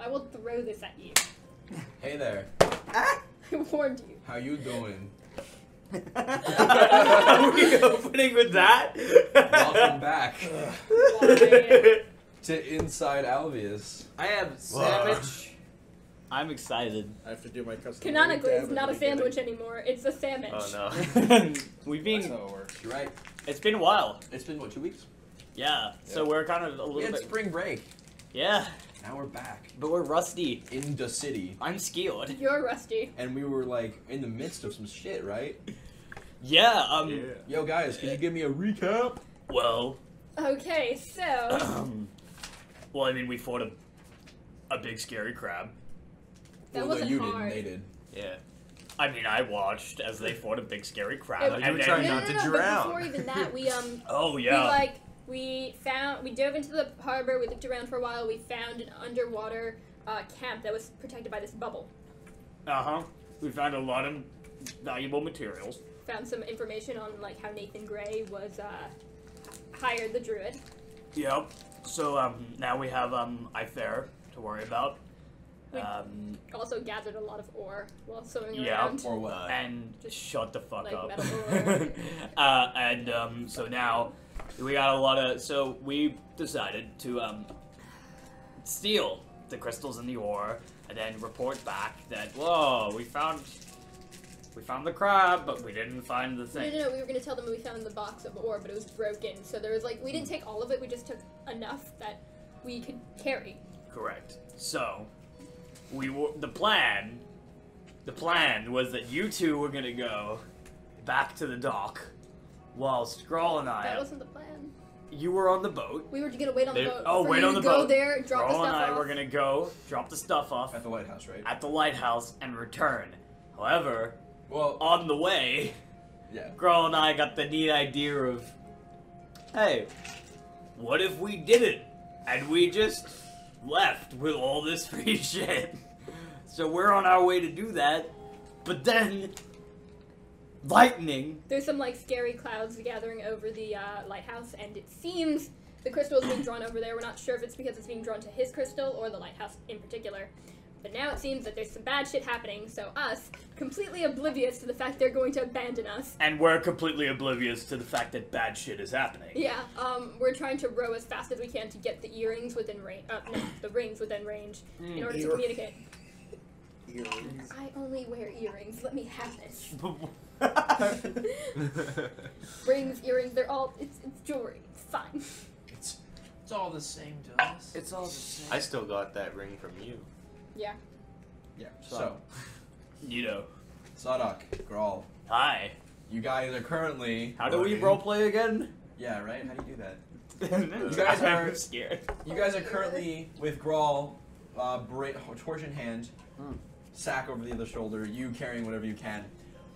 I will throw this at you. Hey there. I warned you. How you doing? Are we opening with that? Welcome back Why? to Inside Alveus. I am sandwich. I'm excited. I have to do my custom. Canonically, dab it's at not the a sandwich beginning. anymore. It's a sandwich. Oh no. We've That's been. how it works. You're right. It's been a while. It's been, what, 2 weeks? Yeah. So we're kind of a We little had bit. spring break. Yeah. Now we're back. But we're rusty. In the city. I'm scared. You're rusty. And we were, like, in the midst of some shit, right? Yeah. Yo, guys, can you give me a recap? Well. Okay, so Well, I mean, we fought a big scary crab. that Well, no, wasn't you hard. didn't. They did. Yeah. I mean, I watched as they fought a big scary crab. It- and you were then- trying No, not to but drown. before even that, we Oh yeah. we dove into the harbor. We looked around for a while. We found an underwater camp that was protected by this bubble. We found a lot of valuable materials. Found some information on like how Nathan Gray was hired the druid. Yep. So now we have Ifair to worry about. We- Also gathered a lot of ore while swimming Yeah, around. Or what? and Just shut the fuck like up. metal ore. So now we got a lot of. So we decided to steal the crystals in the ore and then report back that whoa, we found the crab, but we didn't find the thing. No, we were gonna tell them we found the box of ore, but it was broken. So there was like we didn't take all of it. We just took enough that we could carry. Correct. So we were the plan. The plan was that you two were gonna go back to the dock, while Skrull and That I. wasn't the plan. You were on the boat. We were gonna wait on the They- boat. oh, for wait you on to the go boat. there, drop the Skrull and stuff I off. were gonna go drop the stuff off At the lighthouse, right? at the lighthouse and return. However, Well, on the way, yeah. Skrull and I got the neat idea of, hey, what if we did it and we just left with all this free shit? So we're on our way to do that, but then lightning. There's some like scary clouds gathering over the lighthouse, and it seems the crystal is being drawn over there. We're not sure if it's because it's being drawn to his crystal or the lighthouse in particular. But now it seems that there's some bad shit happening, so us, completely oblivious to the fact they're going to abandon us. And we're completely oblivious to the fact that bad shit is happening. Yeah, we're trying to row as fast as we can to get the earrings within range. No, the rings within range in order to communicate. Earrings. I only wear earrings. Let me have this. Rings, earrings, they're all. It's jewelry. It's fine. It's all the same to us. It's all the same. I still got that ring from you. Yeah. Yeah. So, You know. Sadok, Grawl, Hi. you guys are currently. How do we roleplay again? Yeah, right? How do you do that? You guys are- I'm scared. You guys are currently with Grawl, torch in hand, sack over the other shoulder, you carrying whatever you can,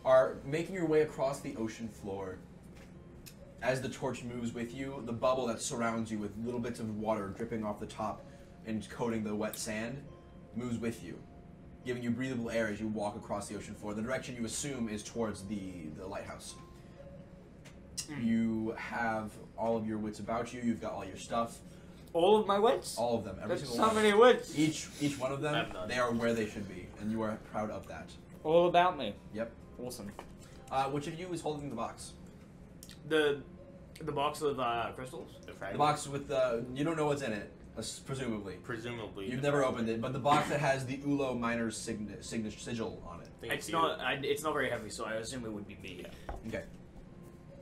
are making your way across the ocean floor. As the torch moves with you, the bubble that surrounds you with little bits of water dripping off the top and coating the wet sand moves with you, giving you breathable air as you walk across the ocean floor. The direction you assume is towards the lighthouse. You have all of your wits about you, you've got all your stuff. All of my wits? All of them, every That's single so one. many wits. Each one of I them, have none. they are where they should be, and you are proud of that. All about me. Yep. Awesome. Which of you is holding the box? The box of crystals? The box with the you don't know what's in it, presumably. Presumably. You've never opened it, but the box that has the Ulo Miner's sigil on it. Thank It's you. not. It's not very heavy, so I assume it would be me. Okay.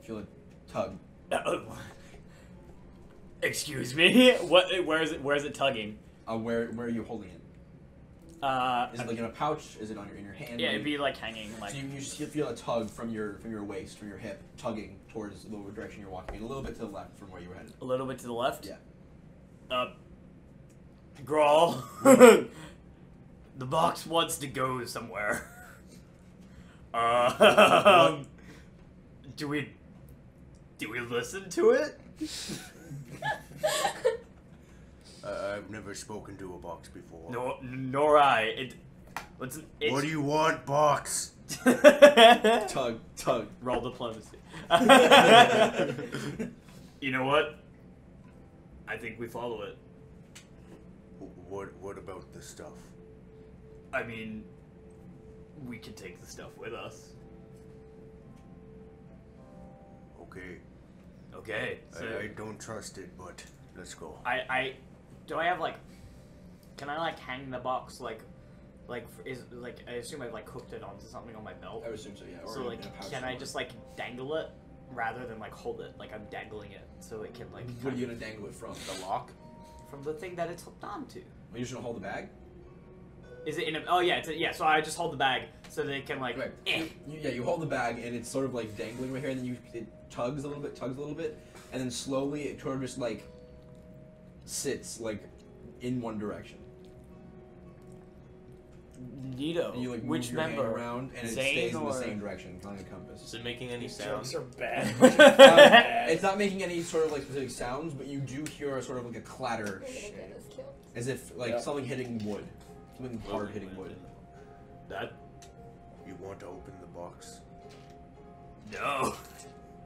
Feel a tug. Excuse me. What? Where is it? Where is it tugging? Where are you holding it? Is it like in a pouch? Is it on in your hand? Yeah, it'd be like hanging. Like So you feel a tug from your waist, from your hip, tugging towards the direction you're walking, a little bit to the left from where you were headed. a little bit to the left. Yeah. Grawl. The box wants to go somewhere. Do we listen to it? I've never spoken to a box before. No, nor I. It's What do you want, box? Tug. Roll diplomacy. You know what? I think we follow it. What about the stuff? I mean, we can take the stuff with us. Okay. Okay. So I don't trust it, but let's go. Do I have like? Can I like hang the box like is like I assume I've like hooked it onto something on my belt. I would assume so, yeah. Or So in like, a pouch can I somewhere. just like dangle it rather than like hold it? Like I'm dangling it so it can like. What are you gonna dangle it from? The lock? From the thing that it's hooked onto. Are you just gonna hold the bag? Is it in a? Oh yeah, yeah. So I just hold the bag so they can like. Right. You hold the bag and it's sort of like dangling right here, and then it tugs a little bit, and then slowly it sort of just like sits like in one direction. Neato. And you like move Which your hand member? around, and it Zane stays in the or- same direction, on a compass. Is it making any These sound? jokes are bad. It's not making any sort of like specific sounds, but you do hear a sort of like a clatter, We're gonna get us killed. as if like Yeah. something hitting wood, something hard hitting wood. That You want to open the box? no,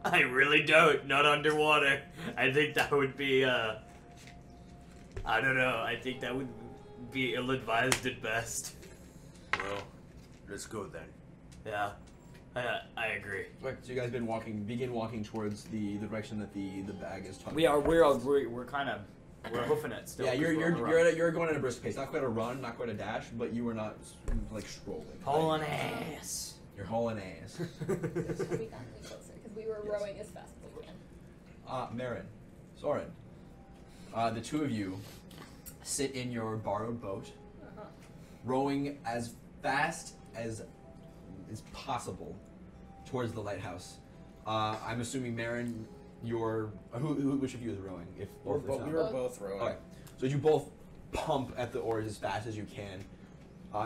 I really don't. Not underwater. I think that would be. I don't know. I think that would be ill-advised at best. Well, let's go then. Yeah, I agree. Right, so you guys begin walking towards the direction that the bag is tugging. We're kind of hoofing it still. Yeah, 'cause you're we're on the run. you're going at a brisk pace. Not quite a run, not quite a dash, but you are not like strolling. Pulling ass. You're hauling ass. So we got really closer because we were rowing as fast as we can. Marin, Soren, the two of you sit in your borrowed boat, rowing as fast as is possible towards the lighthouse. I'm assuming Marin, which of you is rowing? If we both were both rowing. Okay, so you both pump at the oars as fast as you can.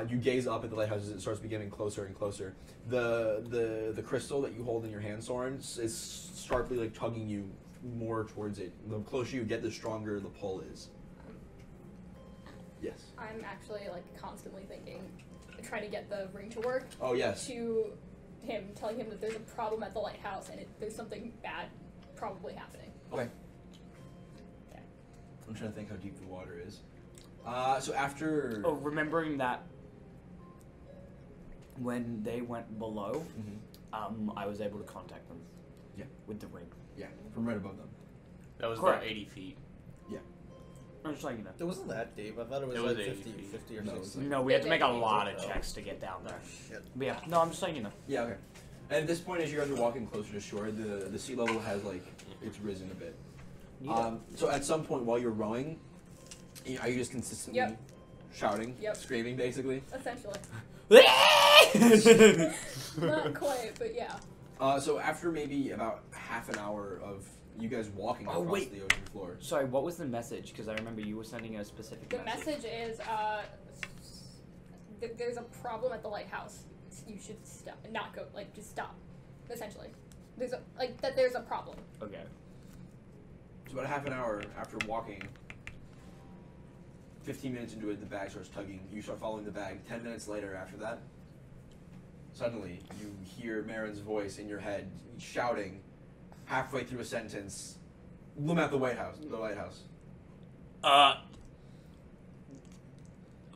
You gaze up at the lighthouse as it starts becoming closer and closer. The crystal that you hold in your hand, Soren, is sharply like tugging you more towards it. The closer you get, the stronger the pull is. Yes. I'm actually like constantly thinking, trying to get the ring to work. Oh yes. To him, telling him that there's a problem at the lighthouse and there's something bad probably happening. Okay. Okay. I'm trying to think how deep the water is. So after. Oh, remembering that when they went below, Mhm. I was able to contact them. Yeah. With the ring. Yeah, from right above them. That was Correct. about 80 feet. I'm just letting you know. It wasn't that deep. I thought it was It like was 50, 80 feet. 50 or No, 60. No, we had to make a They- lot of Oh. checks to get down there. Shit. But yeah, no, I'm just letting you know. Yeah. Okay. And at this point, as you guys are walking closer to shore, the sea level has like it's risen a bit. So at some point while you're rowing, are you just consistently Yep. shouting, Yep. screaming, basically? Essentially. Not quite, but yeah. So after maybe about half an hour of you guys walking Oh, across wait. the ocean floor. Sorry, what was the message? Because I remember you were sending a specific The message is, there's a problem at the lighthouse. You should stop, not go, like, just stop. Essentially. There's a problem. Okay. So about half an hour after walking, 15 minutes into it, the bag starts tugging. You start following the bag. 10 minutes later, after that, suddenly you hear Marin's voice in your head shouting halfway through a sentence. I'm at the White House. The lighthouse.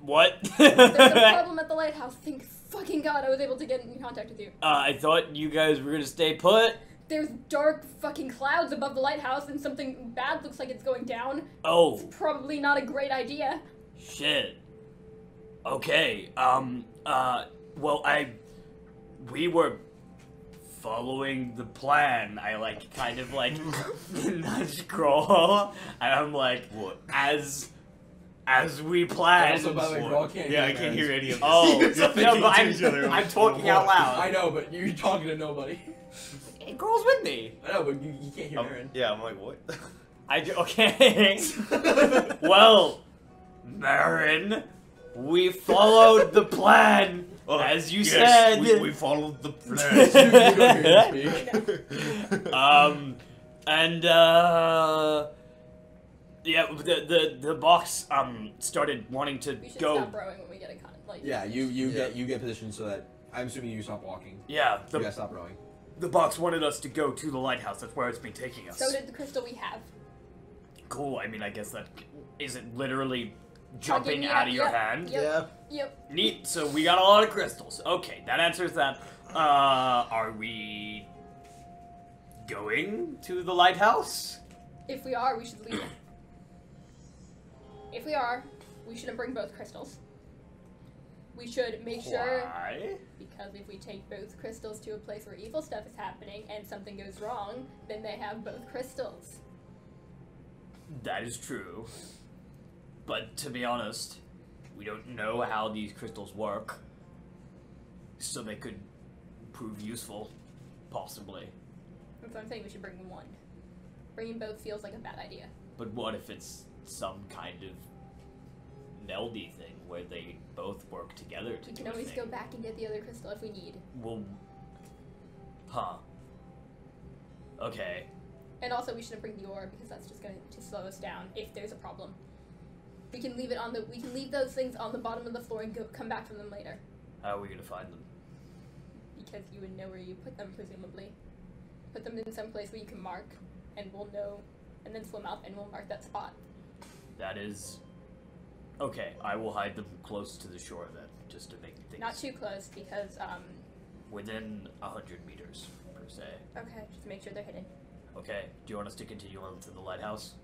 What? There's a problem at the lighthouse. Thank fucking God I was able to get in contact with you. I thought you guys were gonna stay put. There's dark fucking clouds above the lighthouse and something bad looks like it's going down. Oh, Probably not a great idea. shit. Okay, well, we were following the plan. I, like, kind of, like, nudge Crawl, and I'm like, What? as we planned. Also, by the way, we're all can't Yeah, hear I can't hear Marin's- any of this. Oh, It's not no, thinking but to each other. I'm talking out loud. I know, but you're talking to nobody. Hey, Crawl's with me. I know, but you can't hear Marin. Yeah, I'm like, what? Okay. Well, Marin, we followed the plan, as you said. We followed the You don't hear him speak. And yeah, the box started wanting to We should go. stop rowing when we get in contact. Like, Yeah, you get positioned so that I'm assuming you stop walking. Yeah, You guys stop rowing. the box wanted us to go to the lighthouse. That's where it's been taking us. So did the crystal we have. Cool. I mean, I guess that is it. Literally jumping Tugging, out of yeah, your yep, hand. Yep. Yep. Neat. So we got a lot of crystals. Okay, that answers that. Are we going to the lighthouse? If we are, we should leave it. If we are, we shouldn't bring both crystals. We should make sure, Why? because if we take both crystals to a place where evil stuff is happening and something goes wrong, then they have both crystals. That is true. But to be honest, we don't know how these crystals work. So they could prove useful, possibly. That's what I'm saying, we should bring one. Bringing both feels like a bad idea. But what if it's some kind of meldy thing where they both work together to We do can a always thing? go back and get the other crystal if we need. Well, huh. Okay. And also, we shouldn't bring the ore because that's just going to slow us down if there's a problem. We can leave it on the. We can leave those things on the bottom of the floor and come back for them later. How are we gonna find them? Because you would know where you put them, presumably. Put them in some place where you can mark, and we'll know, and then swim up and we'll mark that spot. That is... Okay, I will hide them close to the shore then, just to make things... Not too close because Within 100 meters, per se. okay, just to make sure they're hidden. Okay, do you want us to continue on to the lighthouse?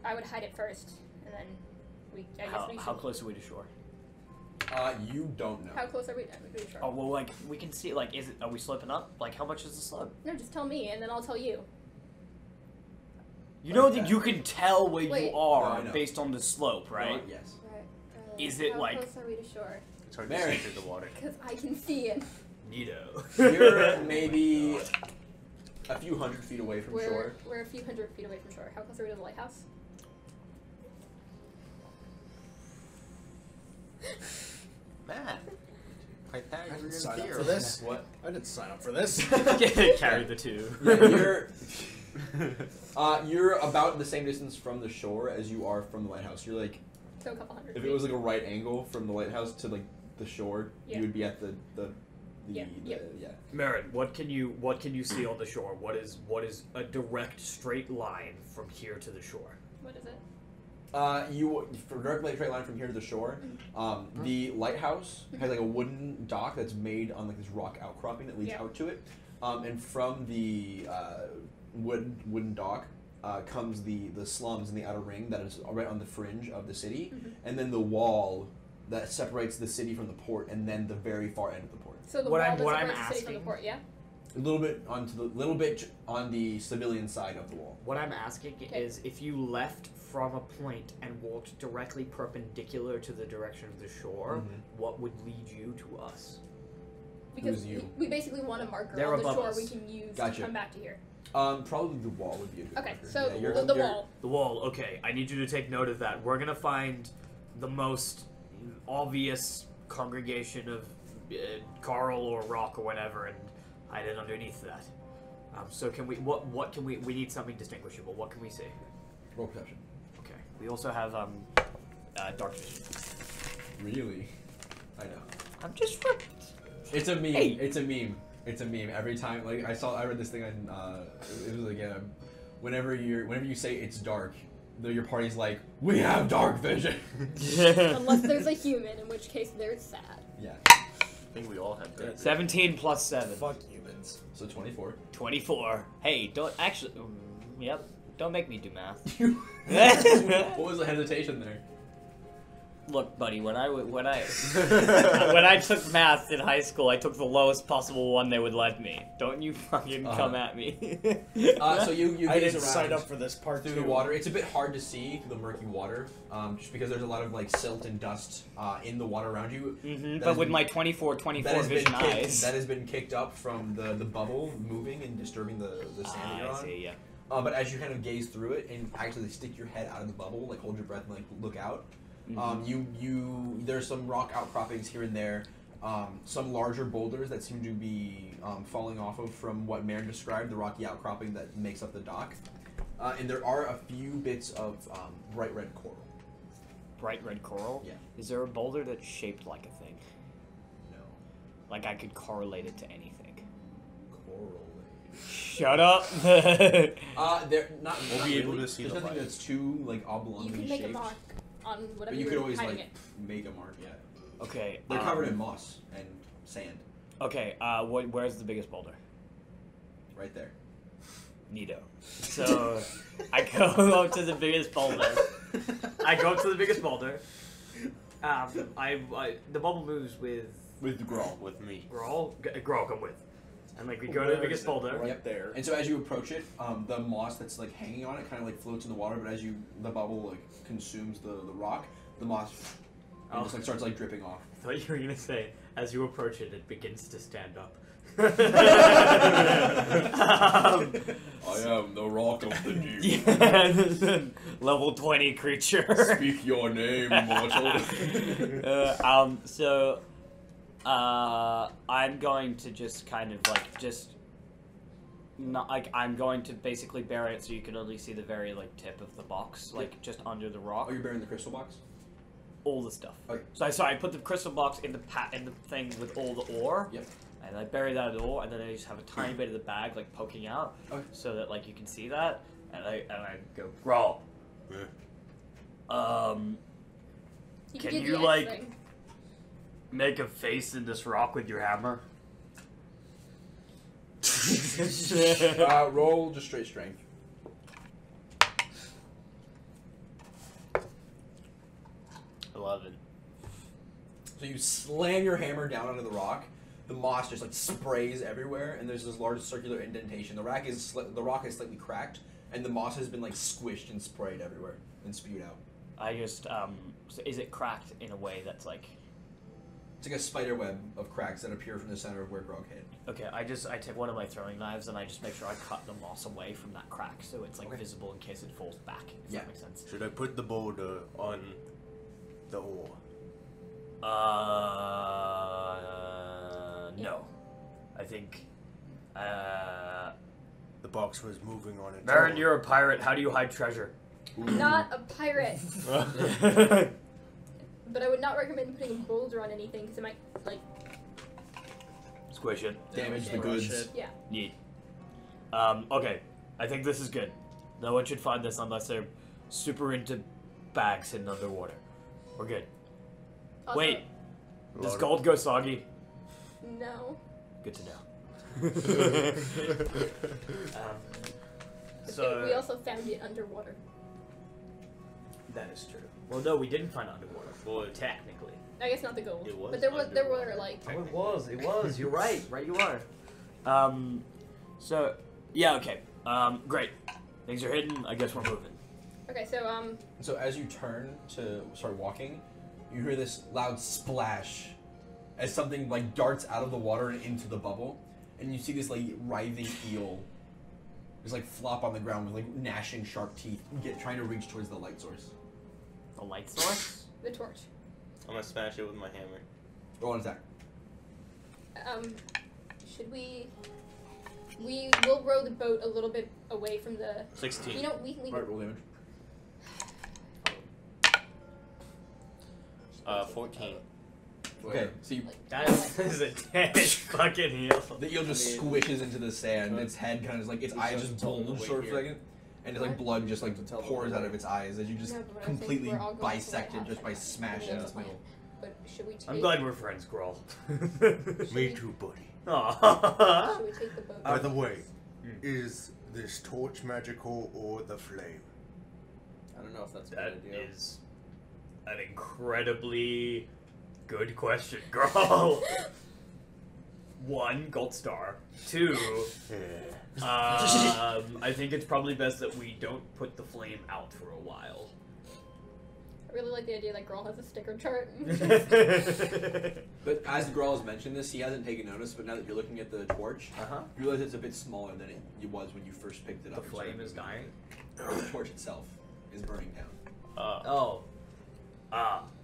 I would hide it first, and then I guess we should. How close are we to shore? You don't know. How close are we? Sure. Oh, well, like, we can see, like, are we sloping up? Like, how much is the slope? No, just tell me, and then I'll tell you. You know Like that that. you can tell where Wait. you are No, I know. based on the slope, right? Yes. Right. Is it how like- close are we to shore? It's hard Mary. to see through the water. Because I can see it. Neato. You're maybe a few hundred feet away from shore. We're a few hundred feet away from shore. How close are we to the lighthouse? Matt. I didn't sign up for this. What? I didn't sign up for this. Carry the two. Yeah, you're about the same distance from the shore as you are from the lighthouse. You're like, So a couple hundred if feet. it was like a right angle from the lighthouse to like the shore, Yeah. you would be at the Yeah, yeah. Marin, what can you see on the shore? What is a direct straight line from here to the shore? What is it? You for direct straight line from here to the shore. The lighthouse has like a wooden dock that's made on like this rock outcropping that leads Yeah. out to it, and from the wooden dock comes the slums in the outer ring that is right on the fringe of the city, and then the wall that separates the city from the port, and then the very far end of the port. So the What wall I'm- that what I'm separates the city from the asking- port, yeah? A little bit on the civilian side of the wall. What I'm asking Okay. is if you left from a point and walked directly perpendicular to the direction of the shore, what would lead you to us? Because Who's you? we basically want a marker They're on the above shore us. we can use Gotcha. to come back to here. Probably the wall would be a good Okay, marker. so Yeah, you're- the you're- wall. The wall. Okay, I need you to take note of that. We're gonna find the most obvious congregation of coral or rock or whatever, and hide it underneath that. So can we? What can we? We need something distinguishable. What can we see? Roll perception. Okay. We also have dark vision. Really? I know. I'm just. It's a meme. Hey. It's a meme. It's a meme. Every time, like I read this thing on. It was like whenever you say it's dark, your party's like, we have dark vision. Unless there's a human, in which case they're sad. Yeah. I think we all have that. 17 plus 7. Fuck humans. So 24. 24. Hey, don't actually. Yep. Don't make me do math. What was the hesitation there? Look, buddy, when I when I took math in high school, I took the lowest possible one they would let me. Don't you fucking come at me. So you I gaze didn't around sign up for this part through too. the water. It's a bit hard to see through the murky water, just because there's a lot of like silt and dust in the water around you. That But has with been- my 24 that has vision been kicked, eyes. that has been kicked up from the bubble moving and disturbing the sand you're I on. see, yeah. But as you kind of gaze through it and actually stick your head out of the bubble, like hold your breath and like look out, there's some rock outcroppings here and there, some larger boulders that seem to be falling off of from what Marin described, the rocky outcropping that makes up the dock, and there are a few bits of bright red coral. Bright red coral? Yeah. Is there a boulder that's shaped like a thing? No. Like I could correlate it to anything? Coral. Shut up! They're not. We'll not be able really. to see There's the nothing light. that's too like oblongly You can make shaped. a mark on whatever But you you're could always hiding like make a mark. Yeah. Okay. They're covered in moss and sand. Okay. Where's the biggest boulder? Right there. Neato. So I go up to the biggest boulder. The bubble moves with With Grawl. With me. Grawl. Grawl, come with. And like we go to the biggest boulder. Right there. And so as you approach it, the moss that's like hanging on it kind of like floats in the water. But as the bubble like consumes the rock, the moss just like starts like dripping off. I thought you were gonna say, as you approach it, it begins to stand up. I am the rock of the deep. Yeah, level 20 creature. Speak your name, mortal. I'm going to just kind of like I'm going to basically bury it so you can only see the very like tip of the box, like just under the rock. Oh, you're burying the crystal box? All the stuff. Okay. So I put the crystal box in the thing with all the ore. Yep. And I bury that in the ore, and then I just have a tiny bit of the bag like poking out, Okay. so that like you can see that, and I go Grawl. You Can do you, the X like- thing. Make a face in this rock with your hammer. Roll just straight strength. So you slam your hammer down onto the rock. The moss just like sprays everywhere, and there's this large circular indentation. The rock is slightly cracked, and the moss has been like squished and sprayed everywhere and spewed out. I just so is it cracked in a way that's like? It's like a spider web of cracks that appear from the center of where Grog hit. Okay, I take one of my throwing knives and I just make sure I cut the moss away from that crack so it's like visible in case it falls back. If that makes sense. Should I put the boulder on the ore? No. I think. The box was moving on its Baron, own. you're a pirate. How do you hide treasure? I'm not a pirate, but I would not recommend putting a boulder on anything because it might like Squish it. Damage the Crush goods. it. yeah. Neat. Okay. I think this is good. No one should find this unless they're super into bags hidden underwater. We're good. Also, Wait. Does gold go soggy? No. Good to know. We also found it underwater. That is true. Well, no, we didn't find underwater. Well, technically. I guess not the gold, It was but there were like Oh, it was. It was. You're right. Right, you are. So, yeah, okay. Great. Things are hidden. I guess we're moving. okay. So So as you turn to start walking, you hear this loud splash as something like darts out of the water and into the bubble, and you see this like writhing eel just like flop on the ground with like gnashing sharp teeth, trying to reach towards the light source. The light source? the torch. I'm gonna smash it with my hammer. Roll an attack. Should we? We will row the boat a little bit away from the. 16. You know, we. Alright, roll damage. 14. Okay, so That is a dead fucking eel. the eel just squishes into the sand. Its head kind of like its eyes just bulge for a second, and it's like blood just like pours out of its eyes as you just No, but what I'm saying, completely we're all going to bisect it Lighthouse just by right now. smashing That's its fine. middle. But should we take? I'm glad we're friends, Grawl. Me too, buddy. Aww. Should we take the boat? By the way, is this torch magical or the flame? I don't know if that's a That good idea. is an incredibly good question, Grawl. 1, gold star. 2, I think it's probably best that we don't put the flame out for a while. I really like the idea that girl has a sticker chart. But as Grawl has mentioned this, he hasn't taken notice, but now that you're looking at the torch, Uh-huh. you realize it's a bit smaller than it was when you first picked it The up. and flame started is moving. dying. The torch itself is burning down.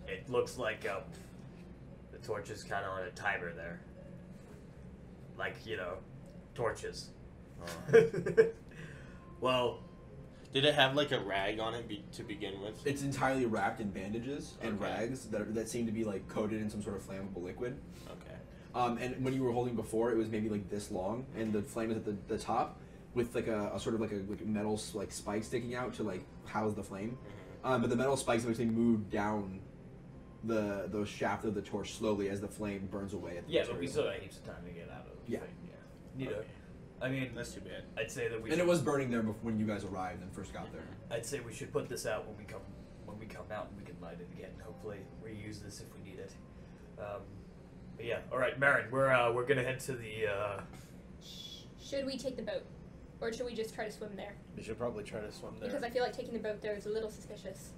It looks like the torch is kind of on a timer there. Like, you know, torches. Well, Did it have like a rag on it to begin with? It's entirely wrapped in bandages and Okay. rags that seem to be like coated in some sort of flammable liquid. Okay. And when you were holding before, it was maybe like this long, and the flame is at the top with like a sort of like a metal like spike sticking out to like house the flame. but the metal spikes actually move down the shaft of the torch slowly as the flame burns away at the Yeah, but material. we still got heaps of time to get out of the Yeah. thing. Yeah. Neato. I mean, That's too bad. I'd say that we. And should, it was burning there before, when you guys arrived and first got there. I'd say we should put this out when we come out and we can light it again. Hopefully, reuse this if we need it. But yeah. All right, Marin, we're gonna head to the. Should we take the boat? Or should we just try to swim there? We should probably try to swim there. Because I feel like taking the boat there is a little suspicious.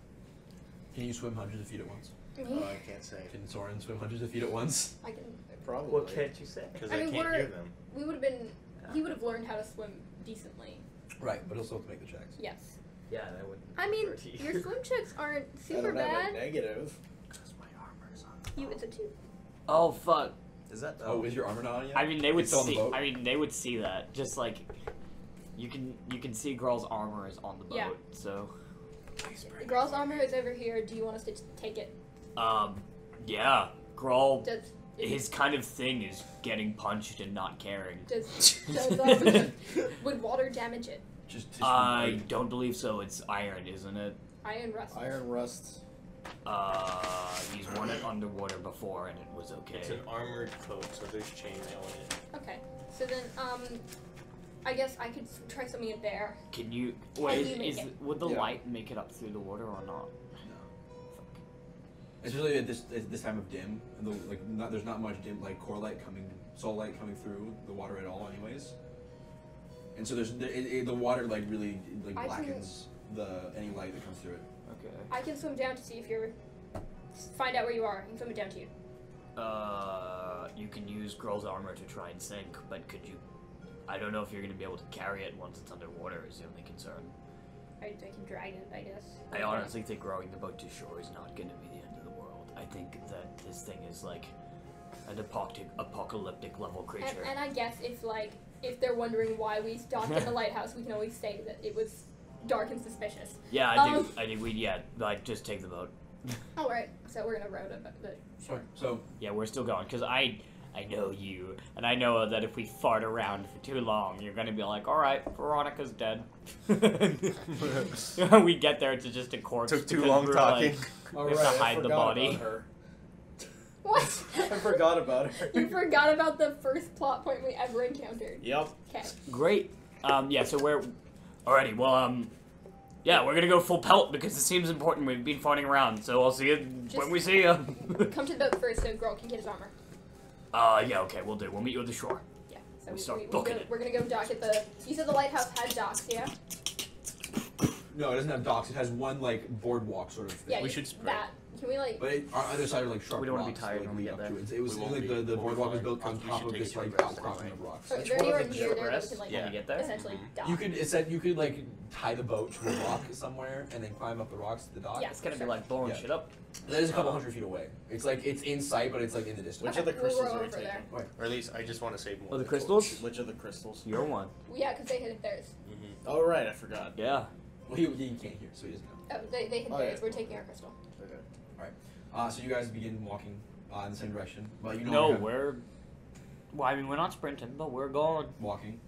Can you swim hundreds of feet at once? I can't say. Can Soren swim hundreds of feet at once? I can. Probably. What can't you say? Because I I, mean, can't we're- hear them. We would have been. He would have learned how to swim decently. Right, but he'll still have to make the checks. Yes. Yeah, that would. I mean, hurt you. your swim checks aren't I super don't have a bad. negative. Because my armor's on. You, it's a 2. Oh fuck! Is that? Oh, is your armor not on yet? I mean, they would It's still on the see. boat? I mean, they would see that. Just like you can see Girl's armor is on the boat. Yeah. So The girl's armor is over here. Do you want us to take it? yeah, Grawl. Does His kind of thing is getting punched and not caring. would water damage it? Just I don't believe so. It's iron, isn't it? Iron rust. Iron rust. He's worn it underwater before and it was okay. It's an armored coat, so there's chainmail in it. Okay. So then, I guess I could try swimming it there. Can you Can wait? you make it? Would the Yeah. light make it up through the water or not? Especially at this time of dim, there's not much dim core light soul light coming through the water at all, anyways. And so the water really I can- blackens any light that comes through it. Okay. I can swim down to see if you're. Find out where you are and swim it down to you. You can use Girl's armor to try and sink, but could you? I don't know if you're gonna be able to carry it once it's underwater. Is the only concern. I can drag it, I guess. I honestly think rowing the boat to shore is not gonna be the end of the world. I think that this thing is like an apocalyptic level creature. And I guess if they're wondering why we stopped at the lighthouse, we can always say that it was dark and suspicious. Yeah, I think we like just take the boat. All right. So we're gonna row to the shore. So Yeah, we're still going because I know you, and I know that if we fart around for too long, you're gonna be like, all right, Veronica's dead. We get there, it's just a corpse. Took too because long we're talking. we have to hide the body. What? I forgot about her. You forgot about the first plot point we ever encountered. Yep. Okay. Great. Yeah, so we're alrighty. Well, yeah, we're gonna go full pelt because it seems important. We've been farting around, so I'll see you when we see you. Come to the boat first so Girl can get his armor. Yeah, okay, we'll do. We'll meet you at the shore. Yeah. So We start booking it. we're gonna go dock at the. You said the lighthouse had docks, yeah? no, it doesn't have docks. It has one boardwalk sort of thing. Yeah. We should spread. That. Can we But on either side are sharp We don't wanna be rocks tired that, when we lead get up there. to it. It was We won't like be. the We'll be boardwalk was fine. built on We top should of take this a short rest outcropping anyway. of rocks. Okay, is Which there one anywhere of the near short there that we rests? can When we get there? essentially dock? You could tie the boat to a rock somewhere and then climb up the rocks to the dock. Yeah. It's gonna Sure. be like blowing Yeah. shit up. That is a couple hundred feet away. It's it's in sight, but it's in the distance. Which of the We'll crystals row are we over taking? there. Or at least I just want to save more. Oh, the for crystals? torch. Which of the crystals? You're one. Yeah, because they hit theirs. Oh right, I forgot. Yeah. Well, he can't hear, so he doesn't know. Oh, they hit Oh, theirs. yeah. We're taking our crystal. Okay. So you guys begin walking in the same direction. But you know No, you're we're. Well, I mean, we're not sprinting, but we're going. walking.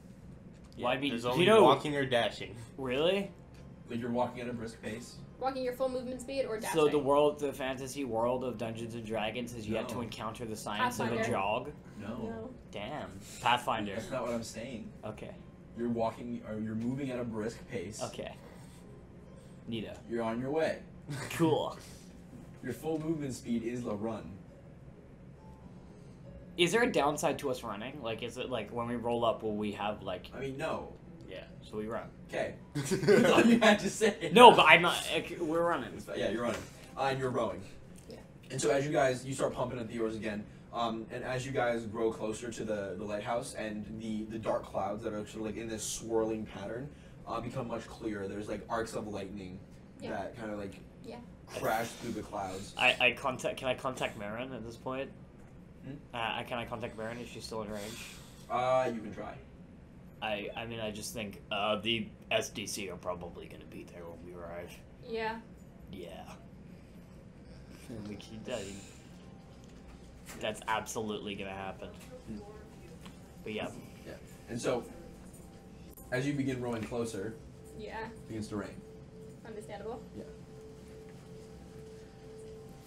Well, I mean, There's you only know- walking or dashing. Really? Like you're walking at a brisk pace. Walking your full movement speed or dashing? So the fantasy world of Dungeons and Dragons has yet to No. encounter the science of a Pathfinder. jog. No. Damn. Pathfinder. That's not what I'm saying. Okay. You're walking, or you're moving at a brisk pace. Okay. Neato. You're on your way. Cool. Your full movement speed is the run. Is there a downside to us running? Like, is it like when we roll up, will we have like? I mean, no. Yeah. So we run. Okay. That's all you had to say. No, but I'm not. We're running. Yeah, you're running. And you're rowing. Yeah. And so as you start pumping at the oars again, and as you guys grow closer to the lighthouse and the dark clouds that are sort of in this swirling pattern become much clearer. There's arcs of lightning Yeah. that kind of Yeah. crash through the clouds. Can I contact Marin at this point? Can I contact Marin if she's still in range? You can try. I mean, I just think the SDC are probably going to be there when we arrive. Yeah. Yeah. We keep that. That's absolutely going to happen. But yeah. Yeah. And so, as you begin rowing closer, Yeah. it begins to rain. Understandable.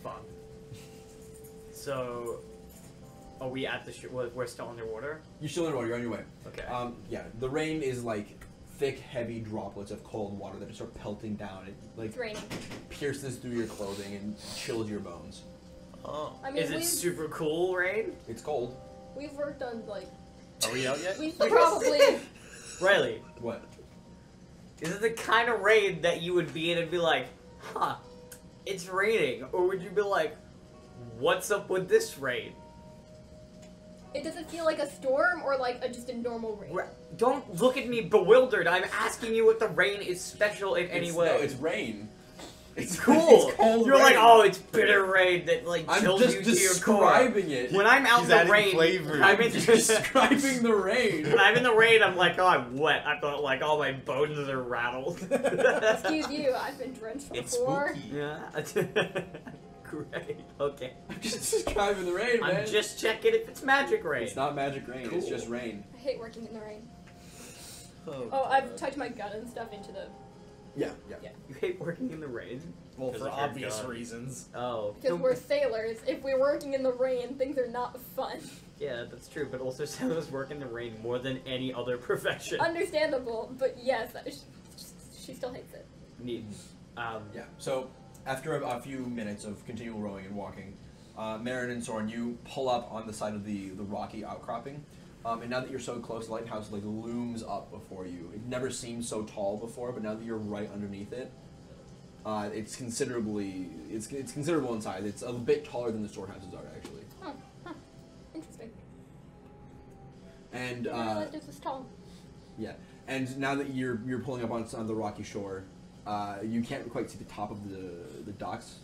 Fun. So, are we at the we're still underwater? You're still in the water. You're on your way. Okay. Yeah. The rain is like thick, heavy droplets of cold water that just start pelting down. It like It's raining. pierces through your clothing and chills your bones. Oh. I mean, Is it super cool rain? It's cold. we've worked on like Are we out yet? we've probably Riley, What? is it the kind of rain that you would be in and be like, huh, it's raining? Or would you be like, what's up with this rain? it doesn't feel like a storm or like just a normal rain. Don't look at me bewildered. I'm asking you if the rain is special in any way. No, it's rain. It's cool. It's cold You're rain. like, oh, it's bitter rain that like I'm chills just you to your core. describing it. When I'm out He's in the adding rain, flavor. I'm in describing the rain. When I'm in the rain, I'm like, oh, I'm wet. I thought like all my bones are rattled. Excuse you, I've been drenched It's before. spooky. Yeah. Great. Okay. I'm just describing the rain, man. I'm just checking if it's magic rain. It's not magic rain. It's Cool. just rain. I hate working in the rain. Oh, Oh, I've tucked my gun and stuff into the Yeah. You hate working in the rain? well, Because for of your obvious gun. reasons. Oh. because we're sailors. If we're working in the rain, things are not fun. Yeah, that's true. But also, sailors work in the rain more than any other profession. Understandable, but yes, she still hates it. Neat. Yeah. So after a few minutes of continual rowing and walking, Marin and Soren, you pull up on the side of the rocky outcropping. And now that you're so close, the lighthouse like looms up before you. It never seemed so tall before, but now that you're right underneath it, it's considerable in size. It's a bit taller than the storehouses are actually. Huh. Interesting. And I didn't realize this was tall. yeah, and now that you're pulling up on the rocky shore, you can't quite see the top of the docks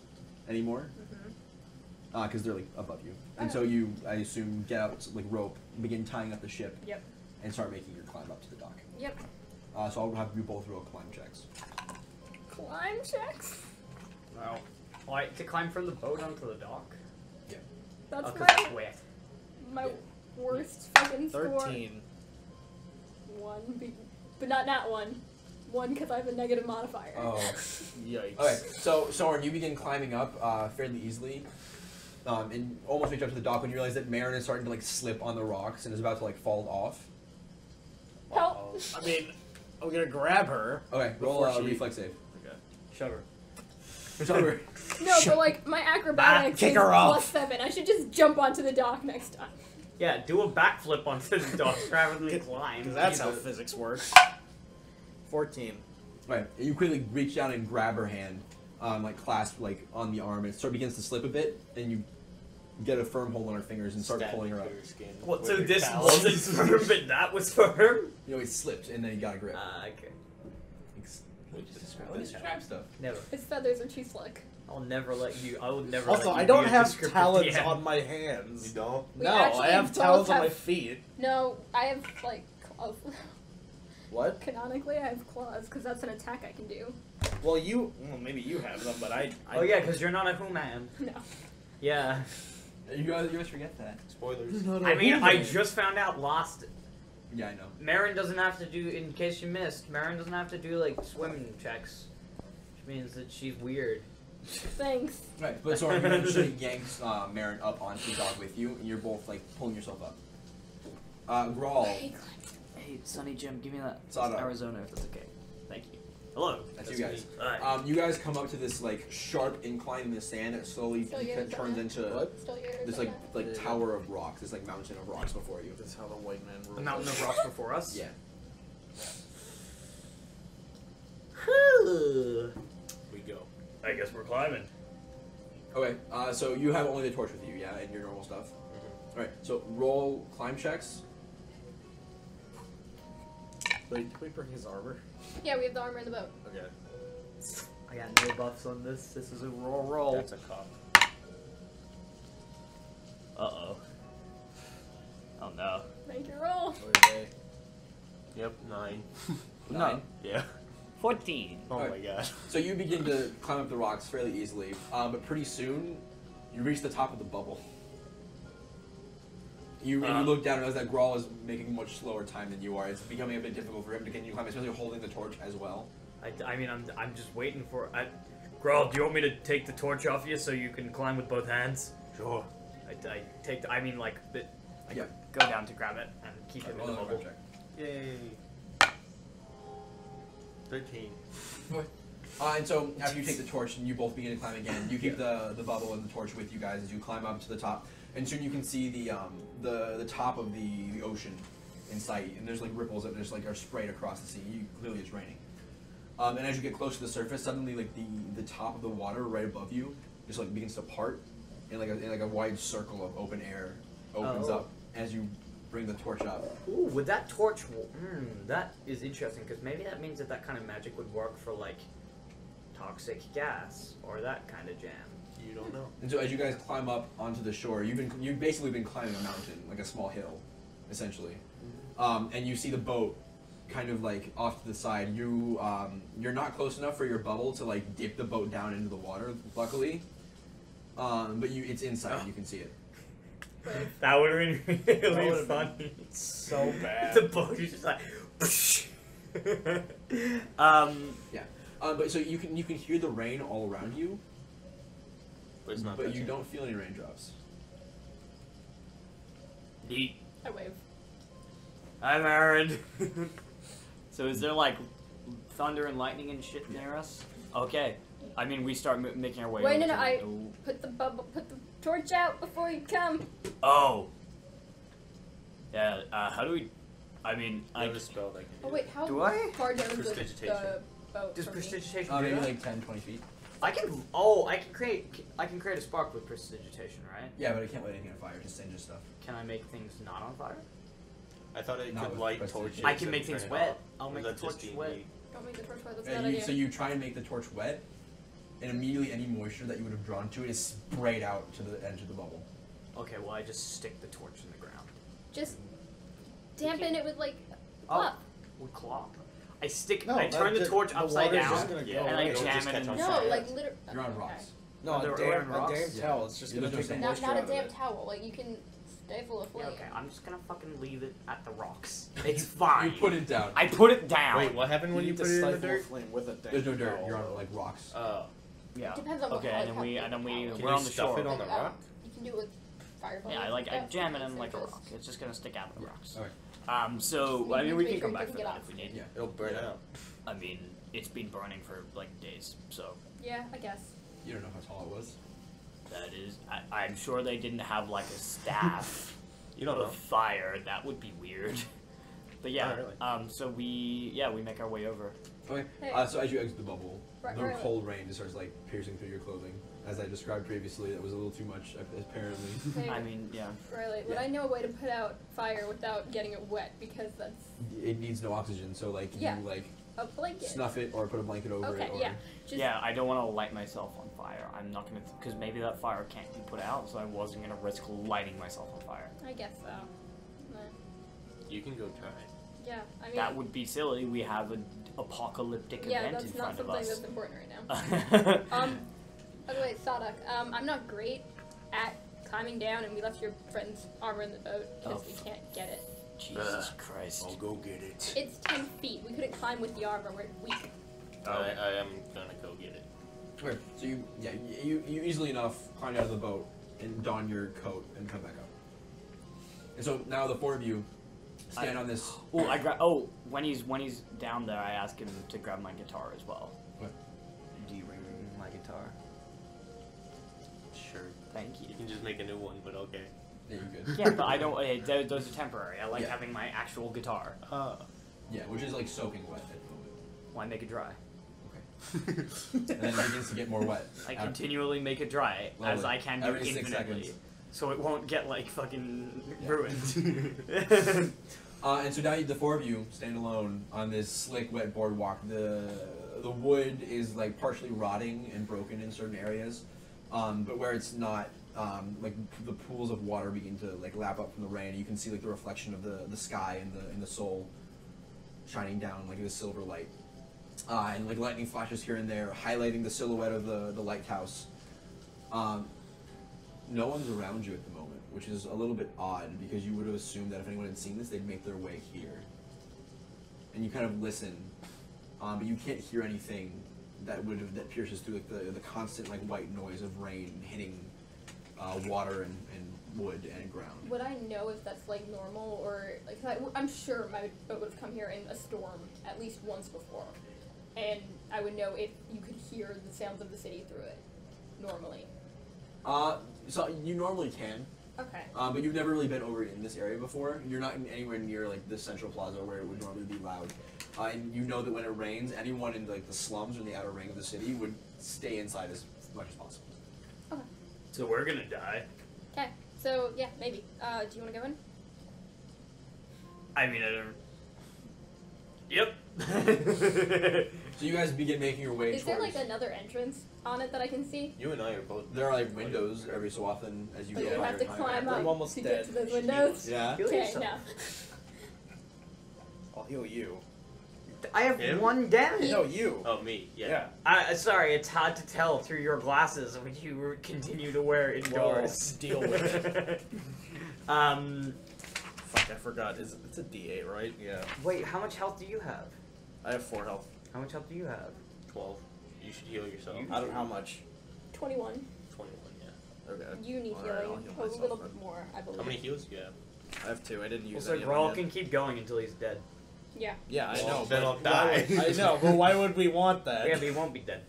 anymore because they're like above you. And so you, I assume, get out like rope, begin tying up the ship, Yep. and start making your climb up to the dock. Yep. So I'll have you both roll climb checks. Climb checks? Wow. Like to climb from the boat onto the dock. That's Oh, 'cause it's my, wet. my worst fucking score. 13. But not that one. One because I have a negative modifier. Oh. Yikes. Okay, so Soren, you begin climbing up fairly easily, and almost reach up to the dock when you realize that Marin is starting to like slip on the rocks and is about to like fall off. Help! I mean, I'm gonna grab her. Okay, roll Before a she- reflex save. Okay. Shove her. It's over. No, but like my acrobatics kick is her off. +7. I should just jump onto the dock next time. Yeah, do a backflip onto the dock rather than climb. Because that's how Jesus. physics works. 14. Right, you quickly reach down and grab her hand, like clasp like on the arm, and it begins to slip a bit, and you get a firm hold on her fingers and start Stab pulling her up. through your skin What? with So your this talons. wasn't firm, but that was firm. You know, he slipped and then he got a grip. Okay. Describe stuff. Never. His feathers are too slick. I'll never let you. I will never. Also, let you I don't be a have descriptive talons DM. on my hands. You don't? We No, actually I have both talons on have- my feet. No, I have like claws. What? Canonically, I have claws because that's an attack I can do. Well, maybe you have them, but I Oh yeah, because you're not a human. No. Yeah. You guys forget that. Spoilers. I mean, I just found out Lost. Yeah, I know. Marin doesn't have to do. In case you missed, Marin doesn't have to do like swimming checks, which means that she's weird. Thanks. Right, but Soren eventually yanks Marin up onto the dock with you, and you're both like pulling yourself up. Grawl, Hey, Hey, Sonny Jim, give me that Sada. Arizona if that's okay. Thank you. Hello. that's you guys. Alright. You guys come up to this like sharp incline in the sand that slowly Still you, turns Arizona? into What? Still yours. this like tower of rocks, this like mountain of rocks before you. That's how the white man rules. The mountain of rocks before us. Yeah. We go. I guess we're climbing. Okay, so you have only the torch with you, yeah, and your normal stuff. Alright, so roll climb checks. Wait, did we bring his armor? Yeah, we have the armor in the boat. Okay. I got no buffs on this. This is a roll. That's a cop. Uh-oh. Oh no. Make your roll. Okay. Yep, 9. No. Yeah. 14. Oh Alright. my god. So you begin to climb up the rocks fairly easily, but pretty soon you reach the top of the bubble. You look down and realize that Grawl is making much slower time than you are. It's becoming a bit difficult for him to continue climbing, especially holding the torch as well. I mean, I'm just waiting for. Grawl, do you want me to take the torch off you so you can climb with both hands? Sure. I take the, I mean like the, I Yeah. go down to grab it and keep it in the Roll another bubble. check. Yay. 13. And so after you take the torch and you both begin to climb again, you keep the bubble and the torch with you guys as you climb up to the top, and soon you can see the top of the ocean in sight, and there's like ripples that just like are sprayed across the sea. Clearly it's raining. And as you get close to the surface, suddenly like the top of the water right above you just like begins to part, and like a wide circle of open air opens up as you bring the torch up. Ooh, would that torch? That is interesting because maybe that means that kind of magic would work for like toxic gas or that kind of jam. You don't know. And so as you guys climb up onto the shore, you've basically been climbing a mountain, like a small hill, essentially. And you see the boat kind of like off to the side. You're not close enough for your bubble to like dip the boat down into the water, luckily. But it's inside, you can see it. That would have been really would've funny. So bad. The boat is just like. But so you can hear the rain all around you, But it's not but you touching. don't feel any raindrops. Neat. I wave. I'm Aaron. So is there like thunder and lightning and shit near us? Okay. I mean, we start making our way. Wait, over no, to I the- put the torch out before you come. Oh. Yeah. How do we? I mean, I I. have a spell that can Oh wait, how Do I? far down is the Prestidigitation. boat? Does from me? prestidigitation do Maybe that? like 10, 20 feet. I can. Oh, I can create a spark with prestidigitation, right? Yeah, but it can't light anything on fire, just dangerous stuff. Can I make things not on fire? I thought it Not could with light prestidigitation. torches. I can and make things turn it wet. off. I'll Or make is the that just torch D&D? wet. Don't make the torch wet. That's a bad idea. So you try and make the torch wet, and immediately any moisture that you would have drawn to it is sprayed out to the edge of the bubble. Okay, well I just stick the torch in the ground. Just dampen it with like Oh. fluff. With claw. I stick. No, I turn the torch upside water's down, just gonna Yeah, go and I away. it'll jam just it catch in. on No, fire. like literally. You're on rocks. No, Are there a iron damn rocks? towel. It's just Yeah, gonna there's take no the sand. Not moisture a out of damn it. towel. Like you can stay full of Yeah, flame. okay, I'm just gonna fucking leave it at the rocks. It's fine. You put it down. I put it down. Wait, what happened when you need to put it in the stifle a dirt? flame with a damn There's no dirt. towel. You're on like rocks. Oh. Yeah. Depends on what Okay, color and then we color and then we towel. Can we're you on the stuff shore. it on the rock? You can do it with fire. Yeah, I jam it in like a Just- rock. It's just gonna stick out of the rocks. Okay. So I mean, we can come back for that if we need. Yeah. It'll burn out. I mean, it's been burning for like days, so Yeah, I guess. You don't know how tall it was. that is. I'm sure they didn't have like a staff You don't know. of fire. That would be weird. But yeah, Oh, really? so we make our way over. Okay. Hey. So as you exit the bubble, Right, the right. cold rain just starts like piercing through your clothing. As I described previously, that was a little too much, apparently. Hey, I mean, yeah. Riley, would Yeah. I know a way to put out fire without getting it wet? Because that's It needs no oxygen, so like Yeah. you like a blanket. snuff it or put a blanket over Okay, it. Or, yeah. Just, Yeah, I don't want to light myself on fire. I'm not gonna, because maybe that fire can't be put out, so I wasn't gonna risk lighting myself on fire. I guess so. You can go try. Yeah, I mean. That would be silly. We have an apocalyptic yeah, event that's in not front of something us. that's important right now. By the way, Sadak, I'm not great at climbing down, and we left your friend's armor in the boat because Oh. we can't get it. Jesus Christ. I'll go get it. It's 10 feet. We couldn't climb with the armor. We're weak. I am gonna go get it. Okay. So you easily enough climb out of the boat and don your coat and come back up. And so now the four of you stand on this. When he's down there, I ask him to grab my guitar as well. What? Do you ring my guitar? Sure. Thank you. You can just make a new one, but okay. Yeah, you're good. Yeah, but I don't. Those are temporary. I like Yeah. having my actual guitar. Yeah, which is like soaking wet at the moment. Why make it dry? Okay. And then it begins to get more wet. I continually make it dry as Lovely. I can do Every 6 infinitely, seconds. so it won't get like fucking Yeah. ruined. And so now the four of you stand alone on this slick, wet boardwalk. The wood is like partially rotting and broken in certain areas, but where it's not, like the pools of water begin to like lap up from the rain. You can see like the reflection of the sky and the soul shining down like this silver light, and like lightning flashes here and there, highlighting the silhouette of the lighthouse. No one's around you at the moment, which is a little bit odd because you would have assumed that if anyone had seen this, they'd make their way here. And you kind of listen, but you can't hear anything that pierces through like the constant like white noise of rain hitting water and wood and ground. Would I know if that's like normal or like I'm sure my boat would have come here in a storm at least once before, and I would know if you could hear the sounds of the city through it normally. So you normally can. Okay. But you've never really been over in this area before. You're not anywhere near like the central plaza where it would normally be loud. And you know that when it rains, anyone in like the slums or the outer ring of the city would stay inside as much as possible. Okay. So we're gonna die. Okay. So yeah, maybe. Do you want to go in? I mean, Yep. So you guys begin making your way Is towards. there like another entrance on it that I can see? You and I are both. There are like windows every so often as you But get you higher have to and higher. climb I'm up almost to dead. get to those windows. Yeah. Heal Okay, yourself. no. I'll heal you. I have Him? 1 damage. No, you. Oh, me. Yeah. Sorry, it's hard to tell through your glasses when you continue to wear indoors. Deal with it. Um, Fuck, I forgot. It's a D8, right? Yeah. wait, how much health do you have? I have 4 health. How much health do you have? 12. You should heal yourself. I don't know how much. 21. 21, yeah. Okay. You need Alright, I'll healing heal a myself little then. bit more, I believe. How many heals do you have? I have 2. I didn't use Also, any of Grawl them can yet. keep going until he's dead. Yeah. Yeah, I Well, know. then but I'll why die. would- I know, but why would we want that? Yeah, but he won't be dead.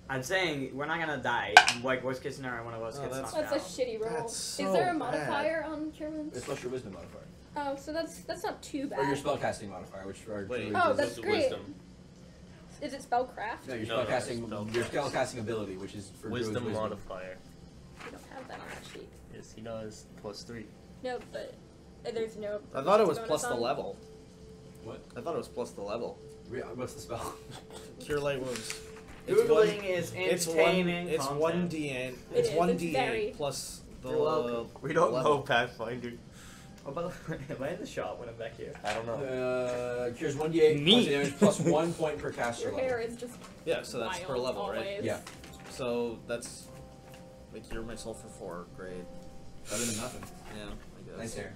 I'm saying we're not gonna die. Like worst case scenario, one of us Oh, gets that's- knocked That's out. a shitty roll. That's Is so there a bad. modifier on German? It's plus your wisdom modifier. Oh, so that's not too Or your bad. spellcasting modifier, which are Wait. Oh, This that's is great. Wisdom. Is it spellcraft? No, your No, no, spellcasting, your spellcasting ability, which is for druid's Wisdom modifier. We don't have that on that sheet. Yes, he does. +3. No, but there's no. I thought it was bonus plus the on- level. What? I thought it was plus the level. What's the spell? Cure light wounds. Googling is It's entertaining. It's content. 1d8. It It's is, 1d8 it's very- plus the. You're welcome. We don't level. know Pathfinder. Oh, by the way, am I in the shop when I'm back here? I don't know. Cures 1d8 Neat. plus damage plus 1 point per caster Your hair level. is just Yeah, so that's per wild level, right? always. Yeah, So that's. I cure myself for 4. Great. better than nothing. Yeah, I guess. Nice hair.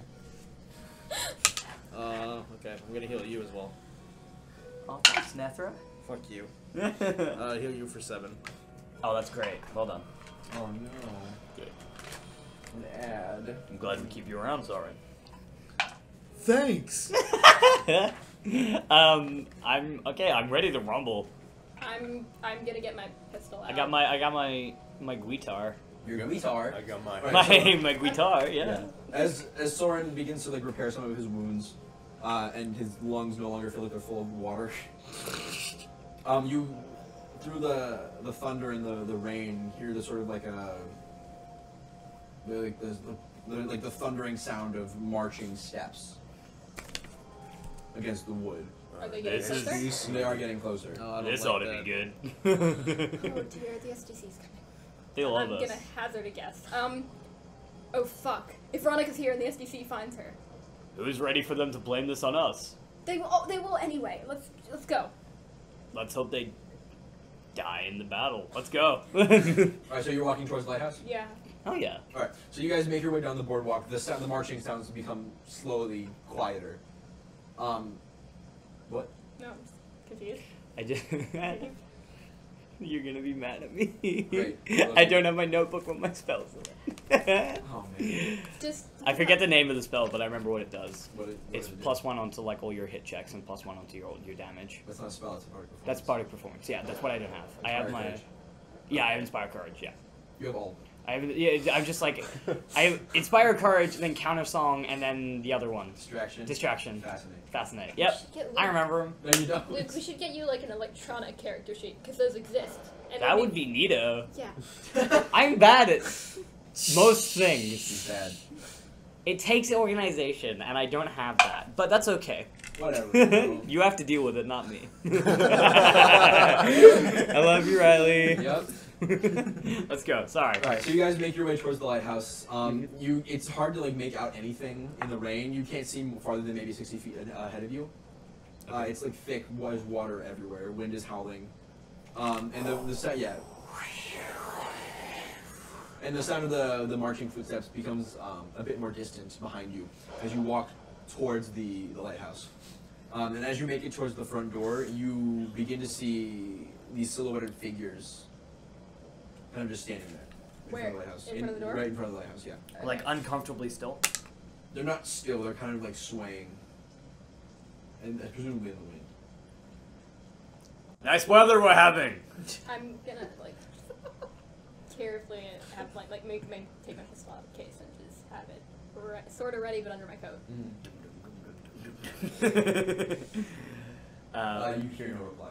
Okay. I'm gonna heal you as well. Oh, thanks, Nethra. Fuck you. Oh, Heal you for 7. that's great. Well done. Oh no. Good. An ad. I'm glad we keep you around, Soren. Thanks! I'm okay. I'm ready to rumble. I'm gonna get my pistol out. I got my guitar. Your guitar. I got my. Right. My guitar. Yeah. As Soren begins to like repair some of his wounds, and his lungs no longer feel like they're full of water. You through the thunder and the rain hear the sort of like the thundering sound of marching steps against the wood. Are they getting This is- closer? They are getting closer. No, I don't This like ought to that. be good. Oh dear, the SDC's coming. They love I'm us. gonna hazard a guess. Oh fuck. If Veronica's here and the SDC finds her. Who's ready for them to blame this on us? They will anyway. Let's go. Let's hope they die in the battle. Let's go. Alright, so you're walking towards the lighthouse? Yeah. Oh yeah. Alright, so you guys make your way down the boardwalk. The marching sounds become slowly quieter. What? No, I'm just confused. I just. You're gonna be mad at me. Great. I don't have my notebook with my spells in it. Oh man. Just. I forget the name of the spell, but I remember what it does. What It's did it do? +1 onto like all your hit checks and +1 onto your damage. That's not a spell, it's a part of performance. That's bardic performance. Yeah, that's what I don't have. I have Inspire my. courage. Yeah, I have inspire courage. Yeah. You have all. I have. Yeah, I'm just like. I have inspire courage, then counter song, and then the other one. Distraction. Distraction. Fascinating. Fascinating. Yep. I remember 'em. No, you don't. Luke, we should get you like an electronic character sheet because those exist. And That would be neato. Yeah. I'm bad at most things. He's bad. It takes organization, and I don't have that. But that's okay. Whatever. You have to deal with it, not me. I love you, Riley. Yep. Let's go. Sorry. Alright, so you guys make your way towards the lighthouse. It's hard to like make out anything in the rain. You can't see farther than maybe 60 feet ahead of you. It's like thick, there's water everywhere. Wind is howling. And the sound, yeah. And the sound of the marching footsteps becomes a bit more distant behind you as you walk towards the lighthouse. And as you make it towards the front door, you begin to see these silhouetted figures, kind of just standing there. Where? In front of the lighthouse. In front of the door? Right in front of the lighthouse, yeah. Like uncomfortably still. They're not still, they're kind of like swaying. And presumably in the wind. Nice weather we're having. I'm gonna like carefully have like take my pistol case and just have it sort of ready, but under my coat. You hear no reply.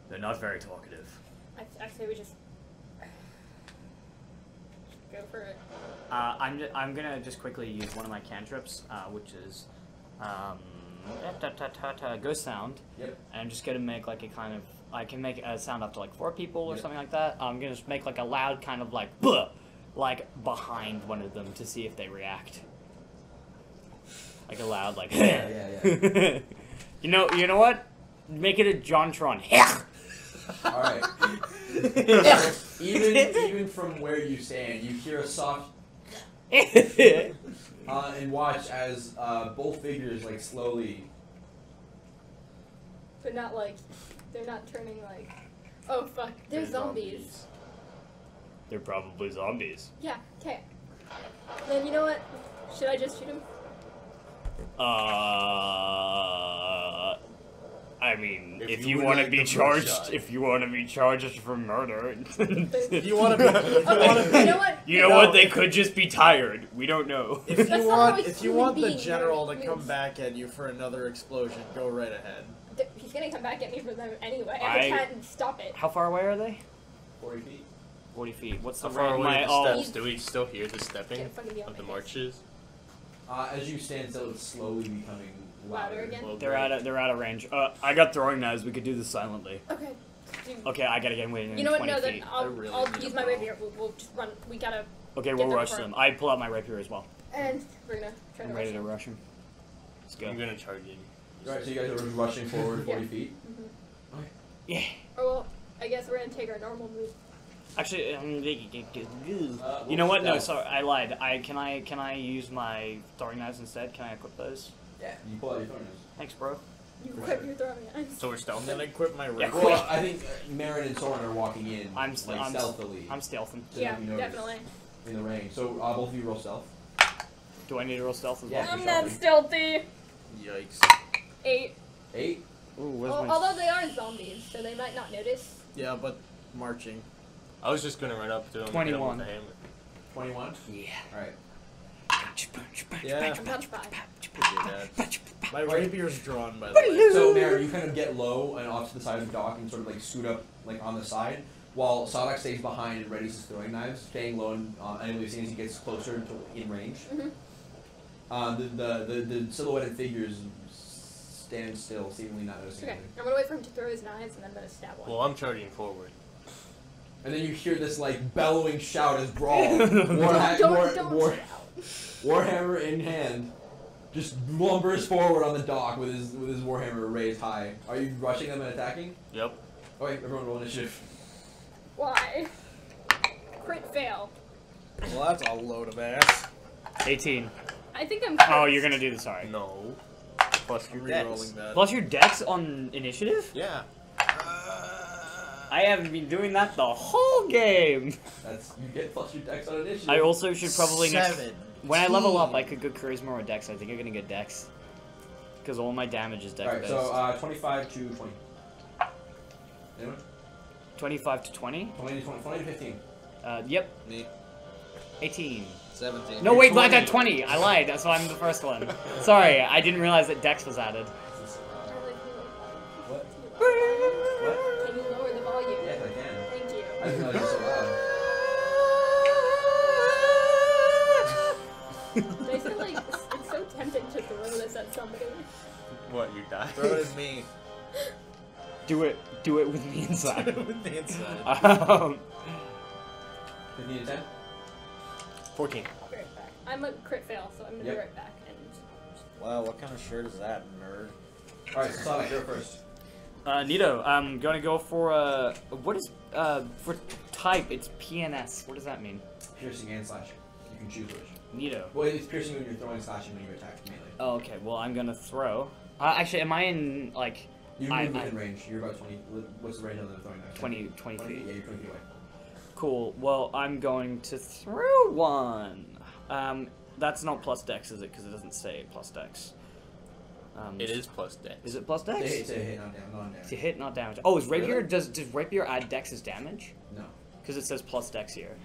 They're not very talkative. I say we just go for it. I'm gonna just quickly use one of my cantrips, which is ghost sound. Yep. And I'm just gonna make like a kind of I can make a sound up to like 4 people or something like that. I'm gonna just make like a loud kind of like buh, like behind one of them to see if they react. Like a loud like Yeah. You know what? Make it a JonTron. Alright. even from where you stand, you hear a soft and watch as both figures like slowly. But not like they're not turning like, oh fuck, they're zombies. They're probably zombies. Yeah. Okay. Then you know what? Should I just shoot him? I mean, If if you you would want to like be the first charged, shot. if you want to be charged for murder, If you want to be, Okay. You know what? you know what? They could just be tired. We don't know. if That's you not want, how a if you human want the being general to moves. come back at you for another explosion, go right ahead. He's gonna come back at me for them anyway. I- I can't stop it. How far away are they? 40 feet. 40 feet. What's the How far range? away are the Oh, steps? Do we still hear the stepping Get fucking of the face. marches? As you stand still, it's slowly becoming Louder again? Well, they're great. out of range. I got throwing knives. We could do this silently. Okay. Dude. Okay, I gotta get within You know what? 20 No, then feet. I'll really I'll need use a my bow. rapier. We'll just run. We gotta. Okay, get we'll them rush before- them. I pull out my rapier as well. And we're gonna try to I'm rush ready to him. rush him. Let's go. I'm gonna charge you. Alright, so you guys are rushing forward 40 feet. Yeah. Or well, I guess we're gonna take our normal move. Actually, Well, you know what? No, stealth. sorry, I lied. Can I use my throwing knives instead? Can I equip those? Yeah, you pull out your throwing knives. Thanks, bro. You quit your throwing knives. So we're I'm stealthing. gonna equip my Yeah. rapier. Well, I think Marin and Soren are walking in I'm like stealthily I'm stealthing. So Yeah, that you notice definitely. in the rain. So both of you roll stealth. Do I need to roll stealth as Yeah. well? I'm not stealthy. Yikes. 8. 8. Ooh, where's Well, my... although they are zombies, so they might not notice. Yeah, but marching. I was just gonna run up to him. 21. And hit him 21. Yeah. All right. Yeah. I'm not 5. My rapier's drawn, by the way. So Marin, you kind of get low and off to the side of the dock and sort of like scoot up like on the side, while Sadak stays behind and readies his throwing knives, staying low and anyway, as soon as he gets closer to in range. The silhouetted figures stand still, seemingly not noticing Okay, anything. I'm gonna wait for him to throw his knives and then I'm gonna stab one. Well, I'm charging forward. And then you hear this like bellowing shout as Brawl, don't shout. Warhammer in hand, just lumbers forward on the dock with his Warhammer raised high. Are you rushing them and attacking? Yep. Okay, everyone roll initiative. Why? Crit fail. Well, that's a load of ass. 18. I think I'm. Oh, you're gonna do this. Sorry. No. Plus I'm your re-rolling dex. that. Plus your dex on initiative? Yeah. I haven't been doing that the whole game. That's you get plus your dex on initiative. I also should probably Seven. when I level up, I could go charisma or dex. I think I'm gonna get dex because all my damage is dex Alright, based. so 25 to 20. Anyone? 25 to 20. 20 to 20, 20 to 15. Yep. Me. 18. 17. No, wait, I got 20. I lied. That's why I'm the first one. Sorry, I didn't realize that dex was added. What? Can you lower the volume? Yes, I can. Thank you. I didn't realize it was so loud. I feel like it's so tempting to throw this at somebody. What, you die? Throw it at me. Do it with me inside. With the inside. 15 to 10? 14. I'll be right back. I'm a crit fail, so I'm gonna be Yep. right back. And Wow, what kind of shirt is that, nerd? Alright, so Sonic, you're first. Nito, I'm gonna go for what is for type? It's PNS. What does that mean? Piercing and slashing. You can choose which. Nito. Well, it's piercing when you're throwing, slashing when you attack melee. Oh, okay. Well, I'm gonna throw. Actually, am I in like You move within range. You're about 20. What's the range on the throwing knife? 20 feet? Yeah, you're 20 feet away. Cool. Well, I'm going to throw one. That's not plus dex, is it? Because it doesn't say plus dex. It is plus dex. Is it plus dex? It's a hit, not damage. It's a hit, not damage. Oh, is rapier? Really? Does rapier add dex as damage? No. Because it says plus dex here.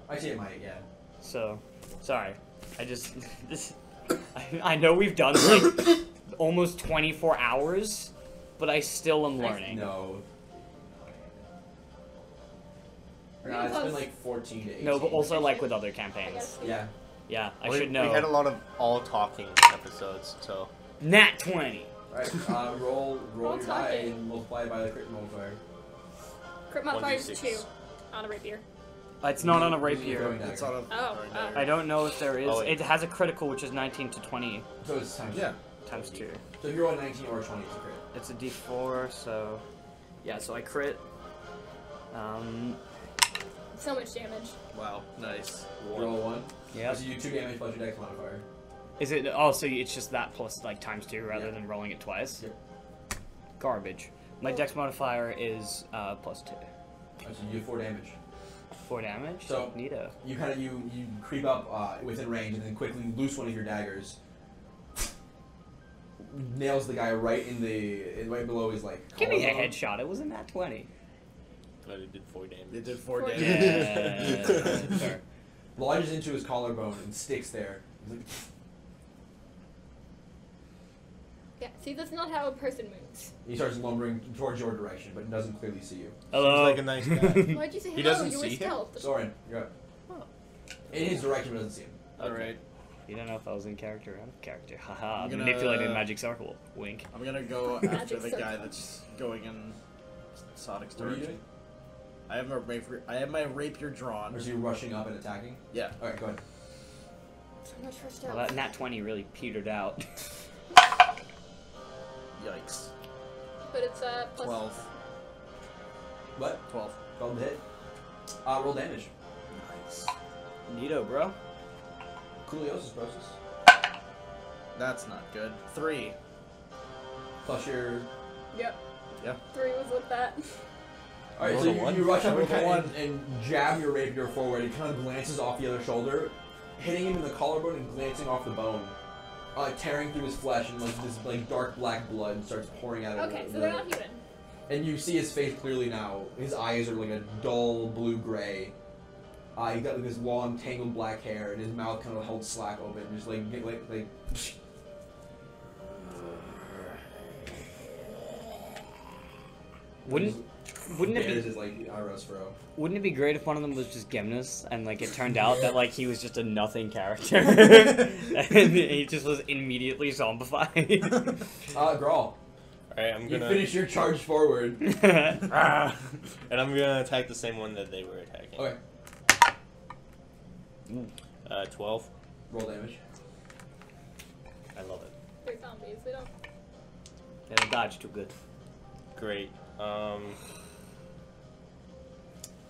Actually, it might, yeah. So, sorry. I just I know we've done like almost 24 hours, but I still am learning. No. Really No, it's close. been like 14 to 18. No, but also like with other I campaigns. guess. Yeah. Yeah, I We- should know. We had a lot of all talking episodes, so. Nat 20. Alright, roll Roll your die talking. and multiply by the crit modifier. Crit modifier is 1d6. 2 on a rapier. It's not on a Using your rapier. throwing It's dagger. on a. Oh, I don't know if there is. Oh, wait. It has a critical, which is 19 to 20 So it's times. Yeah. times 2. So if you roll a 19 or a 20, it's a crit. It's a d4, so yeah. So I crit. So much damage. Wow. Nice. Roll 1. Yeah. So you do 2 damage plus your dex modifier. Is it? Oh, so it's just that plus like times 2 rather Yeah. than rolling it twice. Yep. Garbage. My dex modifier is plus 2. So you do 4 damage. 4 damage. So- neato. You kind of you creep up within range and then quickly loose one of your daggers. Nails the guy right in the right below his like. Give me a collarbone. headshot. It wasn't that 20. But it did 4 damage. It did 4 Four damage. Yeah. Fair. Lodges into his collarbone and sticks there. He's like, Yeah, see, that's not how a person moves. he starts lumbering towards your direction, but doesn't clearly see you. Hello. Seems like a nice guy. Why'd you say He hello? doesn't You were see him? stealth. Soren, you're up. Oh. In his direction, but doesn't see him. Alright. You don't know if I was in character or out of character. Haha. I'm gonna- Manipulated magic circle. Wink. I'm gonna go Magic after the guy circle. that's going in Sonic's What are you direction. doing? I have my rapier drawn. Or is he rushing up and attacking? Yeah. Alright, go ahead. So much for Well, stealth. that nat 20 really petered out. Yikes. But it's plus 12. What? 12. 12 to hit. Roll damage. Nice. Neato, bro. Cooliosis process. That's not good. 3. Plus your. Yep. Yeah. 3 was with that. Alright, Roll so a one. you rush up Roll and, a kind one. and jab your rapier forward. It kind of glances off the other shoulder, hitting him in the collarbone and glancing off the bone. Tearing through his flesh, and like this like dark black blood starts pouring out of Okay, the, so they're not human. And you see his face clearly now. His eyes are like a dull blue-gray. He got like this long, tangled black hair, and his mouth kind of held slack open, just like. Wouldn't it Bears be his like eyebrows furrow. Wouldn't it be great if one of them was just Gemnus and like it turned out that like he was just a nothing character and he just was immediately zombified? Grawl, Alright, I'm you gonna. finish your charge forward. And I'm gonna attack the same one that they were attacking. Okay, 12. roll damage. I love it. They're zombies. They don't. They don't dodge too good. Great.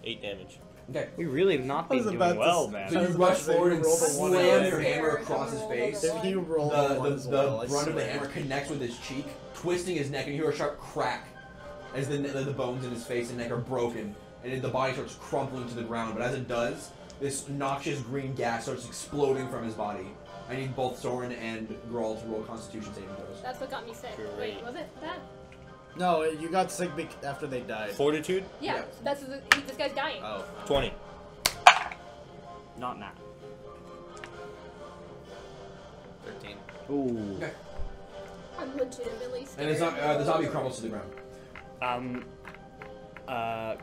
8 damage. Okay. We really have not I was been about doing to well, s- man. So I you was rush about to say, forward you and rolled a one slam again. your hammer Fair. across his Roll face. over If you roll The, a 1 the, as the well, I brunt of the swear. hammer connects with his cheek, twisting his neck, and you hear a sharp crack as the bones in his face and neck are broken, and the body starts crumpling to the ground. But as it does, this noxious green gas starts exploding from his body. I need both Soren and Grawl to roll Constitution saving throws. That's what got me sick. Great. Wait, was it that? No, you got sick after they died. Fortitude? Yeah, Yeah. that's this guy's dying. Oh. 20. Not now. 13. Ooh. Okay. I'm legitimately scared. And the zombie crumbles to the ground.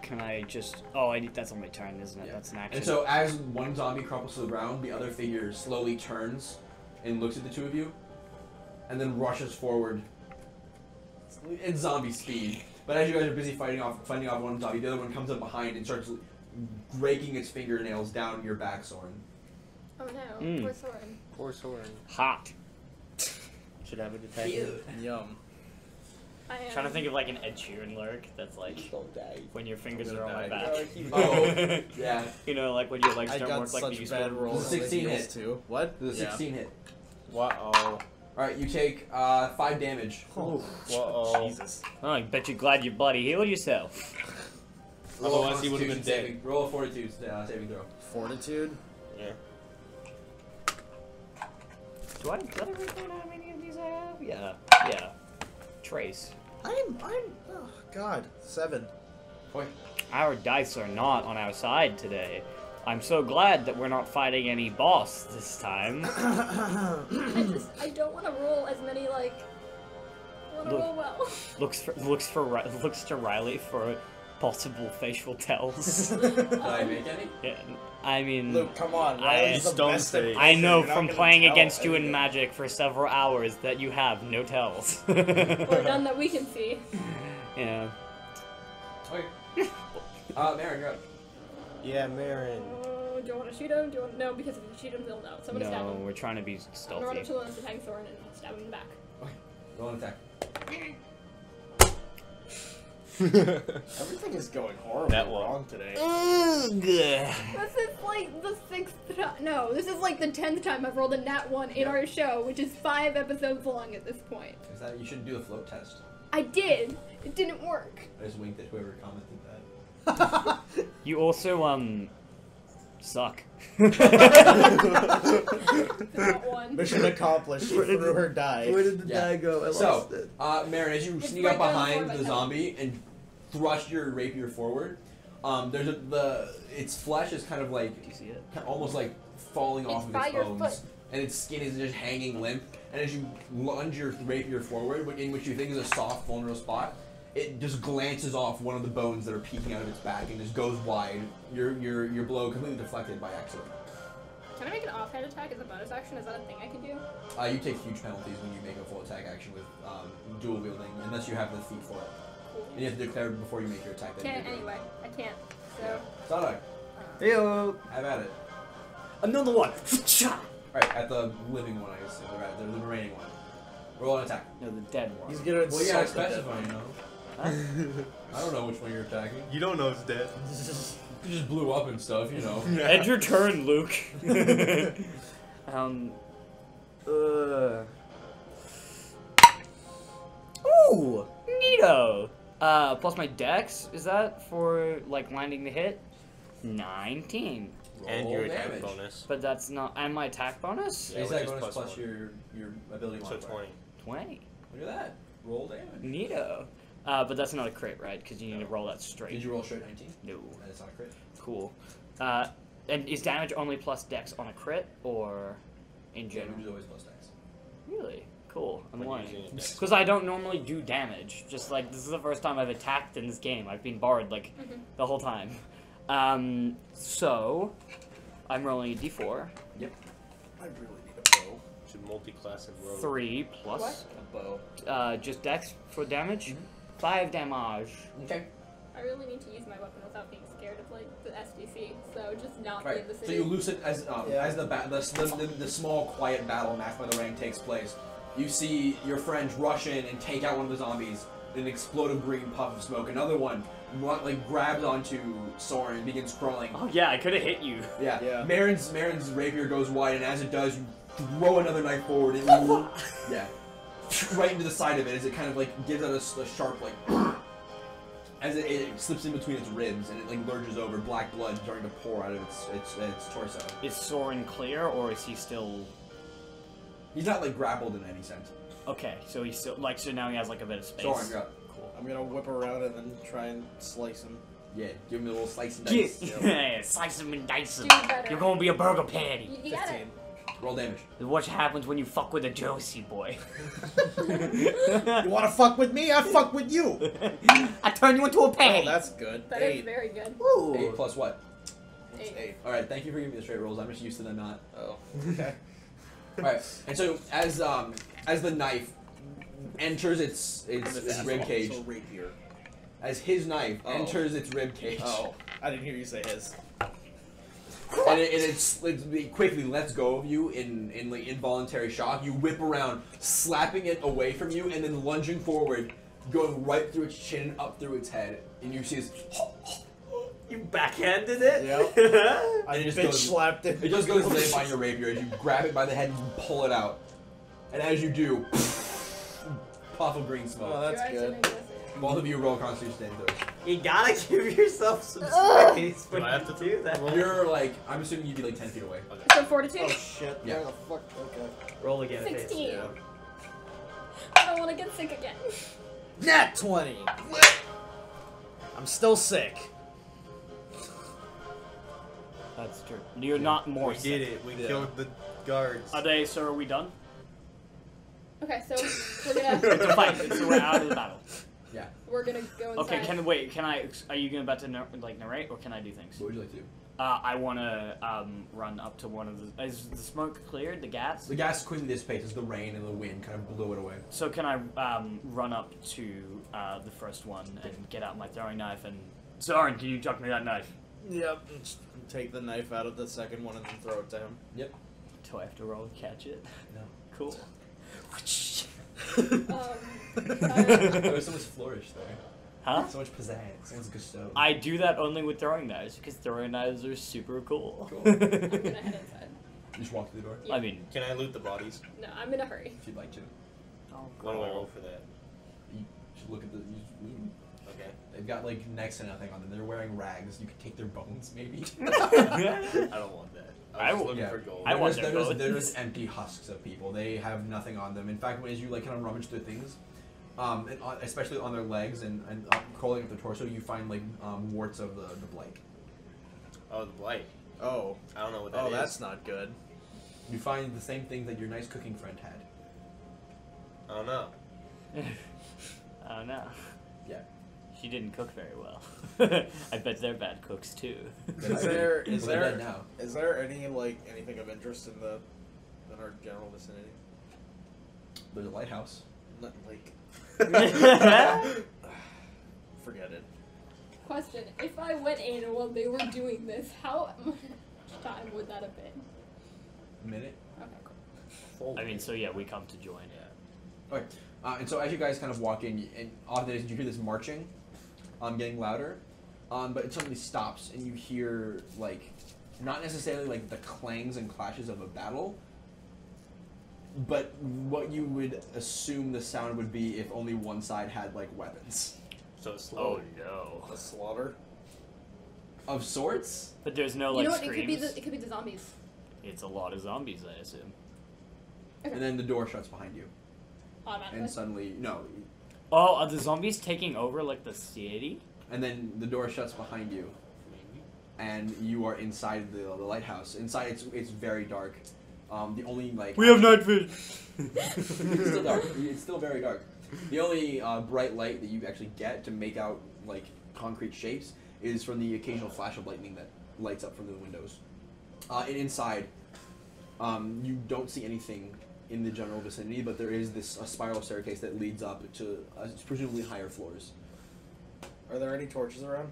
Can I just? Oh, that's on my turn, isn't it? Yeah. That's an action. And so as one zombie crumples to the ground, the other figure slowly turns and looks at the two of you, and then rushes forward. It's zombie speed. But as you guys are busy fighting off one zombie, the other one comes up behind and starts raking its fingernails down your back, Soren. Oh no, Mm. poor Soren. Poor Soren. hot. Should have it attack. Yum. I am. Trying to think of like an Ed Sheeran lyric that's like Don't die. when your fingers I'm are on gonna my die. back. Oh, yeah. You know, like when your legs I don't got work like they such used bad to. rolls. This is 16 on the hit. heels too. What? This is a Yeah. 16 hit. Wow. Alright, you take 5 damage. Whoa. Jesus. Oh, I bet you're glad your buddy healed yourself. Otherwise, he would have been Constitution dead. saving- Roll a fortitude saving throw. Fortitude. Yeah. Did I record how many of these I have? Yeah. Yeah. Trace. Oh, God. 7. Oi. Our dice are not on our side today. I'm so glad that we're not fighting any boss this time. I don't want to roll as many like. I want to Look. roll well. Looks to Riley for possible facial tells. Did I make any? Yeah, I mean, Luke, come on. Riley's the Stone best at Face. I know You're not from gonna playing tell against you in anything. Magic for several hours that you have no tells. Or none that we can see. Yeah. Okay. Marin, you're up. Yeah, Marin. Do you want to shoot him? Do you want no? Because if you shoot him, they'll know. So I'm gonna stab No, him. we're trying to be I'm gonna run stealthy. up to the one that's attacking Thorin and stab him in the back. Roll an attack. Everything is going horribly That one. wrong today. Ugh. This is like the 6th time. No, this is like the 10th time I've rolled a nat 1 in our show, which is 5 episodes long at this point. Is that you shouldn't do a float test? I did. It didn't work. I just winked at whoever commented that. You also suck. Not 1. Mission accomplished. She threw her die. did the Yeah. die go? I So, lost it. Marin, as you It's sneak right up down the behind floor the by the zombie and thrust your rapier forward, its flesh is kind of like Do you see it? almost like falling It's off of by its your bones, foot. and its skin is just hanging limp. And as you lunge your rapier forward, in which you think is a soft, vulnerable spot, it just glances off one of the bones that are peeking out of its back and just goes wide. Your blow completely deflected by accident. Can I make an offhand attack as a bonus action? Is that a thing I can do? You take huge penalties when you make a full attack action with dual wielding, unless you have the feat for it. Cool. And you have to declare before you make your attack that you Can't did it. anyway. I can't. So. Zadok, Heyo. have at it. Another one. Alright, at the living one, I guess. The remaining one. Roll an attack. No, the dead one. He's gonna Well, you gotta insult the specify, you know. I don't know which one you're attacking. You don't know it's dead. You just blew up and stuff, you know. End your turn, Luke. Ooh, neato. Plus my dex, is that for like landing the hit? 19. And Roll your attack damage. bonus. But that's not, and my attack bonus? Yeah, Attack which is bonus plus plus one. your ability So modifier. 20. 20. Look at that. Roll damage. Neato. But that's not a crit, right? Because you need to roll that straight. Did you roll straight 19? No. That's not a crit. Cool. And is damage only plus dex on a crit, or in general? Damage is always plus dex. Really? Cool. I'm When learning. using a dex. Because I don't normally do damage. Just like, this is the first time I've attacked in this game. I've been barred, like, the whole time. So, I'm rolling a d4. I really need a bow. Should multi-class and rogue. 3 plus, A bow. just dex for damage. 5 damage. Okay. I really need to use my weapon without being scared of like the SDC. So just not Right. in the So city. you loose it as Yeah. the small quiet battle matched by the rank takes place. You see your friends rush in and take out one of the zombies. An explosive green puff of smoke. Another one grabs onto Soren and begins crawling. Oh yeah, I could have hit you. Yeah. Yeah. Marin's rapier goes wide, and as it does, you throw another knife forward. And yeah, right into the side of it as it kind of like gives out a sharp like. As it slips in between its ribs and it like lurches over, black blood starting to pour out of its torso. Is Soren clear, or is he still... He's not like grappled in any sense. Okay, so he's still, like, so now he has like a bit of space. Soren, you're up. Cool. I'm gonna whip around and then try and slice him. Yeah, give him a little slice and Get, dice. yeah, slice him and dice him. Do better. You're gonna be a burger patty. You got it. Roll damage. What happens when you fuck with a Josie boy? You wanna fuck with me? I fuck with you! I turn you into a Oh, patty. that's good. That is 8. very good. Ooh. 8 plus what? It's 8. Alright, thank you for giving me the straight rolls. I'm just used to them not. Oh. Okay. Alright, and so as the knife enters its rib cage, So rapier. as his knife Oh. enters its rib cage, Oh. I didn't hear you say his. and it quickly lets go of you in like involuntary shock. You whip around, slapping it away from you, and then lunging forward, going right through its chin and up through its head, and you see this. You backhanded it? Yep. I it just bitch goes- slapped it. It just goes limp on your rapier as you grab it by the head and you pull it out. And as you do, puff of green smoke. Oh, that's Your eyes are good. magnificent. Both of you roll Constitution saving throws. You gotta give yourself some Ugh. space when Do I have you to do that. You're like, I'm assuming you'd be like 10 feet away. So fortitude. Oh shit. Yeah. Where the fuck? Okay. Roll again. 16. Yeah. I don't want to get sick again. Nat 20. I'm still sick. That's true. You're not more We sick. did it. We killed the guards. So are we done? Okay, so we're gonna It's a fight. So we're out of the battle. Yeah. we're gonna go inside. Okay, can I? Are you gonna about to narrate, or can I do things? What would you like to do? I want to run up to one of the. Is the smoke cleared? The gas? The gas quickly dissipates as the rain and the wind kind of blew it away. So can I run up to the first one and get out my throwing knife and Soren, can you chuck me that knife? Yep. Just take the knife out of the second one and then throw it to him. Yep. Do I have to roll and catch it? No. Cool. There was so much flourish there. Huh? So much pizzazz. So much gusto. I do that only with throwing knives because throwing knives are super cool. Cool. I'm gonna head inside. Just walk through the door Yeah. I mean, Can I loot the bodies? No, I'm in a hurry. if you'd like to. oh, What do I roll for that? You should look at the. You should loot 'em. Okay. They've got like next to nothing on them. They're wearing rags. You could take their bones, maybe. I don't want that. I I was will- looking yeah. for gold. I want They're their just, bones. they're just empty husks of people. They have nothing on them. In fact, as you like kind of rummage through things, and especially on their legs and crawling up the torso, you find like warts of the blight. Oh, the blight. Oh. I don't know what that Oh, is. that's not good. You find the same thing that your nice cooking friend had. I don't know. oh no. Yeah. She didn't cook very well. I bet they're bad cooks too. Is there Well, they're dead now. is there anything of interest in our general vicinity? There's a lighthouse. Not like forget it. Question: if I went in while they were doing this, how much time would that have been? A minute. Okay, cool. I mean, so yeah, we come to join. Okay. And so as you guys kind of walk in, and often you hear this marching, getting louder, but it suddenly stops, and you hear like, not necessarily like the clangs and clashes of a battle, but what you would assume the sound would be if only one side had like weapons So it's slow. Oh no. A slaughter. of sorts. But there's no You like know what? screams. It could be the zombies. It's a lot of zombies, I assume. Okay. And then the door shuts behind you, Automatically. and suddenly no, Oh, are the zombies taking over like the city? and then the door shuts behind you, and you are inside the lighthouse. Inside, it's very dark. The only like have night vision. it's still dark. It's still very dark. The only bright light that you actually get to make out like concrete shapes is from the occasional flash of lightning that lights up from the windows. And inside, you don't see anything in the general vicinity, but there is a spiral staircase that leads up to presumably higher floors. Are there any torches around?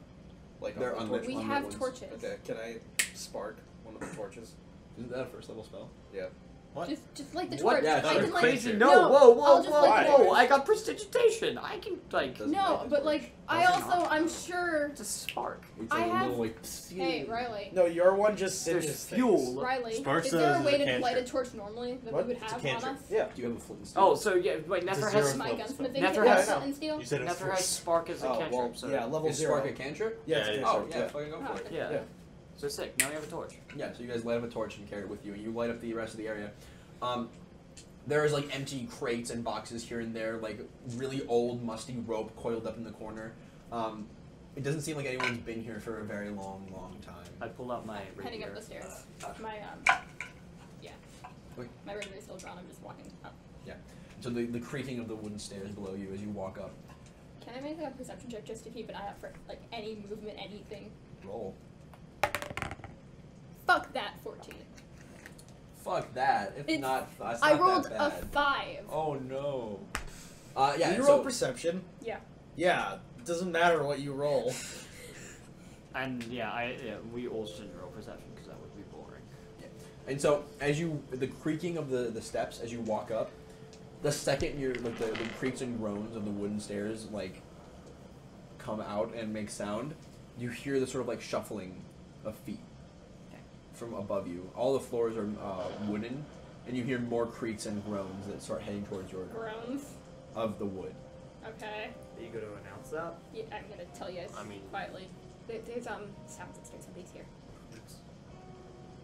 Like They're on the unlit. We unlit have ones. torches. Okay, can I spark one of the torches? Isn't that a first level spell? Yeah. What? Just like the What? torch. Yeah, I it's can like Crazy! No, No, whoa, I'll whoa, just, whoa, like, whoa! I got prestidigitation. I can like. Doesn't No, light but the like torch. I Does it also not? I'm sure. It's a spark. It's I a have- little like. Hey, Riley. No, your one just There's singes fuel. things. Riley, Spark is there a says way it's a to light a cantrip. torch normally that What? we would It's a have on cantrip. us? Yeah. Do you have a flint and steel? Oh, so yeah, wait, It's a Nefer zero has My flip gunsmithing spell. Never kit has- flint and steel. You said it's Nefer has spark as a Oh, cantrip. well, so yeah, level Is 0. spark a cantrip? Yeah, Yeah, it's it a is. Oh cantrip, yeah, fucking go Oh, for it. okay. yeah. Yeah. So sick. Now we have a torch. Yeah, so you guys light up a torch and carry it with you, and you light up the rest of the area. There is like empty crates and boxes here and there, like really old, musty rope coiled up in the corner. It doesn't seem like anyone's been here for a very long time. I pull out my Heading rapier. up the stairs. My yeah. Wait. My rapier is still drawn. I'm just walking up. So the creaking of the wooden stairs below you as you walk up. Can I make a perception check just to keep an eye out for like any movement, anything? Roll. Fuck that 14. Fuck that. If It's- not, that's I not rolled that a bad. 5. Oh no. Yeah. Did you so, roll perception? Yeah. Yeah. It doesn't matter what you roll. And yeah, we all shouldn't roll perception because that would be boring. And so, as the creaking of the steps as you walk up, the second you're like the creaks and groans of the wooden stairs like come out and make sound, you hear the sort of like shuffling of feet Okay. from above you. All the floors are wooden, and you hear more creaks and groans that start heading towards your Groans. of the wood. Okay. Are you going to announce that? Yeah, I'm gonna tell you I mean- quietly. There's sounds upstairs. Somebody's here.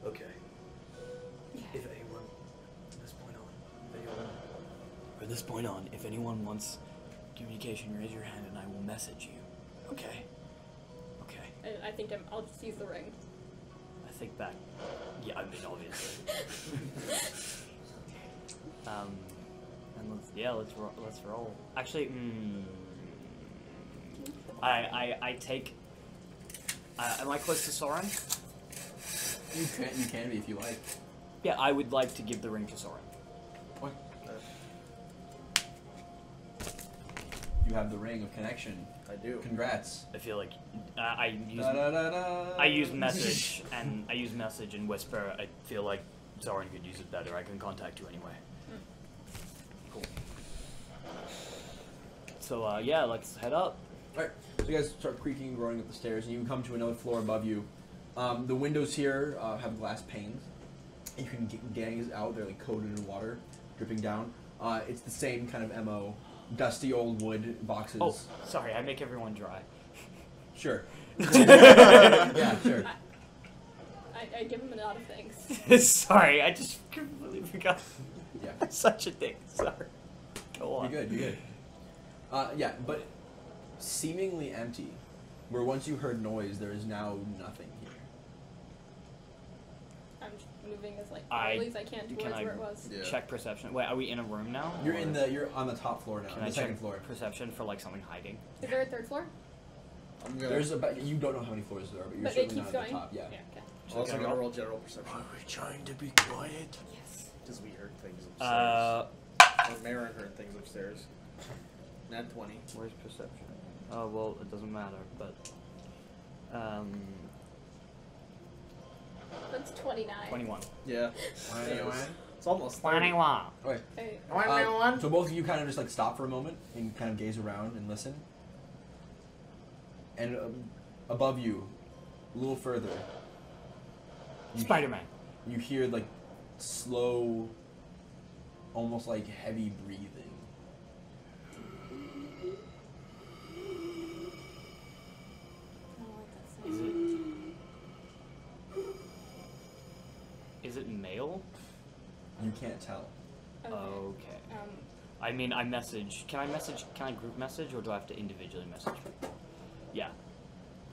Okay. Yeah. If anyone, from this point on, if anyone wants communication, raise your hand and I will message you. Okay. Okay. And I think I'll just use the ring. I think that. Yeah, I mean, obviously. And let's roll. Actually, I take. Am I close to Soren? You can be if you like. Yeah, I would like to give the ring to Soren. What? You have the ring of connection. I do. Congrats. I feel like I use Da-da-da-da. I use message and whisper. I feel like Soren could use it better. I can contact you anyway. Cool. So yeah, let's head up. Alright, so you guys start creaking and growing up the stairs, and you come to another floor above you. The windows here have glass panes. You can gaze out, they're like coated in water, dripping down. It's the same kind of MO. Dusty old wood boxes. Oh, sorry, I make everyone dry. Sure. Yeah, sure. I give him a lot of things. Sorry, I just completely forgot. Yeah. Such a thing. Sorry. Go on. You're good, you're good. Yeah, but seemingly empty. Where once you heard noise, there is now nothing here. I'm just moving as I- quickly as I can towards I where it was. Yeah. Check perception. Wait, are we in a room now? You're or you're on the top floor now, Can the I second check floor. perception for like something hiding? Is there a third floor? I'm gonna. There's about you don't know how many floors there are, but you're But it certainly keeps not at going. the top. Yeah. Okay. also Check it gonna out. roll general perception we trying to be quiet? Yes. because we heard things upstairs. Or Marin heard things upstairs. Nat 20. Where's perception? Oh well, it doesn't matter. But That's 29. 21. Yeah. Anyway. It's almost 30. 21. Okay. Hey, So both of you kind of just like stop for a moment and kind of gaze around and listen. And above you, a little further, Spider-Man. you hear like slow, almost like heavy breathing. I don't like that Is sound. Is it male? You can't tell. Okay. Okay. I mean, I message. Can I group message, or do I have to individually message? Yeah.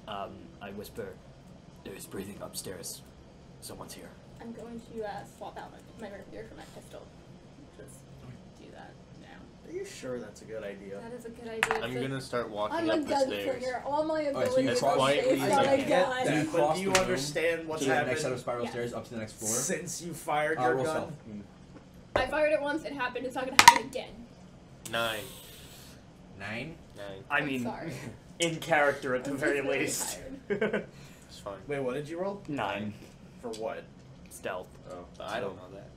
I whisper, there's breathing upstairs. Someone's here. I'm going to swap out my rapier for my pistol. Just do that now. Are you sure that's a good idea? That is a good idea. I'm So gonna start I'm walking a up the stairs. gunslinger. All my Alright, so abilities you are cross- based quietly on a I get gun. that. But cross do you the room understand what's to the next set happened of spiral Yeah. stairs up to the next floor. since you fired your Roll gun? stealth. I fired it once. It happened. It's not going to happen again. 9. 9. 9. I I'm mean, sorry. in character at the I'm very just really least. tired. It's fine. Wait, what did you roll? 9. For what? Stealth. Oh, I don't know that.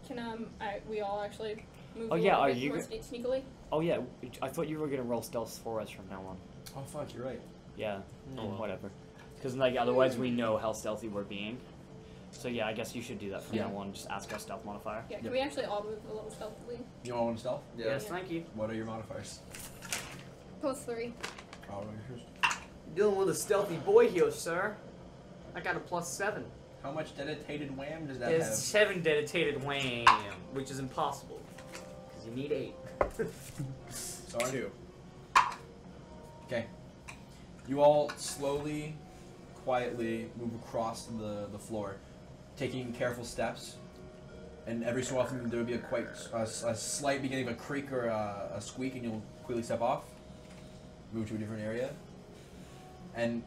Can we all actually move? Oh, a yeah, little are bit you more sneakily? Oh yeah, I thought you were gonna roll stealth for us from now on. Oh fuck, you're right. Yeah. Oh, well. Whatever. Because like otherwise we know how stealthy we're being. So yeah, I guess you should do that from Yeah. now on. Just ask our stealth modifier. Yeah. Can Yep. we actually all move a little stealthily? You all want to stealth? yeah. Yes, thank you. What are your modifiers? +3. Oh, yours. Dealing with a stealthy boy here, sir. I got a +7. How much dedicated wham does that There's have? 7 dedicated wham, which is impossible. Because you need 8. Sorry. 2. Okay. You all slowly, quietly move across the floor, taking careful steps. And every so often there will be a slight beginning of a creak or a squeak, and you'll quickly step off, move to a different area, and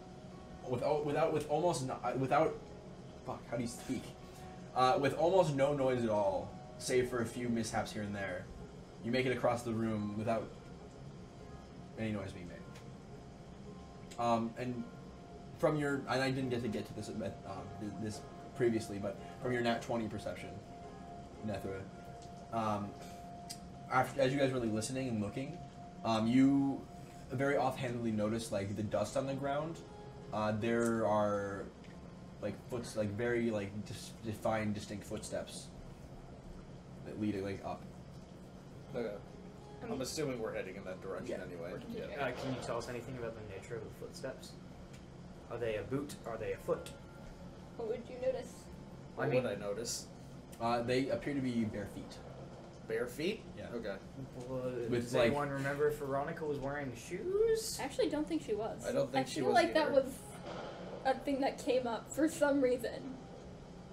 with almost no noise at all, save for a few mishaps here and there, you make it across the room without any noise being made. And from your, and I didn't get to this this previously, but from your nat 20 perception, Nethra, as you guys were really listening and looking, you very offhandedly notice like the dust on the ground. There are very defined, distinct footsteps that lead like up. Okay. I'm assuming we're heading in that direction anyway. Yeah. Can you tell us anything about the nature of the footsteps? Are they a boot? Are they a foot? What would you notice? What would I notice? They appear to be bare feet. Bare feet? Yeah. Okay. Does anyone remember if Veronica was wearing shoes? I actually don't think she was. I don't think she feel was like that either. was a thing that came up for some reason.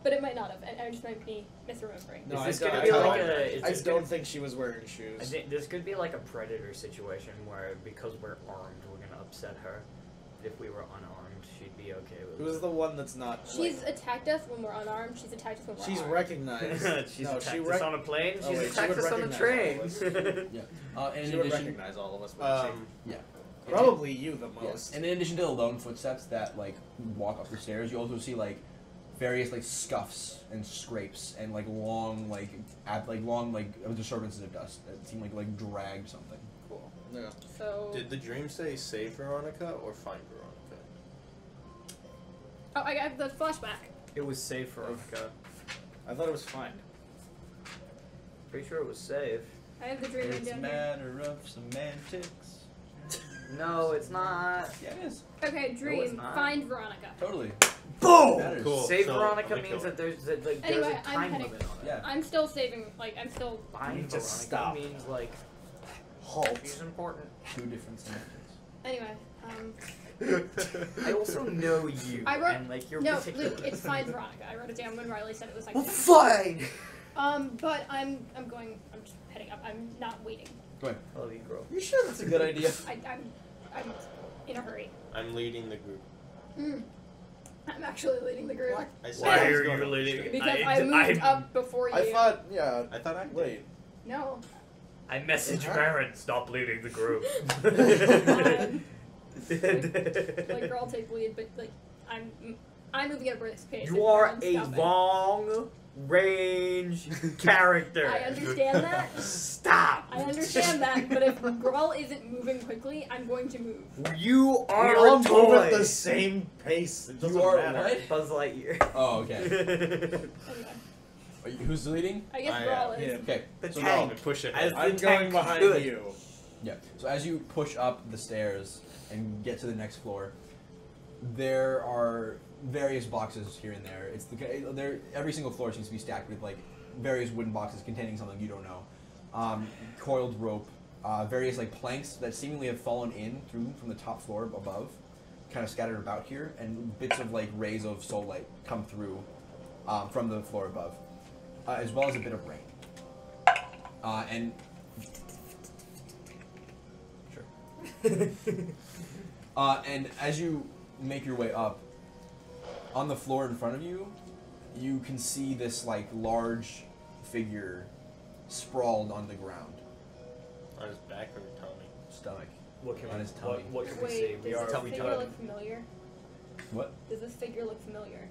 But it might not have. I just might be misremembering. No, Is this I gonna be don't- like I don't think she was wearing shoes. I think this could be like a predator situation where because we're armed, we're gonna upset her. If we were unarmed, she'd be okay with it. Who's the one that's not? She's attacked us when we're unarmed. She's attacked us when we're She's armed. recognized. She's no, attacked she us on a plane. Oh, She's wait, she attacked would us on a train. recognize all of us. Yeah. And She in would addition, recognize all of us. Wouldn't she? yeah. Probably you the Yes. most. And in addition to the lone footsteps that walk up the stairs, you also see various scuffs and scrapes and long disturbances of dust that seem like dragged something. Cool. Yeah. So. Did the dream say save Veronica or find Veronica? Oh, I got the flashback. It was safe, Veronica. I thought it was fine. Pretty sure it was safe. I have the dream written It's a down here. matter of semantics. No, it's not. Yeah, it is. Okay, it's dream. not. Find Veronica. Totally. Boom! Matters. Cool. Save So, Veronica I'm gonna means kill that there's there's Anyway, a I'm time heading- limit on it. Yeah. I'm still saving. I'm still. Find You just Veronica stop. means Halt. she's important. Two different semantics. Anyway, I also know you, I wrote- and you're no, particular. Luke, it's find Veronica. I wrote it down when Riley said it was Fine. But I'm just heading up. I'm not waiting. Go ahead. I love you, girl. You sure that's a good idea? I'm in a hurry. I'm leading the group. I'm actually leading the group. I said Why I was are going you up leading? the Because stairs. I moved up before you. I thought, yeah. I thought I did. Wait. No. I message parents. Stop leading the group. Girl take lead, but I'm moving at a brisk pace. You are a Everyone's stopping. long range character. I understand that. Stop. I understand that, but if Grawl isn't moving quickly, I'm going to move. You We are all a move toy. at the same pace. It doesn't You are matter. what? Buzz Lightyear. Oh, okay. Anyway, Who's leading? I guess I, Grawl is. yeah. Okay. The So tank. now- Push it. As I'm the going tank behind should. you. Yeah. So as you push up the stairs and get to the next floor, there are various boxes here and there. Every single floor seems to be stacked with various wooden boxes containing something you don't know. Coiled rope, various planks that seemingly have fallen in through from the top floor above, kind of scattered about here, and bits of rays of soul light come through from the floor above, as well as a bit of rain. And and as you make your way up, on the floor in front of you, you can see this large figure sprawled on the ground, On his back or tummy? stomach. What can On his tummy. What can we see? Wait, We does are. this figure done. look familiar? What? Does this figure look familiar?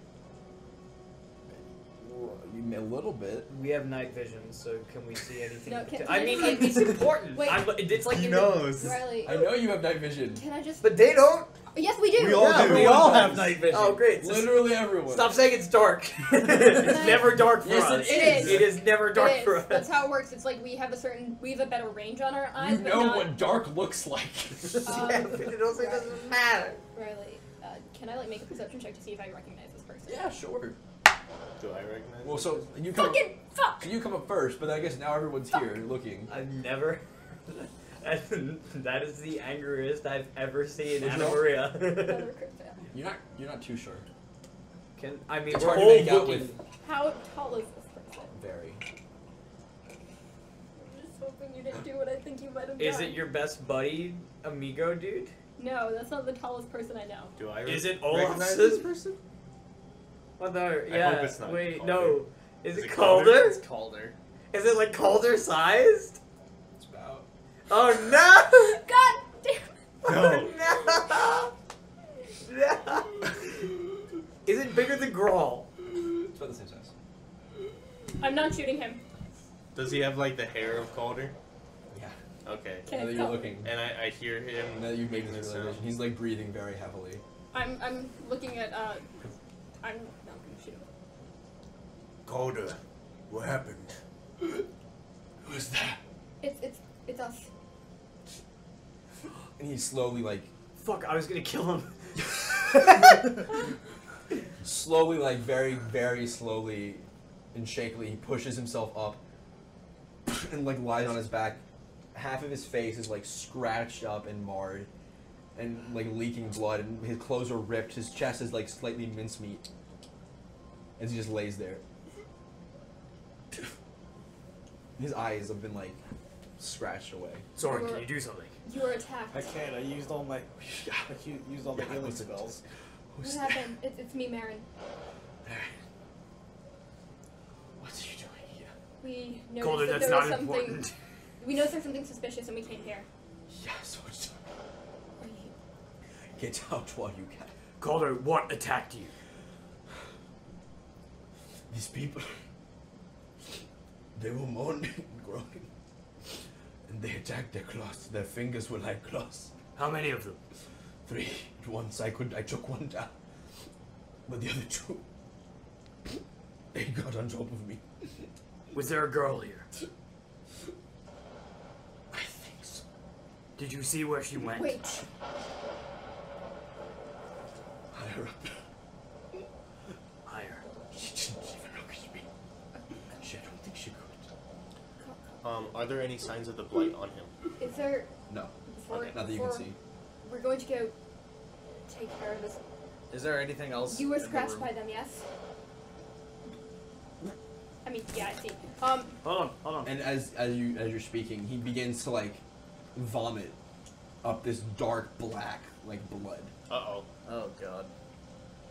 A little bit. We have night vision, so can we see anything? No, can- I mean, can- it's important. Wait. It's like He in the- knows. Riley, I know you have night vision. can I just? But they don't. Yes, we do. We all Yeah, do. we all have night vision. Oh, great. So Literally everyone. stop saying it's dark. It's never dark for Yes, us. it is. It is never dark It is. for us. That's how it works. It's we have a better range on our eyes. You but know not, what dark looks like. Yeah, but it also doesn't matter. Riley, can I make a perception check to see if I recognize this person? Yeah, sure. Do I recognize Well, it? so you come. Fucking fuck! So you come up first, but I guess now everyone's here looking. I've never. That is the angriest I've ever seen Would Anna you? Maria. Another crit fail. You're not too sure. I mean, It's we're hard to all make out looking. with. How tall is this person? Very. I'm just hoping you didn't do what I think you might have done. Is it your best buddy, amigo, dude? No, that's not the tallest person I know. Do I Is it recognize Olaf's? this person? Well, no, I yeah. hope it's not Wait, Calder. no. Is it Calder? Calder? It's Calder. Is it Calder sized? It's about. Oh no! God damn it! Oh no! No! Is it bigger than Grawl? It's about the same size. I'm not shooting him. Does he have the hair of Calder? Yeah. Okay. Okay, Now that go. you're looking. And I hear him. Now that you've made making this the realization, he's breathing very heavily. I'm looking at I'm not gonna shoot him. Calder, what happened? Who's that? It's us. And he slowly, like, Fuck, I was gonna kill him. slowly, like, very, very slowly and shakily, he pushes himself up and, like, lies on his back. Half of his face is, like, scratched up and marred and, like, leaking blood, and his clothes are ripped. His chest is, like, slightly mincemeat as he just lays there. His eyes have been, like, scratched away. Soren, can you do something? You were attacked. I can't. I used all my used all the healing what's it- spells. What Who's happened? It's me, Marin. What are you doing here? We noticed Calder, that that's there was not something. important. We noticed there's something suspicious, and we came here. Yes, what? We, Get out while you can. Calder, what attacked you? These people, they were moaning and groaning, and they attacked their claws. Their fingers were like claws. How many of them? 3 at once. I took one down, but the other 2, they got on top of me. Was there a girl here? I think so. Did you see where she went? wait. Higher up. Higher. She didn't even look at me. I don't think she could. Are there any signs of the blight on him? Is there? No, Before, not that you can before see. We're going to go take care of this. Is there anything else? You were in the scratched room? by them, yes? I mean, yeah, I see. Hold on. And as you're speaking, he begins to like vomit up this dark black like blood, Uh-oh. Oh god.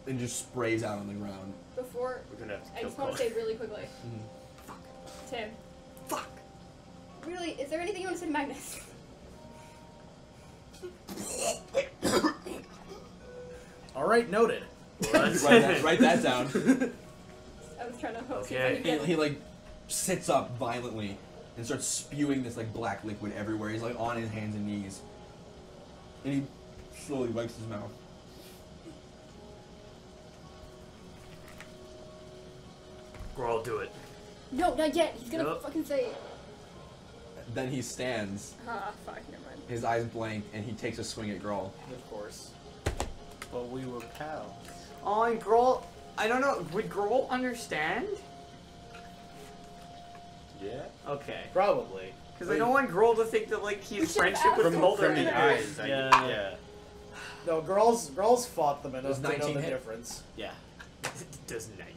and just sprays out on the ground. Before, We're gonna have to I kill just want to Calder. say really quickly. Tim. Fuck. Really, is there anything you want to say to Magnus? All right, noted. Write that down. I was trying to hope. Okay. He like sits up violently and starts spewing this like black liquid everywhere. He's like on his hands and knees, and he slowly wipes his mouth. Growl, do it. No, not yet. He's gonna Nope. fucking say it. Then he stands, Ah, fuck, never mind. his eyes blank, and he takes a swing at Grawl. Of course. But we were pals. Oh, and Grohl, I don't know, would Grohl understand? Yeah? Okay. Probably. Because I don't want Grohl to think that, like, We he's should've friendship with asked him Calder. From the Yeah. eyes, Yeah. No, girls fought them Does enough to know 19 the hit? difference. Yeah. Does 19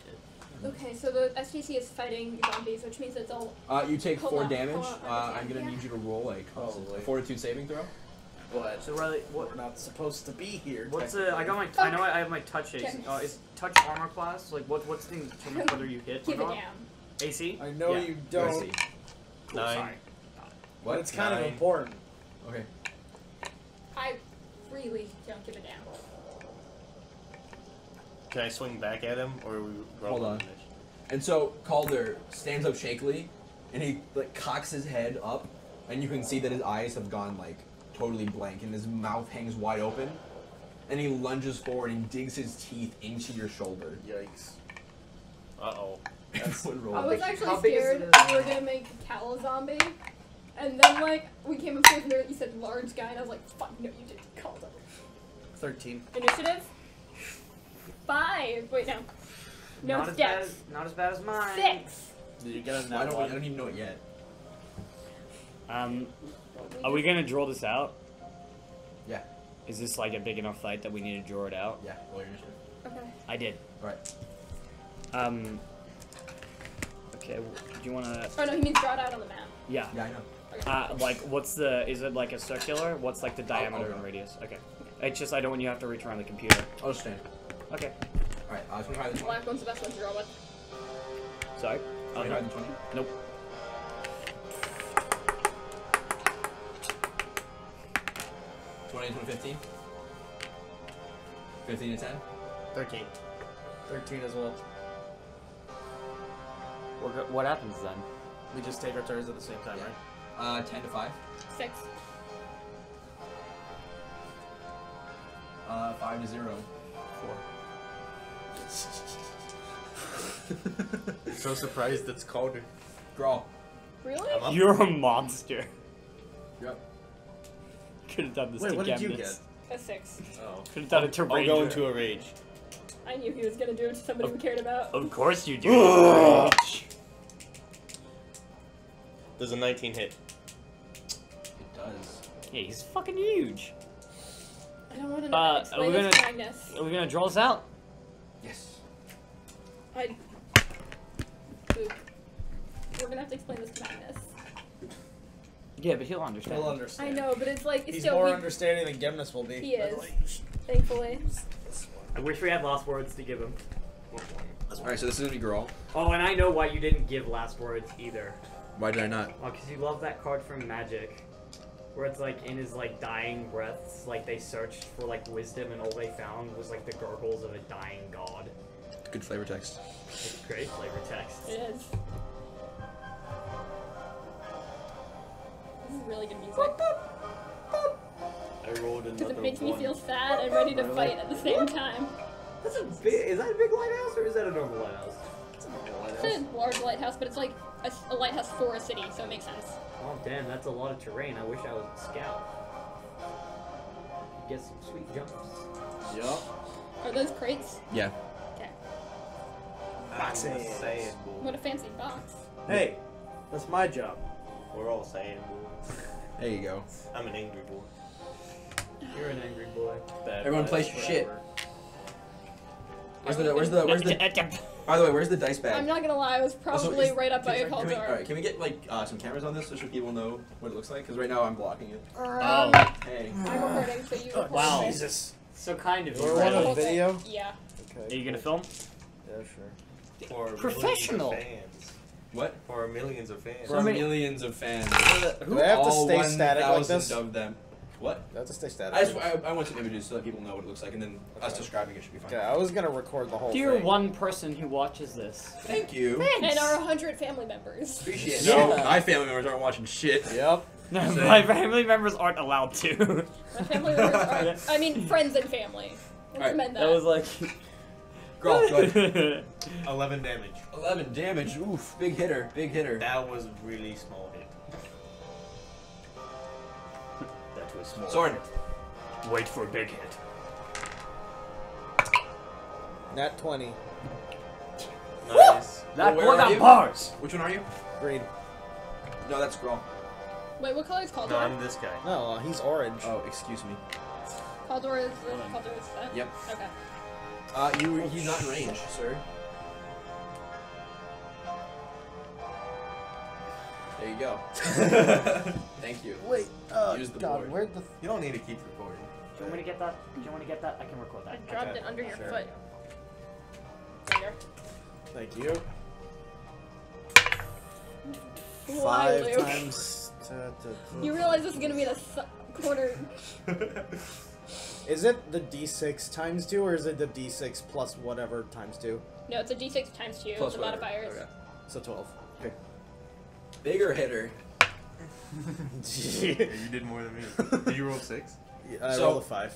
hit? Okay, so the STC is fighting zombies, which means it's all. You take Hold 4 on, damage. hold on, I'm gonna yeah. need you to roll a Probably. fortitude saving throw. But So Riley, what? we're not supposed to be here. What's technically. I got my. I know I have my touch AC. Okay. Is touch armor class like what's the determine whether you hit or Give it not? down. AC. I know Yeah. you I don't, see. Cool, 9. sorry. but it's kind of 9. important. Okay. I really don't give a damn. Can I swing back at him, or we roll Hold on. damage? And so Calder stands up shakily, and he like cocks his head up, and you can see that his eyes have gone like totally blank, and his mouth hangs wide open, and he lunges forward and digs his teeth into your shoulder. Yikes. Uh-oh. Everyone roll. I was How actually big is scared it? we were gonna make Cal a zombie, and then like we came upstairs and you said large guy, and I was like, fuck, no, you didn't call them. 13. Initiative? 5. Wait, no. No, not it's as bad dex. as not as bad as mine. 6. Did you get a I nat don't. one? I don't even know it yet. Are we gonna draw this out? Yeah. Is this like a big enough fight that we need to draw it out? Yeah. Roll your initiative. Okay. I did. All right. Okay, do you wanna... Oh no, he means draw it out on the map. Yeah. Yeah, I know. Okay. Like, what's the... Is it like a circular? What's like the diameter I'll and go. radius? Okay. It's just I don't want you to have to reach around the computer. I'll just stand. Okay. All right. 25 to 20. Black one's the best one to draw with. Sorry? 25 to 20. Nope. Twenty to 15. 15 to 10. 13. 13 as well. What happens then? We just take our turns at the same time, Yeah. right? 10 to 5. 6. 5 to 0. 4. So surprised it's colder. Grawl. Really? I'm up. You're a monster. Yep. Could have done this Wait, to what did you Gemnis. get? A 6. Oh. Could have done it to I'll Ranger. go into a rage. I knew he was gonna do it to somebody we cared about. Of course you do. Rage. Does a 19 hit? It does. Yeah, he's fucking huge. I don't want to know. Are Explain we this to gonna- Magnus. Are we gonna draw this out? Yes. I. Luke. We're gonna have to explain this to Magnus. Yeah, but he'll understand. He'll understand. I know, but it's like it's He's still more he, understanding than Gemnis will be. he is. Thankfully. I wish we had last words to give him. Alright, so this is gonna be Grawl. Oh, and I know why you didn't give last words either. Why did I not? Well, because you love that card from Magic, where it's like in his like dying breaths, like they searched for like wisdom, and all they found was like the gurgles of a dying god. Good flavor text. It's great flavor text. It is. This is really good music. I rolled another Because it makes me one. feel sad and ready to fight at the same time. That's a big. Is that a big lighthouse or is that a normal lighthouse? It's a large lighthouse, but it's like a lighthouse for a city, so it makes sense. Oh damn, that's a lot of terrain. I wish I was a scout. Get some sweet jumps. Yup. Are those crates? Yeah. Okay. I'm saying, boy. What a fancy box. Hey, that's my job. We're all saying, boy. There you go. I'm an angry boy. You're an angry boy. Bad Everyone vibes place your shit. forever. By the way, where's the dice bag? I'm not gonna lie, I was probably Also, right up by a can we, Caldor. alright, can we get like some cameras on this so people know what it looks like? Because right now I'm blocking it. Oh. Hey. I'm recording, so you record. Wow. Jesus. So kind of. We're you, one Brandon. of video? Yeah. Okay. Are you gonna film? Yeah, sure. For Professional. millions of fans. What? For millions of fans. For millions of fans. Do I have to All stay static like 1,000 this? of them. What? Do I have to stay static? I want some images so that people know what it looks like, and then us describing it should be fine. Okay, I was gonna record the whole Dear thing. one person who watches this. Thank you. And our 100 family members. Appreciate it. Yeah. No, my family members aren't watching shit. Yep. No, my family members aren't allowed to. My family members are, I mean, friends and family. Let's Alright, amend that. That was like. Grawl, go ahead. 11 damage. 11 damage. Oof. Big hitter. Big hitter. That was really small hit. That was small. Soren. Wait for a big hit. Nat 20. Nice. That Where boy are got you? bars! Which one are you? Green. No, that's Grawl. Wait, what color is Caldor? No, I'm this guy. No, he's orange. Oh, excuse me. Caldor is that? Yep. Okay. He's not in range, sir. There you go. Thank you. Wait. Use the God, board. where'd the... You don't need to keep recording. Do you want me to get that? Do you want to get that? I can record I that. dropped Okay, it under your sure. foot. There. Thank you. Why, 5 Luke? times... You realize this is gonna be the quarter. Is it the D6 times 2, or is it the D6 plus whatever times 2? No, it's a d6 times 2. Plus the whatever. modifiers. Okay. So 12. Okay. Bigger hitter. You did more than me. Did you roll 6? I So- rolled a 5.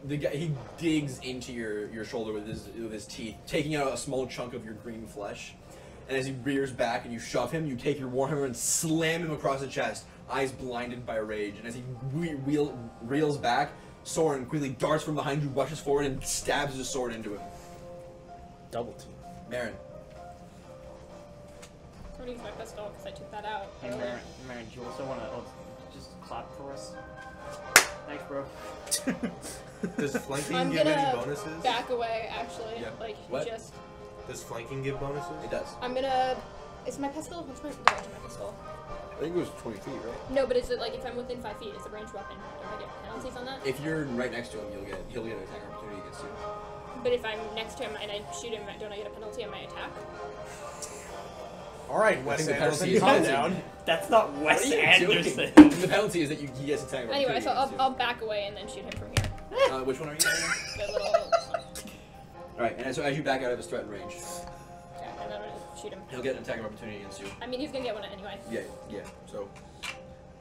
The guy, he digs into your shoulder with his teeth, taking out a small chunk of your green flesh. And as he rears back and you shove him, you take your warhammer and slam him across the chest, eyes blinded by rage. And as he reels back, Soren quickly darts from behind you, rushes forward, and stabs his sword into him. Double team. Marin. I'm gonna use my pistol because I took that out. Hey, earlier. Marin, do you also want to just clap for us? Thanks, bro. Does flanking I'm give any gonna bonuses? back away, actually. Yeah. Like, What? just. Does flanking give bonuses? It does. I'm gonna. Is my pistol? What's the range of my pistol? I think it was 20 feet, right? No, but is it like if I'm within 5 feet, it's a ranged weapon? Don't I get penalties on that? If you're right next to him, he'll get an attack opportunity against you. But if I'm next to him and I shoot him, don't I get a penalty on my attack? Alright, I Wes think the Anderson, penalty is calm penalty. down. That's not What Wes are you Anderson. doing? The penalty is that he gets attack opportunity. Anyway, so against you. I'll back away and then shoot him from here. Which one are you doing? The little. Alright, and so as you back out of his threatened range, Yeah, and then I'm gonna shoot him. he'll get an attack opportunity against you. I mean, he's gonna get one anyway. Yeah. So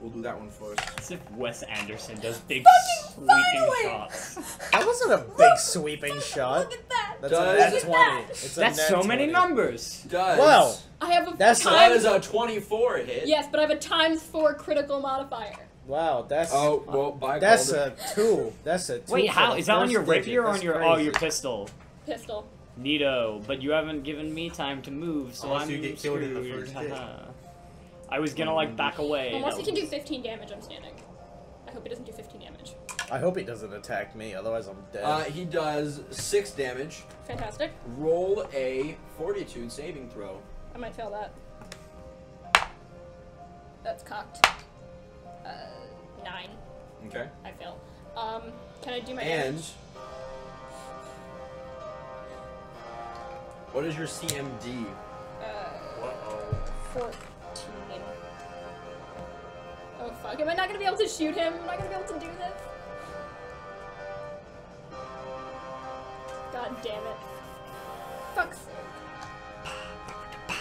we'll do that one first. As if Wes Anderson does big Fucking sweeping finally! shots. How That wasn't a big sweeping shot. Look at that. That's Does- a Look net at 20. that. It's a That's net so many 20. numbers. Does Well, I have a That's that times. is a 24 hit. Yes, but I have a ×4 critical modifier. wow, that's Oh well, by that's Calder. a 2. That's a 2. Wait, for how the is that on first your digit. rapier or on That's your crazy. your pistol? Pistol. Neato, but you haven't given me time to move, so Unless I'm you get killed in the screwed. first hit. Haha. I was gonna like back away. Unless he that can do was- 15 damage, I'm standing. I hope he doesn't do 15 damage. I hope he doesn't attack me, otherwise I'm dead. He does 6 damage. Fantastic. Roll a Fortitude saving throw. I might fail that. That's cocked. 9. Okay. I fail. Can I do my And damage? what is your CMD? 14. Oh fuck, am I not gonna be able to shoot him? Am I gonna be able to do this? God damn it. Fuck's sake.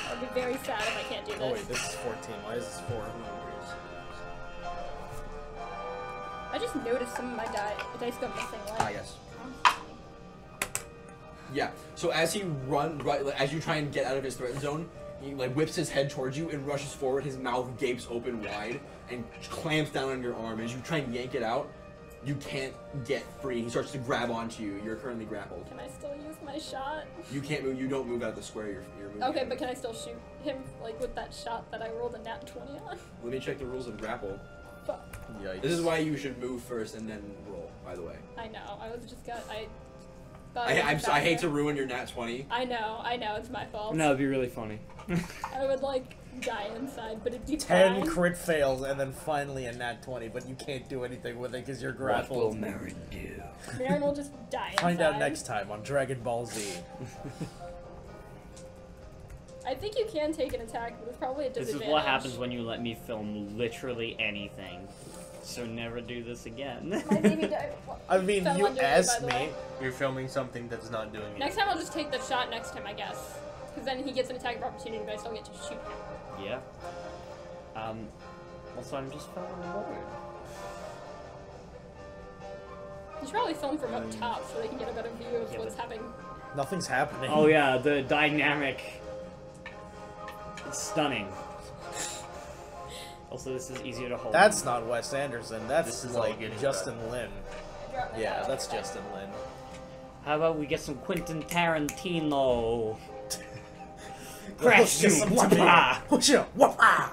I'll be very sad if I can't do this. Oh wait, this is 14. Why is this 4? I just noticed some of my dice go missing. Like, Yes. Yeah. So as he as you try and get out of his threat zone, he like whips his head towards you and rushes forward. His mouth gapes open wide and clamps down on your arm. As you try and yank it out, you can't get free. He starts to grab onto you. You're currently grappled. Can I still use my shot? You can't move. You don't move out of the square. You're moving. Okay, out. but can I still shoot him like with that shot that I rolled a nat 20 on? Let me check the rules of grapple. Fuck. Yikes. This is why you should move first and then roll. By the way, I know. I was just got. I hate to ruin your nat 20. I know. It's my fault. No, it'd be really funny. I would like die inside, but it'd be 10 fine. crit fails and then finally a nat 20, but you can't do anything with it because you're grappled. Marin do? Marin will just die inside. Find out next time on Dragon Ball Z. I think you can take an attack, but it's probably a This disadvantage. is what happens when you let me film literally anything. So never do this again. My baby died. I mean, Fell you under me, asked by the me. way. You're filming something that's not doing it. Next time I'll just take the shot next time, I guess. Because then he gets an attack of opportunity, but I still get to shoot him. Yeah. Also, I'm just filming the board. You should probably film from up top so they can get a better view of Yeah, what's but- happening. Nothing's happening. Oh yeah, the dynamic. It's stunning. Also, this is easier to hold. That's not Wes Anderson. That's This is all like getting Justin Lin. I dropped my Yeah, die. that's Justin Lin. How about we get some Quentin Tarantino? Crash Get you, some whoppa! tomato. Whoppa!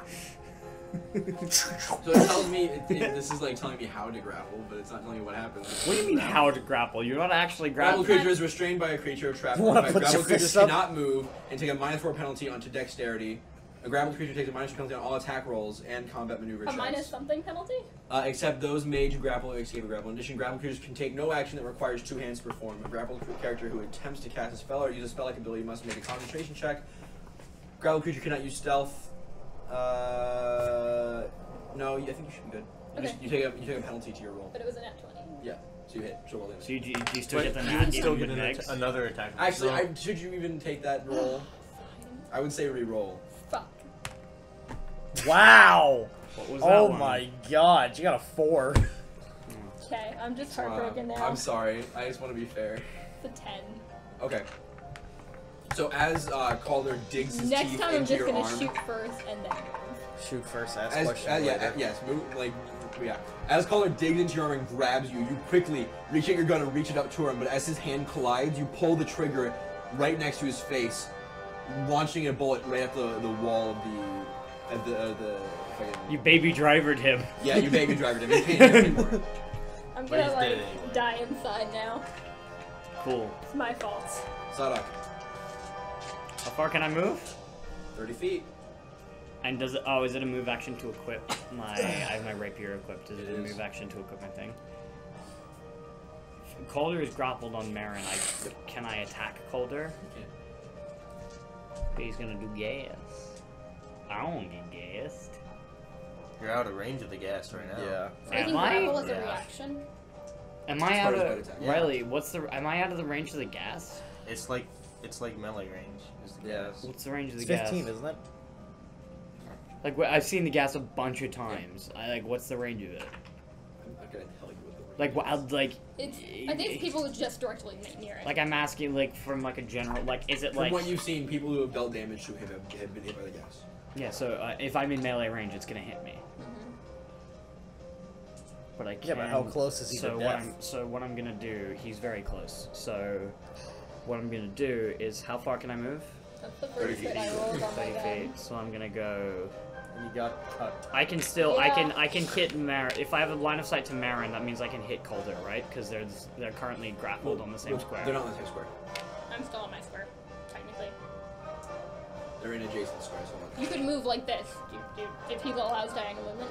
So it tells me this is like telling me how to grapple, but it's not telling me what happens. What do you mean how to grapple? You're not actually Grapple grappling. creature is restrained by a creature trapped. You wanna by put grapple your creatures fists up? cannot move and take a -4 penalty onto dexterity. A grappled creature takes a -2 penalty on all attack rolls and combat maneuver A checks. minus something penalty? Except those made to grapple or escape a grapple. In addition, grapple creatures can take no action that requires 2 hands to perform. A grappled character who attempts to cast a spell or use a spell-like ability must make a concentration check. Grappled creature cannot use stealth. No, I think you should be good. Okay. You take a penalty to your roll. But it was a nat 20. Yeah, so you hit. So roll damage. So you still But get the you nat can still even get with negs? another attack. Actually, So- should you even take that roll? I would say re-roll. Fuck. Wow! What was that Oh one? my god, you got a 4. Okay, I'm just heartbroken now. I'm sorry. I just want to be fair. It's a 10. Okay. So as Calder digs his Next teeth time I'm into just your gonna arm, shoot first and then move. Shoot first, ask as, questions later. yes, move, yeah. As Calder digs into your arm and grabs you, you quickly reach out your gun and reach it up to him. But as his hand collides, you pull the trigger right next to his face, launching a bullet right at the wall of the fucking. You baby drivered him. Yeah, you baby driver him. He can't hit anymore. I'm But gonna he's like dead anyway. die inside now. Cool. It's my fault. Sadak, How far can I move? 30 feet. And does it? Oh, is it a move action to equip my? I have my rapier equipped. Is it It a is. move action to equip my thing? Calder is grappled on Marin. Can I attack Calder? Okay. He's gonna do gas. I don't get gassed. You're out of range of the gas right now. Yeah. Taking Am I? grapple as a Yeah. reaction. Am I As out far as of bite attack. Yeah. Riley? What's the? Am I out of the range of the gas? It's like melee range. Is the Yeah. gas. What's the range of It's the 15, gas? isn't it? Like I've seen the gas a bunch of times. What's the range of it? I'm not gonna tell you what the Like, what? Like, It's, I think it's people who just directly near it. like I'm asking, like, from like a general, like, is it From like? what you've seen, people who have dealt damage to him have been hit by the gas. Yeah. So if I'm in melee range, it's gonna hit me. But I can. Yeah, but how close is he to death? So what I'm gonna do? He's very close. So what I'm gonna do is, how far can I move? That's the first that I rolled on my 30 gun. feet. So I'm gonna go. And you got cut. I can still, Yeah. I can hit Marin. If I have a line of sight to Marin, that means I can hit Calder, right? Because they're currently grappled on the same square. They're not on the same square. I'm still on my square, technically. They're in adjacent squares. Hold on. You could move like this. If people allows diagonal movement.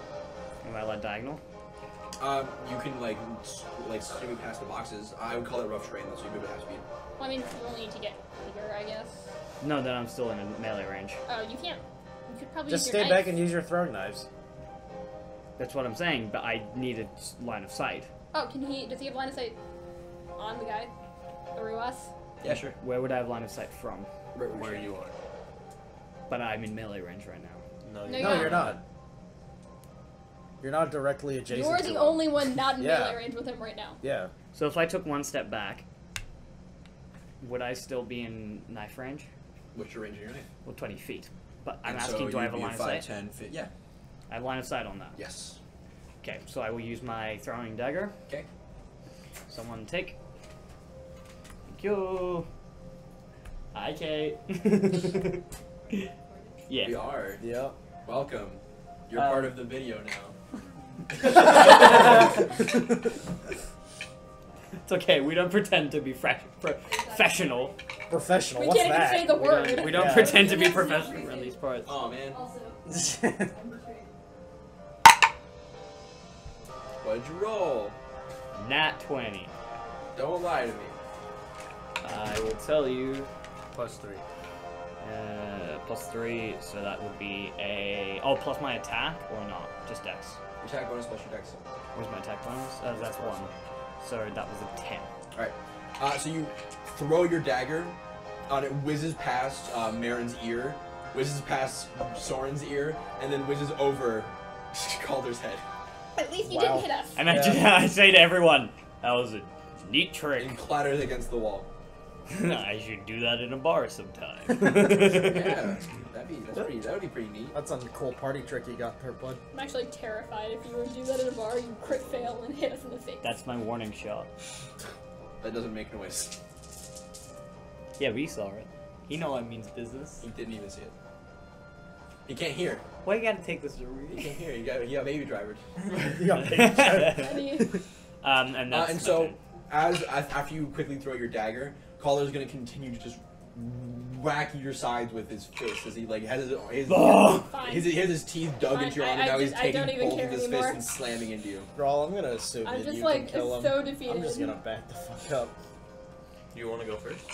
Am I allowed diagonal? You can like swing past the boxes. I would call it rough terrain, though, so you move at half speed. Well, I mean, you only need to get bigger, I guess. No, then I'm still in a melee range. Oh, you can't. You could probably Just use your stay back knife. and use your throwing knives. That's what I'm saying, but I need a line of sight. Oh, does he have line of sight on the guy? Through us? Yeah, sure. Where would I have line of sight from? Where you are. But I'm in melee range right now. No, No, you're No, Yeah. you're not. You're not directly adjacent You're to the him. only one not in Yeah. melee range with him right now. Yeah. So if I took one step back, would I still be in knife range? What's your range of your knife? Well, 20 feet. But I'm And asking, so do I you'd have a be line of 5, sight? 10 feet. Yeah. I have line of sight on that. Yes. Okay, so I will use my throwing dagger. Okay. Someone take. Thank you. Hi, Kate. Yeah. We are. Yeah. Welcome. You're part of the video now. It's okay. We don't pretend to be professional. Professional. We What's can't even that? say the word. We don't Yeah. pretend to be professional in these parts. Oh man. Also, What'd you roll? Nat 20. Don't lie to me. I will tell you. +3. +3, so that would be a. Oh, plus my attack or not? Just dex. Your attack bonus plus your dex. Where's my attack bonus? That's 1. So that was a 10. Alright. So you throw your dagger, it whizzes past Marin's ear, whizzes past Soren's ear, and then whizzes over Calder's head. At least you Wow. didn't hit us. And I say to everyone, that was a neat trick. And clatters against the wall. I should do that in a bar sometime. Yeah. That would be pretty neat. That's a cool party trick you got there, bud. I'm actually terrified if you were to do that in a bar, you crit fail and hit us in the face. That's my warning shot. That doesn't make noise. Yeah, we saw it. You know it means business. He didn't even see it. He can't hear. Why you gotta take this to He read? can't hear. You got baby driver. You got paid. Any- And that's And so, after you quickly throw your dagger, Calder's gonna continue to just whack your sides with his fist as he like has Fine. he has his teeth dug Fine, into your I- arm, and I now he's just- I taking don't even both care of his anymore. fists and slamming into you. Rawl, I'm gonna assume I'm that just you like can kill him. so defeated. I'm just gonna back the fuck up. You want to go first?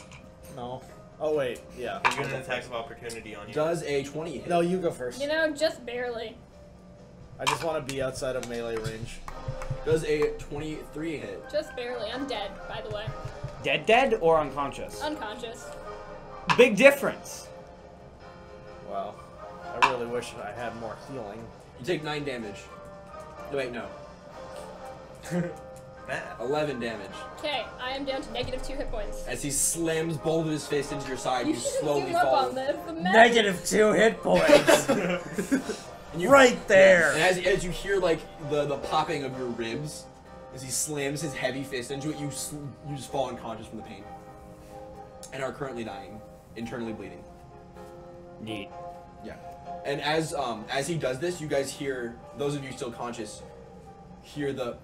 No. Oh wait, yeah. You get an attack of opportunity on you. Does a 20 hit? No, you go first. You know, just barely. I just want to be outside of melee range. Does a 23 hit? Just barely. I'm dead, by the way. Dead or unconscious? Unconscious. Big difference. Wow. I really wish I had more healing. You take 9 damage. No, wait, no. Matt. 11 damage. Okay, I am down to -2 hit points. As he slams both of his fists into your side, You you should have slowly given up fall. on this. The magic- -2 hit points. And you, Right there. And as you hear like the popping of your ribs, as he slams his heavy fist into it, you just fall unconscious from the pain, and are currently dying, internally bleeding. Neat. Yeah. And as he does this, you guys hear, those of you still conscious, hear the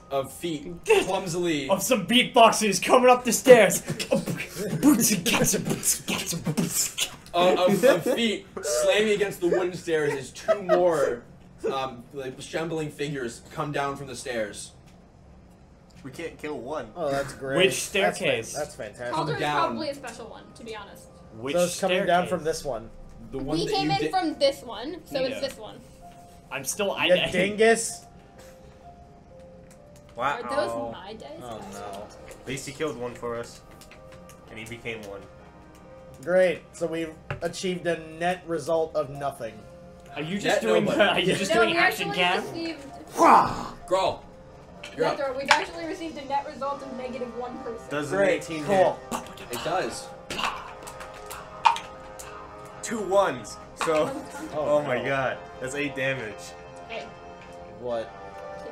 of feet clumsily Of some beatboxers coming up the stairs. of feet slamming against the wooden stairs as 2 more like shambling figures come down from the stairs. We can't kill one. Oh, that's great. Which staircase? That's fantastic. Calder is down. probably a special one, to be honest. Which So it's coming down staircase? from this one. The one We that came you in did. from this one, so Yeah. it's this one. I'm still. You dingus. Wow. Are those my dice? Oh no. At least he killed one for us. And he became one. Great. So we've achieved a net result of nothing. Are you Net just doing? nobody. Are you just No, doing we action actually cam? received. Grawl, you're up. We've actually received a net result of -1 person. Does an Great, 18 cool. It does. hit? 2 1s. So, oh my god, that's 8 damage. Hey. What?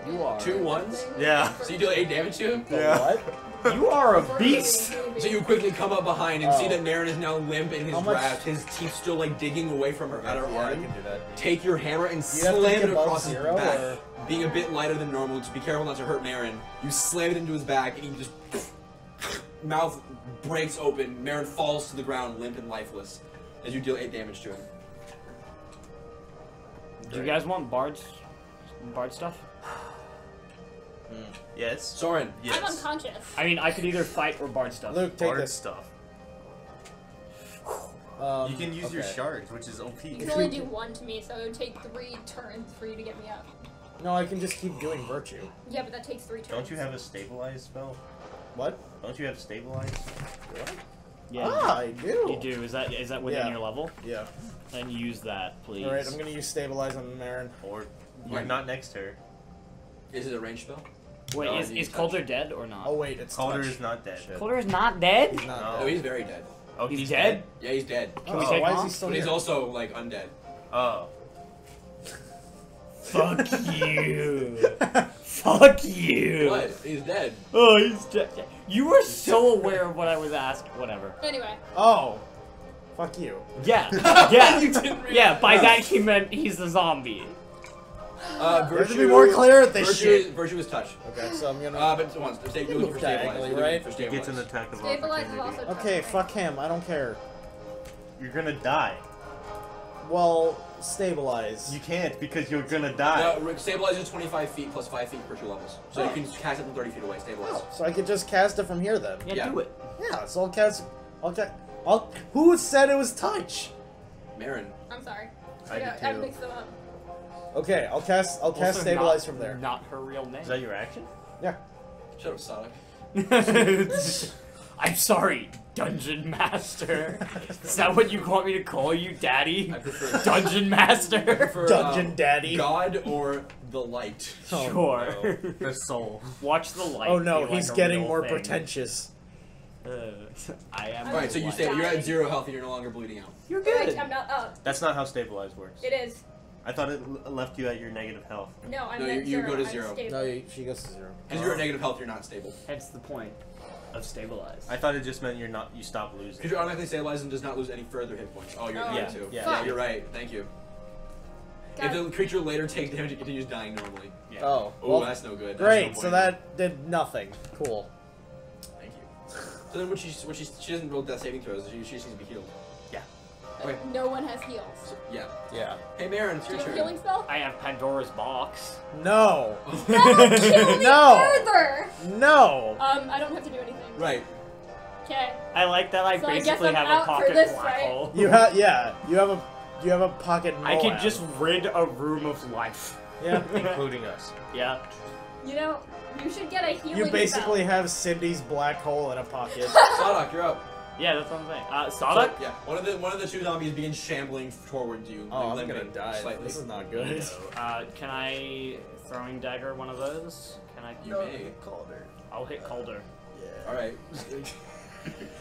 You are. 2 1s? Yeah. So you deal 8 damage to him? Yeah. What? You are a beast. So you quickly come up behind and see Oh. that Marin is now limp in his How much- grasp, his teeth still like digging away from her other Yeah, I arm. can do that. Take your hammer and You have to slam be it above across his 0, back. or- Being a bit lighter than normal, just be careful not to hurt Marin. You slam it into his back and he just mouth breaks open. Marin falls to the ground limp and lifeless as you deal 8 damage to him. Do you guys want bard stuff? Yes. Soren, I'm Yes. unconscious. I mean, I could either fight or bard stuff. Luke, take Bard this. stuff. You You can use your shards, which is OP. You can only do 1 to me, so it would take 3 turns for you to get me up. No, I can just keep doing virtue. Yeah, but that takes 3 turns. Don't you have a stabilize spell? What? Don't you have stabilize? Yeah. Ah, I do. You do. Is that within Yeah. your level? Yeah. Then use that, please. All right, I'm gonna use stabilize on Marin. Or you're not next to her. is it a ranged spell? Wait, No, is you touch. Calder dead or not? Oh wait, it's Calder touch. is not dead. Calder is not dead. He's not No. Oh, dead. he's very dead. Oh, He's dead? Yeah, he's dead. Can we Oh, take why him is he off? still But he's here? also like undead. Oh. Fuck you. Fuck you. What? He's dead. Oh, he's dead. You were so aware of what I was asking. Whatever. Anyway, Oh, fuck you. Yeah. Yeah. You didn't read Yeah. it. By that he meant he's a zombie. You have to be more clear at this shit. Virtue is touch. Okay, so I'm gonna. But once, you're looking for Diagonally, stabilize. right? For He gets an stabilize. attack of stabilize is opportunity. also Okay, touch, fuck him. I don't care. You're gonna die. Well, stabilize. You can't because you're gonna die. No, stabilize is 25 feet plus 5 feet per 2 levels. So you can cast it from 30 feet away. Stabilize. Oh, so I could just cast it from here then. Yeah. Yeah. Do it. Yeah, so I'll cast. Who said it was touch? Marin. I'm sorry. I Yeah, did I too. mixed them up. Okay, I'll cast. I'll cast Also stabilize not- from there. Not her real name. Is that your action? Yeah. Shut up, Sonic. I'm sorry, Dungeon Master. Is that what you want me to call you, Daddy? I prefer Dungeon Master? for, Dungeon Daddy. God or the light. Oh, Sure. The soul. Watch the light. Oh no, be like he's a getting real more thing. pretentious. I am. Alright, so you light. say you're at 0 health and you're no longer bleeding out. You're Wait, good. I'm not up. That's not how stabilize works. It is. I thought it left you at your negative health. No, I'm No, at you 0. go to I'm 0. stable. No, she goes to 0. Because you're at negative health, you're not stable. Hence the point of stabilize. I thought it just meant you stop losing. Because you're automatically stabilized and does not lose any further hit points. Oh, you're Oh. there Yeah, too. yeah. Fuck. You're right. Thank you. God. If the creature later takes damage, it continues dying normally. Yeah. Oh, Oh, well, that's no good. That's great. no So point. that did nothing. Cool. Thank you. So then, she doesn't roll death saving throws. She needs to be healed. Okay. No one has heals. So, yeah. Yeah. Hey, Marin, it's Do your you have a turn. healing spell? I have Pandora's box. No. That'll kill me No. further! No. I don't have to do anything. Right. Okay. I like that I So I guess basically I'm have out a for pocket this black fight. hole. You have You have a pocket. I can Moab. just rid a room of life. Yeah. Including us. Yeah. You know, you should get a healing You basically spell. have Cindy's black hole in a pocket. Sadok, you're up. Yeah, that's what I'm saying. So, Sadok? yeah. One of the two zombies begins shambling toward you. Oh, I'm limping gonna die. Slightly. This is not good. Can I throwing dagger one of those? Can I? You may. I'll hit Calder. All right.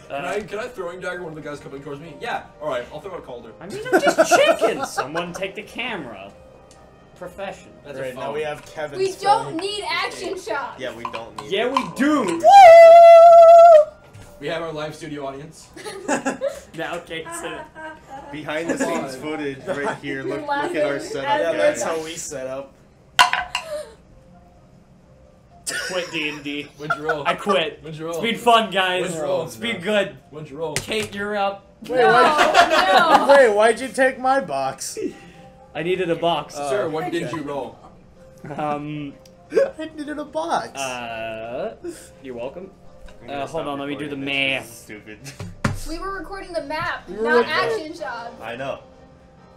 Can I throwing dagger one of the guys coming towards me? Yeah. All right. I'll throw out Calder. I mean, I'm just checking. Someone take the camera. Profession. That's Great. a Now phone. we have Kevin. We don't need action shots! Yeah, we don't need Yeah, it. we do. We have our live studio audience. Now, okay, so Behind the scenes footage right here. You're Look at our laughing setup. at Yeah, the- that's guys. how we set up. quit D&D. What'd you roll? I quit. What'd you roll? It's been fun, guys. What'd you roll? It's been good. What'd you roll? Kate, you're up. Wait, why'd No! Wait, why'd you take my box? I needed a box. Sir, what did you roll? I needed a box. You're welcome. I'm gonna Hold stop on, let me do the recording this. math. This is stupid. We were recording the map, were not recording- action shots. I know.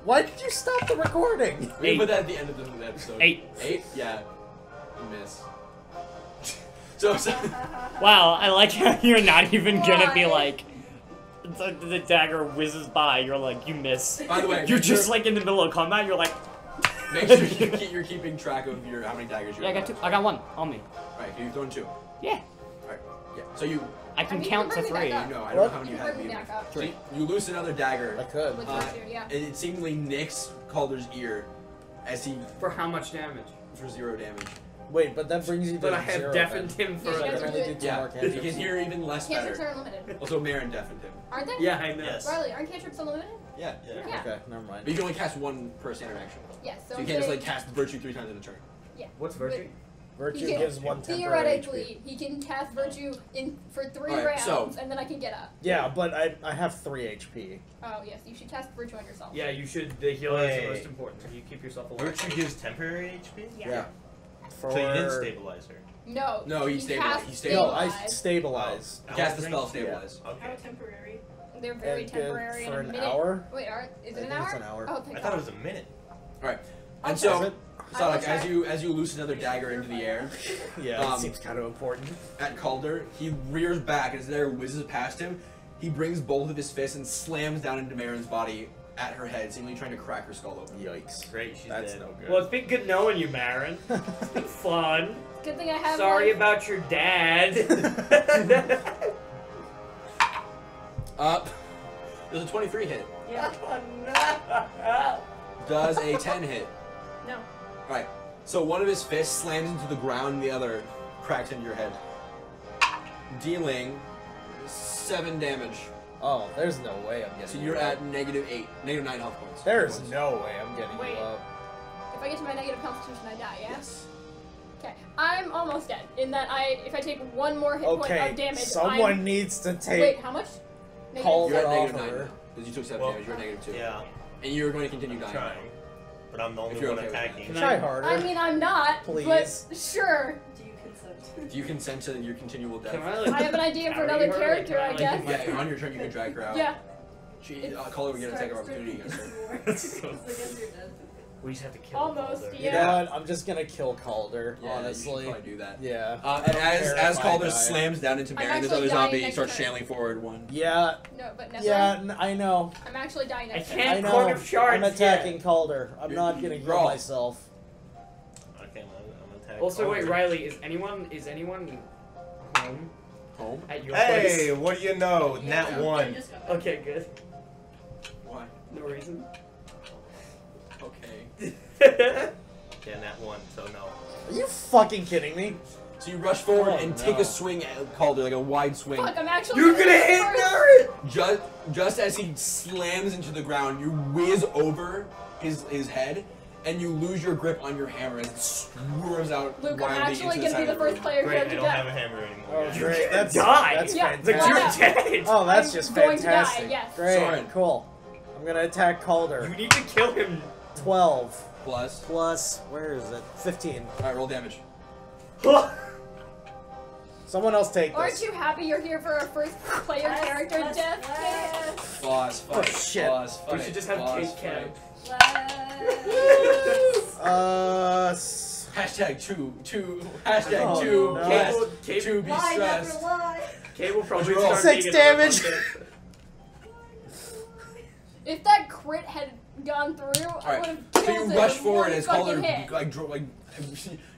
Why did you stop the recording? We can 8. put that at the end of the episode. 8. 8? Yeah. You miss. So, Wow, I like how you're not even gonna be Why? like, So the dagger whizzes by. You're like, you miss. By the way, You're make just sure- like in the middle of combat. You're like, Make sure you're keeping track of how many daggers you yeah, I have. got 2. I got 1 on me. Right, you've thrown 2. Yeah, Right, yeah. So you I can I mean, count you to can bring 3. me back no, I up. don't know What? how many You you can have. bring me either. back up. So you loose another dagger. I could. With Uh, Virtue, yeah. and it seemingly nicks Calder's ear as he For how much damage? for 0 damage. Wait, but that brings you to But I have 0 deafened then. him for Yeah, So I you can guys only are do good. 2 Yeah, more you cantrips. can hear even less Cantrips better. are unlimited. Also, Marin deafened him. Aren't they? Yeah, I know. Yes. Riley, aren't cantrips unlimited? Yeah. Yeah. Okay, never mind. But you can only cast 1 per standard action. Yes. So I'm you can't just saying- like cast Virtue 3 times in a turn. What's virtue? Virtue He can- gives 1 temporary HP. Theoretically, he can cast Virtue for 3 Alright, rounds, so- and then I can get up. Yeah, but I have 3 HP. Oh, yes, you should cast Virtue on yourself. Yeah, you should. The healer is the Wait. most important. You keep yourself alive. Virtue gives temporary HP? Yeah. For... So you didn't stabilize her. No. No, he you stabilized- cast he stabilized. No, I stabilize. stabilize. You cast the Oh, spell thank you. Stabilize. Okay. How temporary? They're very And temporary for in a an minute. hour? Wait, is it I an think hour? it's an hour. Oh, I thank thought it God. was a minute. Alright. I'll And Is so, it? Sonic, I as will you loose another dagger into the air Yeah, Um, it seems kind of important. at Calder, he rears back and as the dagger whizzes past him, he brings both of his fists and slams down into Marin's body at her head, seemingly trying to crack her skull open. Yikes. Great, she's That's dead. no good. Well, it's been good knowing you, Marin. It's been fun. Good thing I have Sorry one. about your dad. Up. Does a 23 hit? Yeah. Does a 10 hit? No. Right. So one of his fists slams into the ground and the other cracks into your head. Dealing 7 damage. Oh, there's no way I'm getting So you you're up. at -9 health points. There's no way I'm getting Wait. you up. If I get to my negative constitution, I die, yeah? Yes. Okay. I'm almost dead. In that if I take 1 more hit point Okay, of damage, someone needs to take... Wait, how much? Call You're at Get off -9 her. now. Because you took 7 Well, damage, you're at -2. Yeah, And you're going to continue I'm dying. trying. But I'm the only you're one okay with that. attacking. Can Try I- harder. I mean, I'm not, Please. but sure. Do you consent? Do you consent to your continual death? Can I, like, I have an idea for carry another her? Like, character, can I like, guess. get Yeah, on your turn you can drag her out. Yeah. She, Calder would get an attack of opportunity against her. Against your dead. We just have to kill Almost, Calder. You yeah. know what? I'm just gonna kill Calder, Yeah, honestly. you should probably do that. Yeah. And I don't care as if I Calder die. slams down into I'm Baron, this actually other dying zombie next starts turn. shailing forward 1. Yeah, No, but never. yeah, I know. I'm actually dying I next turn. can't I know. Court of Shards I'm attacking yet. Calder. I'm not gonna heal Roll. myself. Okay, I'm attacking. Also, wait, Riley, is anyone home Home? at your Hey, place? what do you know? Yeah. Nat 1. Just got Okay, good. Why? No reason. Okay. Yeah, Nat 1, so no. Are you fucking kidding me? So you rush forward Oh, and take no. a swing at Calder, like a wide swing. Fuck, I'm actually You're gonna hit first. Marin! Just as he slams into the ground, you whiz over his head, and you lose your grip on your hammer as it swerves out Luke, I'm wildly actually into the gonna be side the of the first room. player Great, here I to don't have a die. hammer anymore. Oh, great. That's Die. That's Yeah, Like, fantastic. you're dead! Oh, that's I'm just going to die, fantastic. yes. Great, Soren. cool. I'm gonna attack You Calder. need to kill him. 12 Plus. plus, where is it? 15. Alright, roll damage. Someone else take Aren't this. you happy you're here for our first player Let's- character let's- death? let's- Boss fight. Oh, shit. Boss fight. We should just have boss cake fight. Let's- Hashtag two. Hashtag Oh, two. no. Blessed. To be Lie after stressed. lie. Kay will probably Roll. start 6 being another damage. puppet. If that crit had gone through, I would Alright, have so killed you him rush with forward one as fucking Calder hit.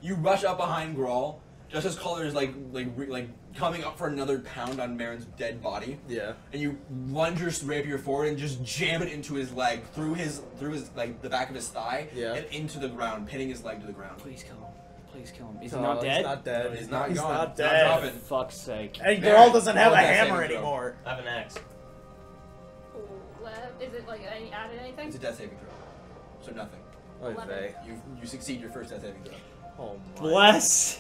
you rush up behind Grawl, just as Calder is like coming up for another pound on Marin's dead body, Yeah. and you lunge your rapier forward and just jam it into his leg through his like the back of his thigh Yeah. and into the ground, pinning his leg to the ground. Please kill him. Please kill him. Is Oh, he not dead? He's not dead. He's not He's gone. not He's dead. dropping. Fuck's sake. And Marin, Grawl doesn't have roll a that hammer saving throw. anymore. I have an axe. Ooh, is it like any added anything? It's a death saving throw, so nothing. Oy 11. vey. You succeed your first death saving throw. Oh my. Bless.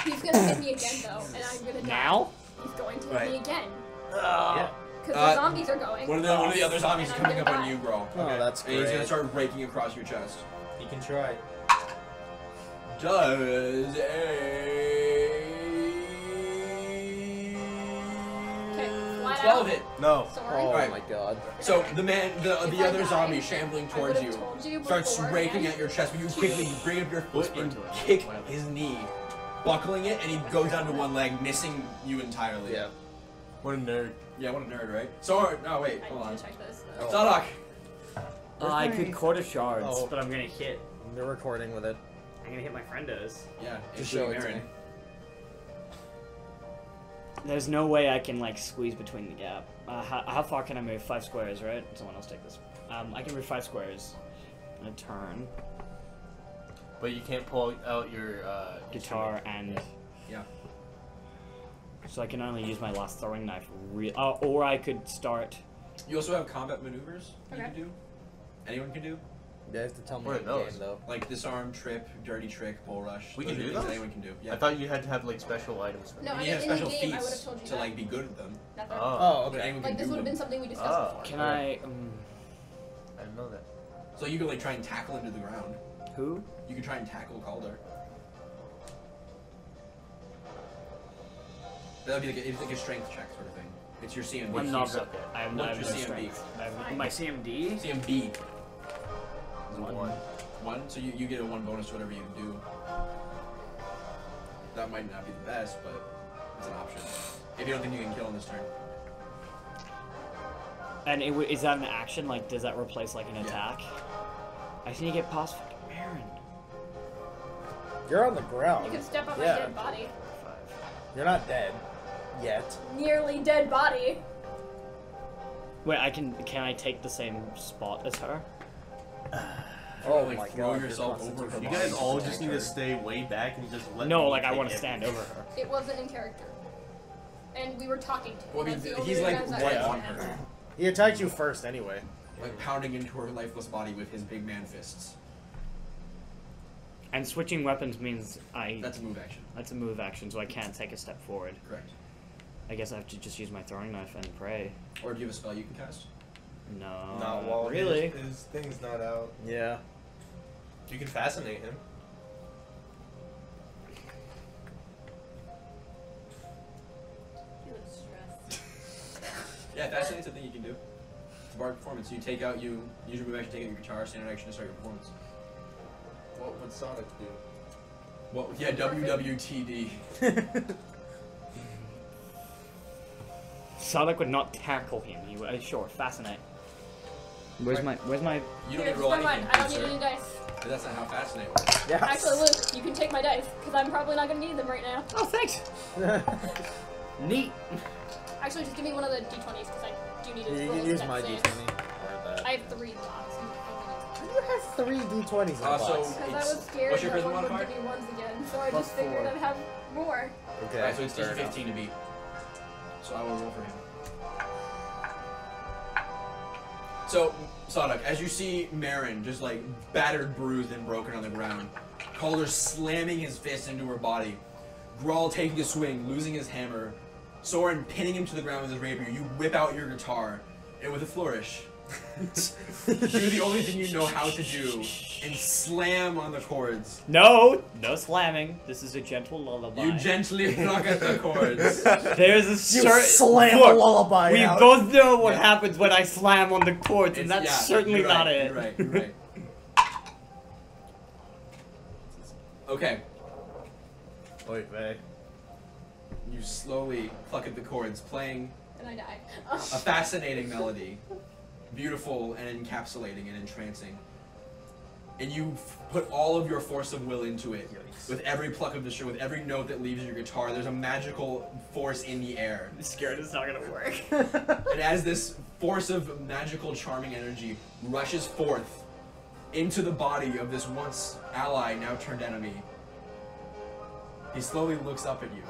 He's gonna hit me again though, and I'm gonna die. Now? He's going to hit Right. me again. Yeah. Because Uh, the zombies are going. One of the other zombies is And I'm coming up gonna on die. you, Grawl. Oh, that's And he's gonna great. start raking across your chest. You can try. Does a Okay, flat 12 out. hit. No. Sorry. Oh Right. my god. So the If I other die, zombie shambling I towards would've you told you starts beforehand. raking at your chest, but you quickly bring up your foot Whisper and to him, kick whatever. his knee, buckling it, and he goes down to one leg, missing you entirely. Yeah. What a nerd. Yeah, what a nerd, right? So, no, wait, I hold on. need to check this. Though. Zadok! I could quarter shards, Oh. but I'm gonna hit. You're recording with it. I'm gonna hit my friendos. Yeah, Just show including it to Marin. me. There's no way I can like squeeze between the gap. How far can I move? 5 squares, right? Someone else take this. I can move 5 squares in a turn. But you can't pull out your Guitar and Yeah. so I can only use my last throwing knife. Or I could start. You also have combat maneuvers you Okay. can do. Anyone can do. You have to tell me What are the those? game though. Like disarm, trip, dirty trick, bull rush. We Those can are do things those? anyone can do. Yeah. I thought you had to have like special items for No, that. I you have in the special game, I would have feats told you to that. like be good at them. Nothing. Oh, But okay. anyone Like can this do would have them. been something we discussed Oh. before. Can I? I didn't know that. So you can like try and tackle him to the ground. Who? You can try and tackle Calder. That'd be like it's like a strength check sort of thing. It's your CMB. I'm not. okay. I have What's no your CMB? strength. I have, Fine. my CMD. CMB. One. One. So you get a 1 bonus to whatever you do. That might not be the best, but it's an option. If you don't think you can kill in this turn. And is that an action? Like, does that replace like an Yeah. attack? I just need to get past fucking Marin. You're on the You ground. could step on my Yeah. dead body. 5. You're not dead. Yet. Nearly dead body. Wait, can I take the same spot as her? Oh like, my throw god. yourself you're over constantly You from guys Wow. all just need to stay way back and just let No, me like I take want to it. stand over her. It wasn't in character. And we were talking to him. Well, I mean, That's the only he's reason like I was right asking on him. her, He attacked you first anyway. like pounding into her lifeless body with his big man fists. And switching weapons means That's a move action. that's a move action, so I can't take a step forward. Correct. I guess I have to just use my throwing knife and pray. Or do you have a spell you can cast? No, Not while really. his thing's not out. Yeah. You can fascinate him. He looks stressed. Yeah, fascinating's a thing you can do. It's a bard performance. You take out, you use your move action, take out your guitar, standard action to start your performance. What would Sonic do? Well, yeah, WWTD. Sonic would not tackle him. He would sure fascinate. Where's my You don't Here, need to roll never mind. anything, I don't good need sir. any dice. But that's not how fascinate works. Yeah. Actually, Luke, you can take my dice, because I'm probably not going to need them right now. Oh, thanks. Neat. Actually, just give me one of the d20s, because I do need to You roll can a use dex my save. d20. I have 3 lots. You have 3 d20s in the So box. Because I was scared what's your that charisma one would modifier? give me ones again, so I Plus just figured 4. I'd have more. Okay. Alright, so it's fair DC enough. 15 to beat. So I will roll for him. So, Sonic, as you see Marin just like battered, bruised, and broken on the ground, Calder slamming his fist into her body, Grawl taking a swing, losing his hammer, Soren pinning him to the ground with his rapier, you whip out your guitar, and with a flourish, do the only thing you know how to do, and slam on the chords. No slamming. This is a gentle lullaby. You gently pluck at the chords. There's a You certain slam Look, a lullaby we out. both know what Yeah. happens when I slam on the chords, and It's- that's yeah, certainly you're not right, it. You're right, you're right. Okay, Oy vey. you slowly pluck at the chords, playing And I die. a fascinating melody, beautiful and encapsulating and entrancing. And you put all of your force of will into it. With every pluck of the string, with every note that leaves your guitar, there's a magical force in the air. I'm scared it's not gonna work. And as this force of magical, charming energy rushes forth into the body of this once ally, now turned enemy, he slowly looks up at you.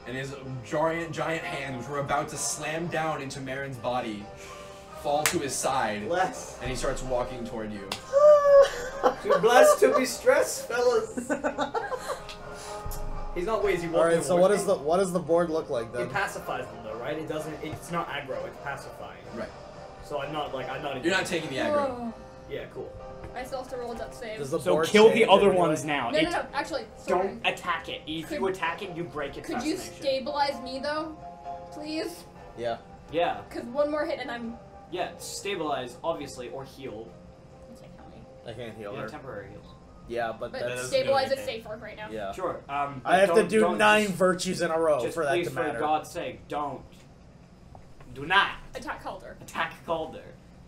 And his giant hands, which were about to slam down into Marin's body, fall to his side, Bless. and he starts walking toward you. Too blessed to be stressed, fellas. He's not wheezy. All right. So what does the board look like then? It pacifies them though, right? It doesn't. It's not aggro. It's pacifying. Right. So I'm not. You're not taking the aggro. Whoa. Yeah, cool. I still have to roll a death save. Does the So board kill the change other anyway? ones now. No, actually, sorry. Don't attack it. If Could- you attack it, you break its Could you fascination. stabilize me, though? Please? Yeah. Yeah. Because one more hit and I'm... Yeah. Stabilize, obviously, or heal. Can't count me. I can't heal Yeah, her. temporary heals. Yeah, but But that's... stabilize is safer right now. Yeah. Sure. I but have to do don't 9 just- virtues in a row Just for that please, to matter. for God's sake, don't. Do not Attack Calder. attack Calder.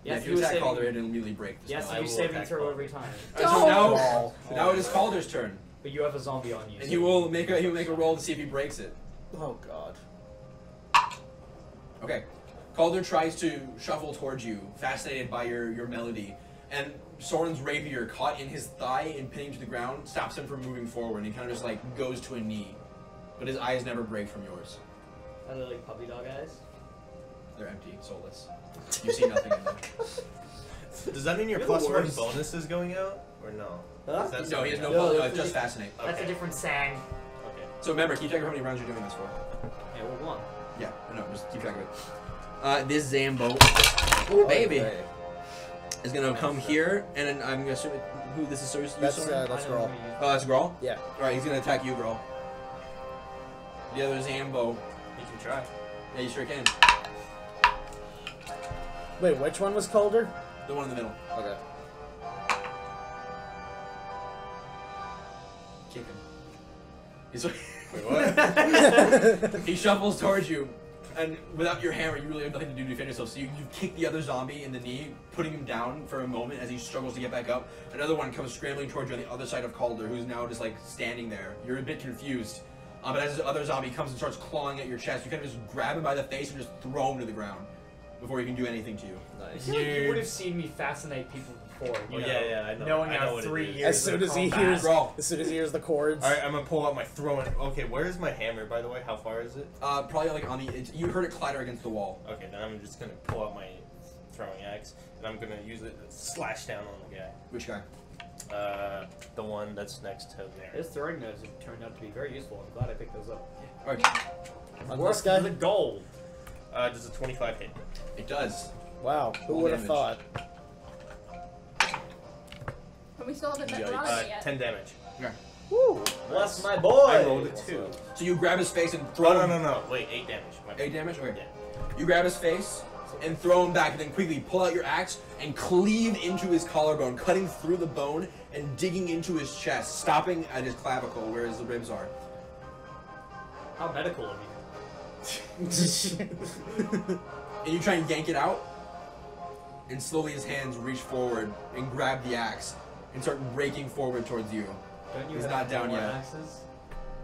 Yeah, Yes, if you attack saving- Calder, it'll immediately break the Yes, spell. you will saving attack throw Calder. every time. So now, Oh. so now it is Calder's turn, But you have a zombie on you. and so- he will make a roll to see if he breaks it. Oh, God. Okay. Calder tries to shuffle towards you, fascinated by your melody, and Soren's rapier caught in his thigh and pinning to the ground stops him from moving forward, and he kind of just like goes to a knee, but his eyes never break from yours. Are they like puppy dog eyes? They're empty, soulless. You see nothing in them. Does that mean your You're plus the 1 worst. bonus is going out? Or no? Huh? Is that No, he has no. No, No, that's just a- fascinate. That's a Okay. different sang. Okay. So remember, keep track of how many rounds you're doing this for. Yeah, well, one. Yeah, no, just keep track of it. This Zambo, oh baby, Okay. is gonna come here, and then I'm gonna assume who this is. So you, That's, Soren? that's I don't Grawl. know Oh, that's Grawl? Yeah. Alright, he's gonna attack you, Grawl. The other Zambo. You can try. Yeah, you sure can. Wait, which one was Calder? The one in the middle. Okay. Kick him. He's Wait, what? he shuffles towards you, and without your hammer, you really have nothing to do to defend yourself. So you kick the other zombie in the knee, putting him down for a moment as he struggles to get back up. Another one comes scrambling towards you on the other side of Calder, who's now just like standing there. You're a bit confused. But as the other zombie comes and starts clawing at your chest, you kind of just grab him by the face and just throw him to the ground before he can do anything to you. I Nice. feel like you would have seen me fascinate people before. You Oh, know, yeah, I know. Knowing I know how what it 3 is. years As soon of as he combat. hears, Brawl. as soon as he hears the chords. Alright, I'm gonna pull out my throwing. Okay, where is my hammer, by the way? How far is it? Probably like on the. You heard it clatter against the wall. Okay, then I'm just gonna pull out my throwing axe, and I'm gonna use it to slash down on the guy. Which guy? The one that's next to there. His throwing knives have turned out to be very useful. I'm glad I picked those up. Alright, On Worth this guy? the gold. Does a 25 hit? it does. Wow, who Roll would have damage. thought? But we still haven't met Yikes. Veronica yet. 10 damage. Woo! Bless my boy. I rolled a 2. So you grab his face and throw Oh, him. no. Wait, 8 damage. My 8 damage? Okay. Yeah. You grab his face and throw him back, and then quickly pull out your axe and cleave into his collarbone, cutting through the bone and digging into his chest, stopping at his clavicle where his ribs are. How medical of you. And you try and yank it out, and slowly his hands reach forward and grab the axe and start raking forward towards you. Don't you He's have not down more yet. axes?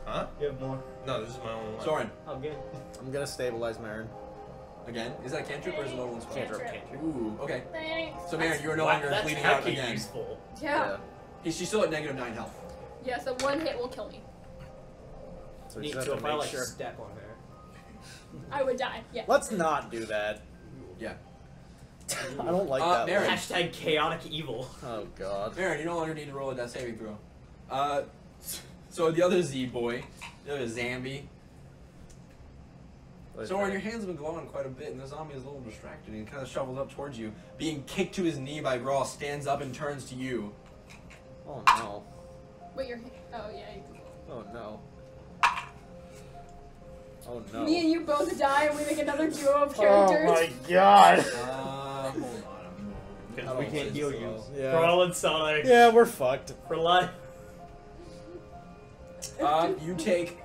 Huh? You have more. No, this is my only one. Soren, Oh, good. I'm gonna stabilize Marin. again. Is that a cantrip or is it a level 1 spell? Cantrip. Ooh, okay. Thanks. So Marin, you are no Wow, longer that's bleeding out hecky again. useful. Yeah. She's still at negative 9 health. Yeah, so one hit will kill me. So we Neat, just so have if to I make like sure. step on her. I would die. Yeah. Let's not do that. Yeah. I don't like that. Marin. one. Hashtag chaotic evil. Oh god. Marin, you no longer need to roll a death saving throw. So the other Z boy, the other Zambi. Soren, your hands have been glowing quite a bit, and the zombie is a little distracted. He kind of shovels up towards you. Being kicked to his knee by Grawl, stands up and turns to you. Oh no. Wait, your oh yeah. Oh no. Oh no. Me and you both die, and we make another duo of Oh characters. my god. Hold on a moment. Because I we don't can't think heal so. you. Yeah. Brawl and Sonic. Yeah, we're fucked. For life. You take.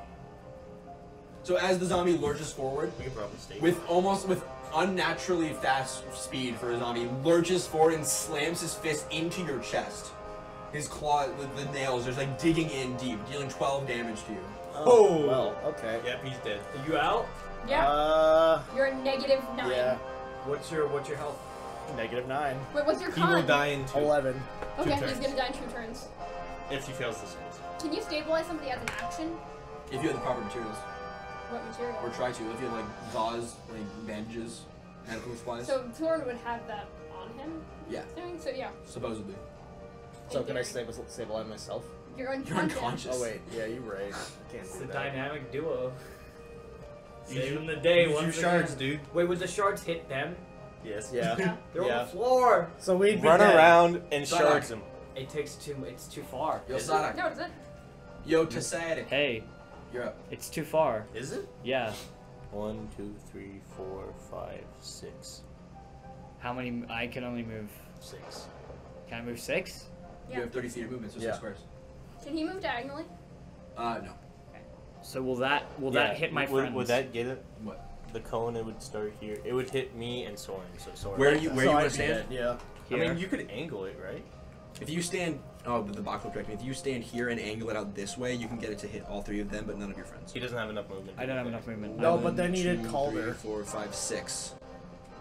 So as the zombie lurches forward, We can probably stay. with unnaturally fast speed for a zombie, lurches forward and slams his fist into your chest. His claw, the nails, just like digging in deep, dealing 12 damage to you. Oh. Well, okay. Yep, he's dead. Are you out? Yeah. You're a negative 9. Yeah. What's your health? -9. Wait, what's your He con? will die in 2. 11. Okay, Two he's turns. gonna die in 2 turns. If he fails this case. Can you stabilize somebody as an action? If you have the proper materials, What material? or try to. If you have like gauze, like bandages, medical supplies. So Thorn would have that on him. Yeah. So yeah. Supposedly. So In can I theory. stabilize myself? You're unconscious. You're unconscious. Oh wait, yeah, you're right. Can't It's do a that. dynamic duo. Use Saving your- the day. Use your once shards, again. dude. Wait, would the shards hit them? Yes. Yeah. Yeah. They're on Yeah. the floor. So we'd be Run dead. around and Shut shards up. him. It takes too. It's too far. Yo, Is it? Sadak. No, it's it. Yo, Tasadic. Hey, You're up. it's too far. Is it? Yeah. 1, 2, 3, 4, 5, 6. How many? I can only move. 6. Can I move 6? Yeah. You have 30 feet of movement, so 6 squares. Can he move diagonally? No. So will that hit my friends? Would that get it? What? The cone, it would start here. It would hit me and Soren. So Soren. Where you want to stand? Yeah. I mean, you could angle it, right? If you stand, the box will correct me. If you stand here and angle it out this way, you can get it to hit all 3 of them, but none of your friends. He doesn't have enough movement. I don't have enough movement. No, 1, but they needed 2, Calder. 3, 4, 5, 6.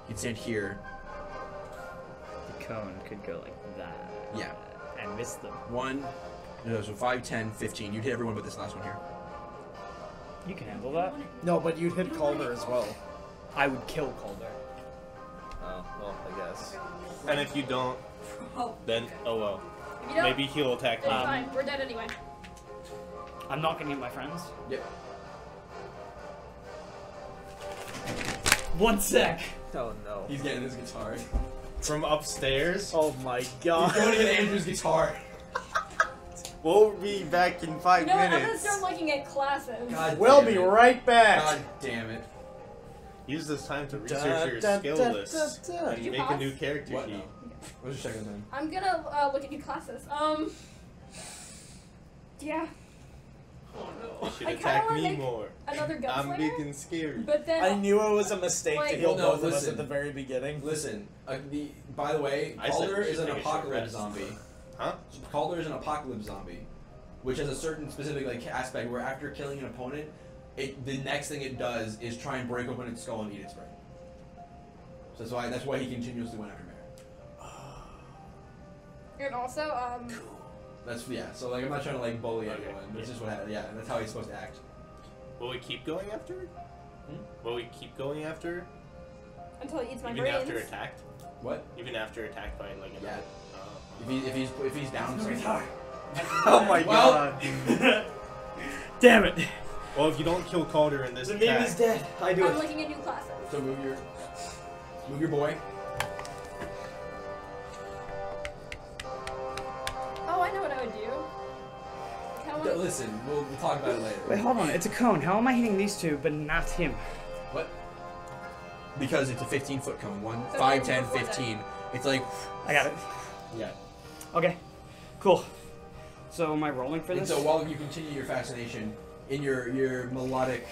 You'd stand here. The cone could go like that. Yeah. And miss them. 1, so 5, 10, 15. You'd hit everyone but this last one here. You can handle that. No, but you'd hit Calder as well. I would kill Calder. Oh, well, I guess. And if you don't, then oh well. If you don't, Maybe he'll attack it's me. fine. We're dead anyway. I'm not gonna hit my friends. Yep. 1 sec. Oh no. He's getting his guitar. From upstairs. Oh my He's god. going to get Andrew's guitar. We'll be back in 5 You know what? I'm gonna minutes. start looking at classes. God We'll damn be it. right back. God damn it. Use this time to Da, research your da, skill da, list da, da. and Did you make a pause? new character What? sheet. No. I was just checking them. I'm gonna look at new classes. Yeah. You should I kinda attack wanna me make more. Another I'm gunslinger. big and scary. But then I knew it was a mistake Like- to heal Well, no, both of us listen. at the very beginning. Listen, by the way, I said Calder we is should an take a short apocalypse rest. zombie. Huh? Calder is an apocalypse zombie, which has a certain specific aspect where after killing an opponent, the next thing it does is try and break open its skull and eat its brain. So that's why he continuously went after Mary. and also So I'm not trying to bully anyone. That's just what happened. Yeah, and that's how he's supposed to act. Will we keep going after it? Will we keep going after it? until he eats my Even brains. after attacked? What? Even after attacked by another? Yeah. Oh. If he's down. Oh my Well- god. Damn it. Well, if you don't kill Calder in this The attack, meme is dead. I do I'm it. looking at new classes. So move your boy. Oh, I know what I would do. How am Listen, we'll talk about it later. Wait, hold on. It's a cone. How am I hitting these two but not him? What? Because it's a 15-foot cone. 1, So 5, maybe 10, before 15. It's like, I got it. yeah. Okay. Cool. So am I rolling for And this? so while you continue your fascination, in your melodic,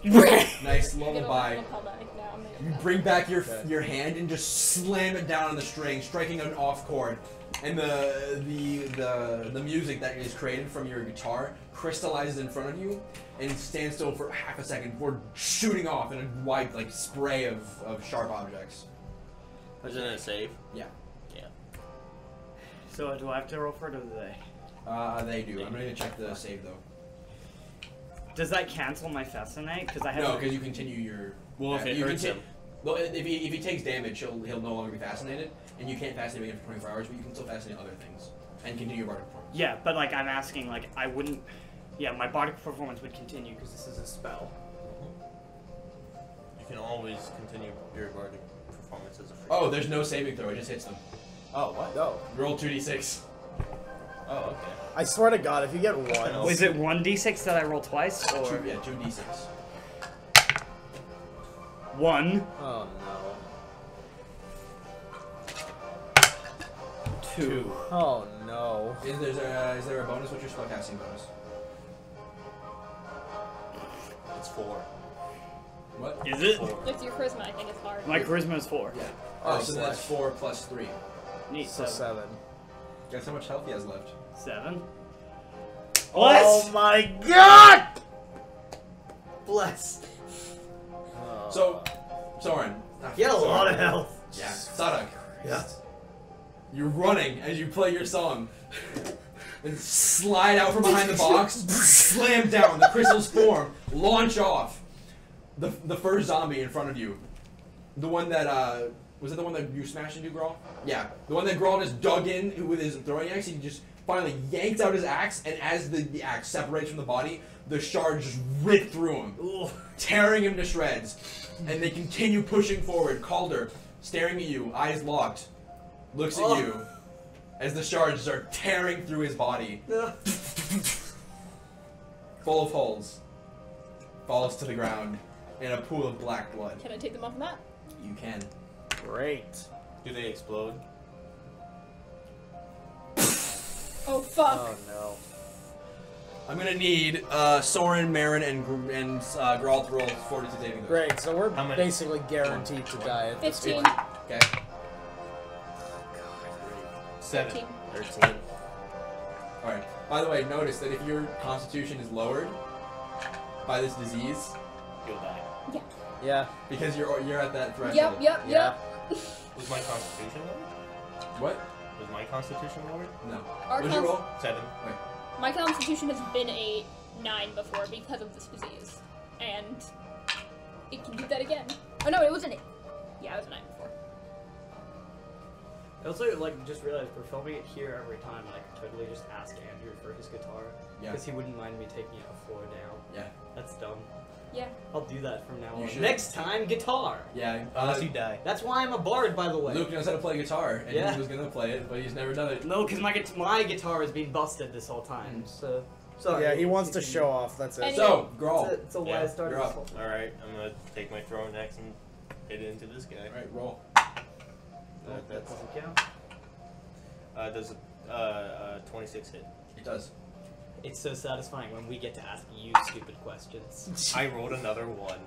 nice lullaby, you bring back your hand and just slam it down on the string, striking an off chord, and the music that is created from your guitar crystallizes in front of you and stands still for half a second before shooting off in a white spray of sharp objects. isn't it a save? Yeah. Yeah. So do I have to roll for it or do they? They do. I'm gonna check the save though. Does that cancel my fascinate? Because I have No, because you continue your. Well, if it you hurts him. Well, if he takes damage, he'll no longer be fascinated, and you can't fascinate again for 24 hours, but you can still fascinate other things and continue your bardic performance. Yeah, but I'm asking I wouldn't. Yeah, my bardic performance would continue because this is a spell. You can always continue your bardic performance as a free. Oh, there's no saving throw; it just hits them. Oh, what? No. Roll 2d6. Oh, okay. I swear to god, if you get one. Is it 1d6 that I roll twice or 2d6. 1, Oh no. 2? Oh no. Is there a bonus? What's your spellcasting bonus? It's 4. What? Is it? 4. It's your charisma. I think it's hard. My charisma is 4. Yeah. Oh, so that's 4 plus 3. Neat. So 7. Guess how much health he has left? 7. Oh my god! Bless. So, Soren. He had a lot of health. Yeah. Sadak. Yeah. You're running as you play your song. And slide out from behind the box, slam down, the crystals form, launch off. The first zombie in front of you. The one that, was it the one that you smashed into, Grawl? Yeah. The one that Grawl just dug in with his throwing axe, he just finally yanked out his axe, and as the axe separates from the body, the shard just ripped through him, tearing him to shreds. And they continue pushing forward. Calder, staring at you, eyes locked, looks at you as the shards start tearing through his body. Full of holes. Falls to the ground in a pool of black blood. Can I take them off the map? You can. Great. Do they explode? Oh fuck. Oh no. I'm gonna need Soren, Marin, and Grawl to roll 42 saving throws. Great, so we're How many? basically guaranteed to die at this 15. point. Okay. 7. 13. Alright. By the way, notice that if your constitution is lowered by this disease, You'll die. Yeah. because you're at that threshold. Yep, yep, Yeah. yep. Was my constitution lowered? What? Was my constitution lowered? No. Our What'd you roll? 7. My constitution has been a 9 before because of this disease. And it can do that again. Oh no, it was an 8. Yeah, it was a 9 before. I also just realized we're filming it here every time, and I could totally just ask Andrew for his guitar. Yeah. Because he wouldn't mind me taking it a floor down. Yeah. That's dumb. Yeah. I'll do that from now You on. should. Next time, guitar. Yeah. Unless you die. That's why I'm a bard, by the way. Luke knows how to play guitar, and Yeah. he was gonna play it, but he's never done it. No, because my guitar has been busted this whole time. So sorry. Yeah, he wants to show off, that's it. Any- So, Grawl. It's a why I Yeah, started you're this up. whole thing. Alright, I'm gonna take my throwing axe and hit it into this guy. Alright, roll. That That's doesn't count. does a 26 hit. It does. It's so satisfying when we get to ask you stupid questions. I rolled another 1.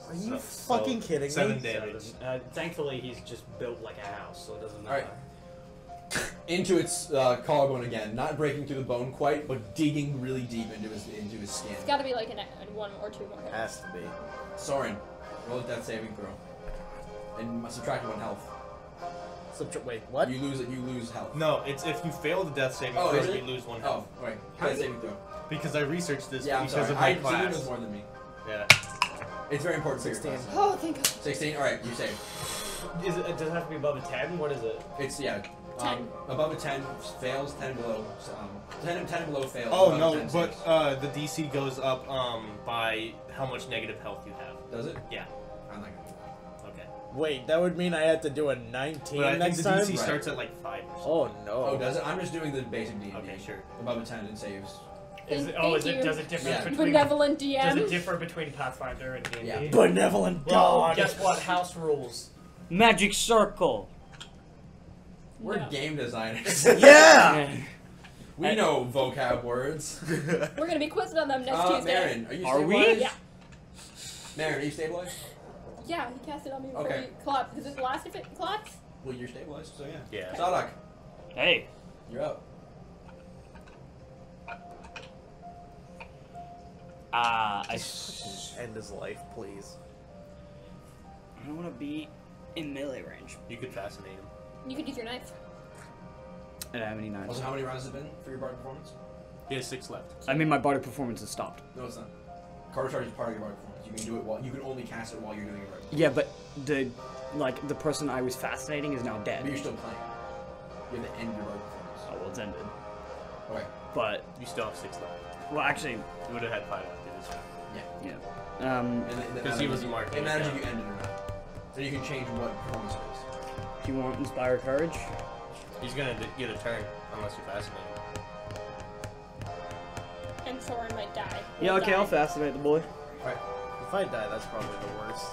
Are you fucking kidding me? 7 damage. Thankfully, he's just built like a house, so it doesn't Alright. matter. Into its collarbone again, not breaking through the bone quite, but digging really deep into his skin. It's gotta be like a 1 or 2 more hits. Has to be. Soren, roll a death saving throw, and subtract 1 health. Wait, what? You lose health. No, it's if you fail the death saving Oh, throw, is it? you lose 1 Oh, health. wait. How Death do you- saving throw. Because I researched this Yeah, I'm because sorry. of my You class. knows more than me. Yeah. It's very important for your 16. class. Oh, thank God. 16. All right, you save. Does it have to be above a 10? What is it? It's 10. Above a 10 fails. 10 below. 10 below fails. Oh above a no, 10 but saves. the DC goes up by how much negative health you have. Does it? Yeah. I'm not gonna do that. Okay. Wait, that would mean I had to do a 19 But I think next the time? DC Right. starts at like 5 or something. Oh no. Oh, does it? I'm just doing the basic D&D. Okay, sure. Above a 10 and saves. Is Thank- it, oh, thank you. does it differ Yeah. between Benevolent does DM. it differ between Pathfinder and D&D? Yeah. Benevolent Well, God. guess what? House rules. Magic circle. We're No. game designers. Yeah! We know vocab words. We're gonna be quizzed on them next Tuesday. Marin, are you Are we? stabilized? Yeah. Marin, are you stabilized? Yeah, he cast it on me before Okay. he collapsed. Does it last if it collapses? Well, you're stabilized, so yeah. Yeah. Sadak, Hey. you're up. I End his life, please. don't want to be in melee range. You could fascinate him. You could use your knife. I don't have any knives. Also, how many rounds has it been for your bard performance? He has 6 left. I mean, my bardic performance has stopped. No, it's not. Card charge is part of your bard performance. You can do it while you can only cast it while you're doing your bard. Yeah, but the person I was fascinating is now But dead. you're still playing. You have to end your bard performance. Oh well, it's ended. Okay. But You still have 6 left. well, actually, You would have had 5 after this round. yeah. Because he was marking It it matters down. if you end it or not. So you can change what performance it is. Do you want inspire courage? He's gonna get a turn unless you fascinate him. And Soren might die. Yeah, Will okay, I'll die. fascinate the boy. If I die, that's probably the worst.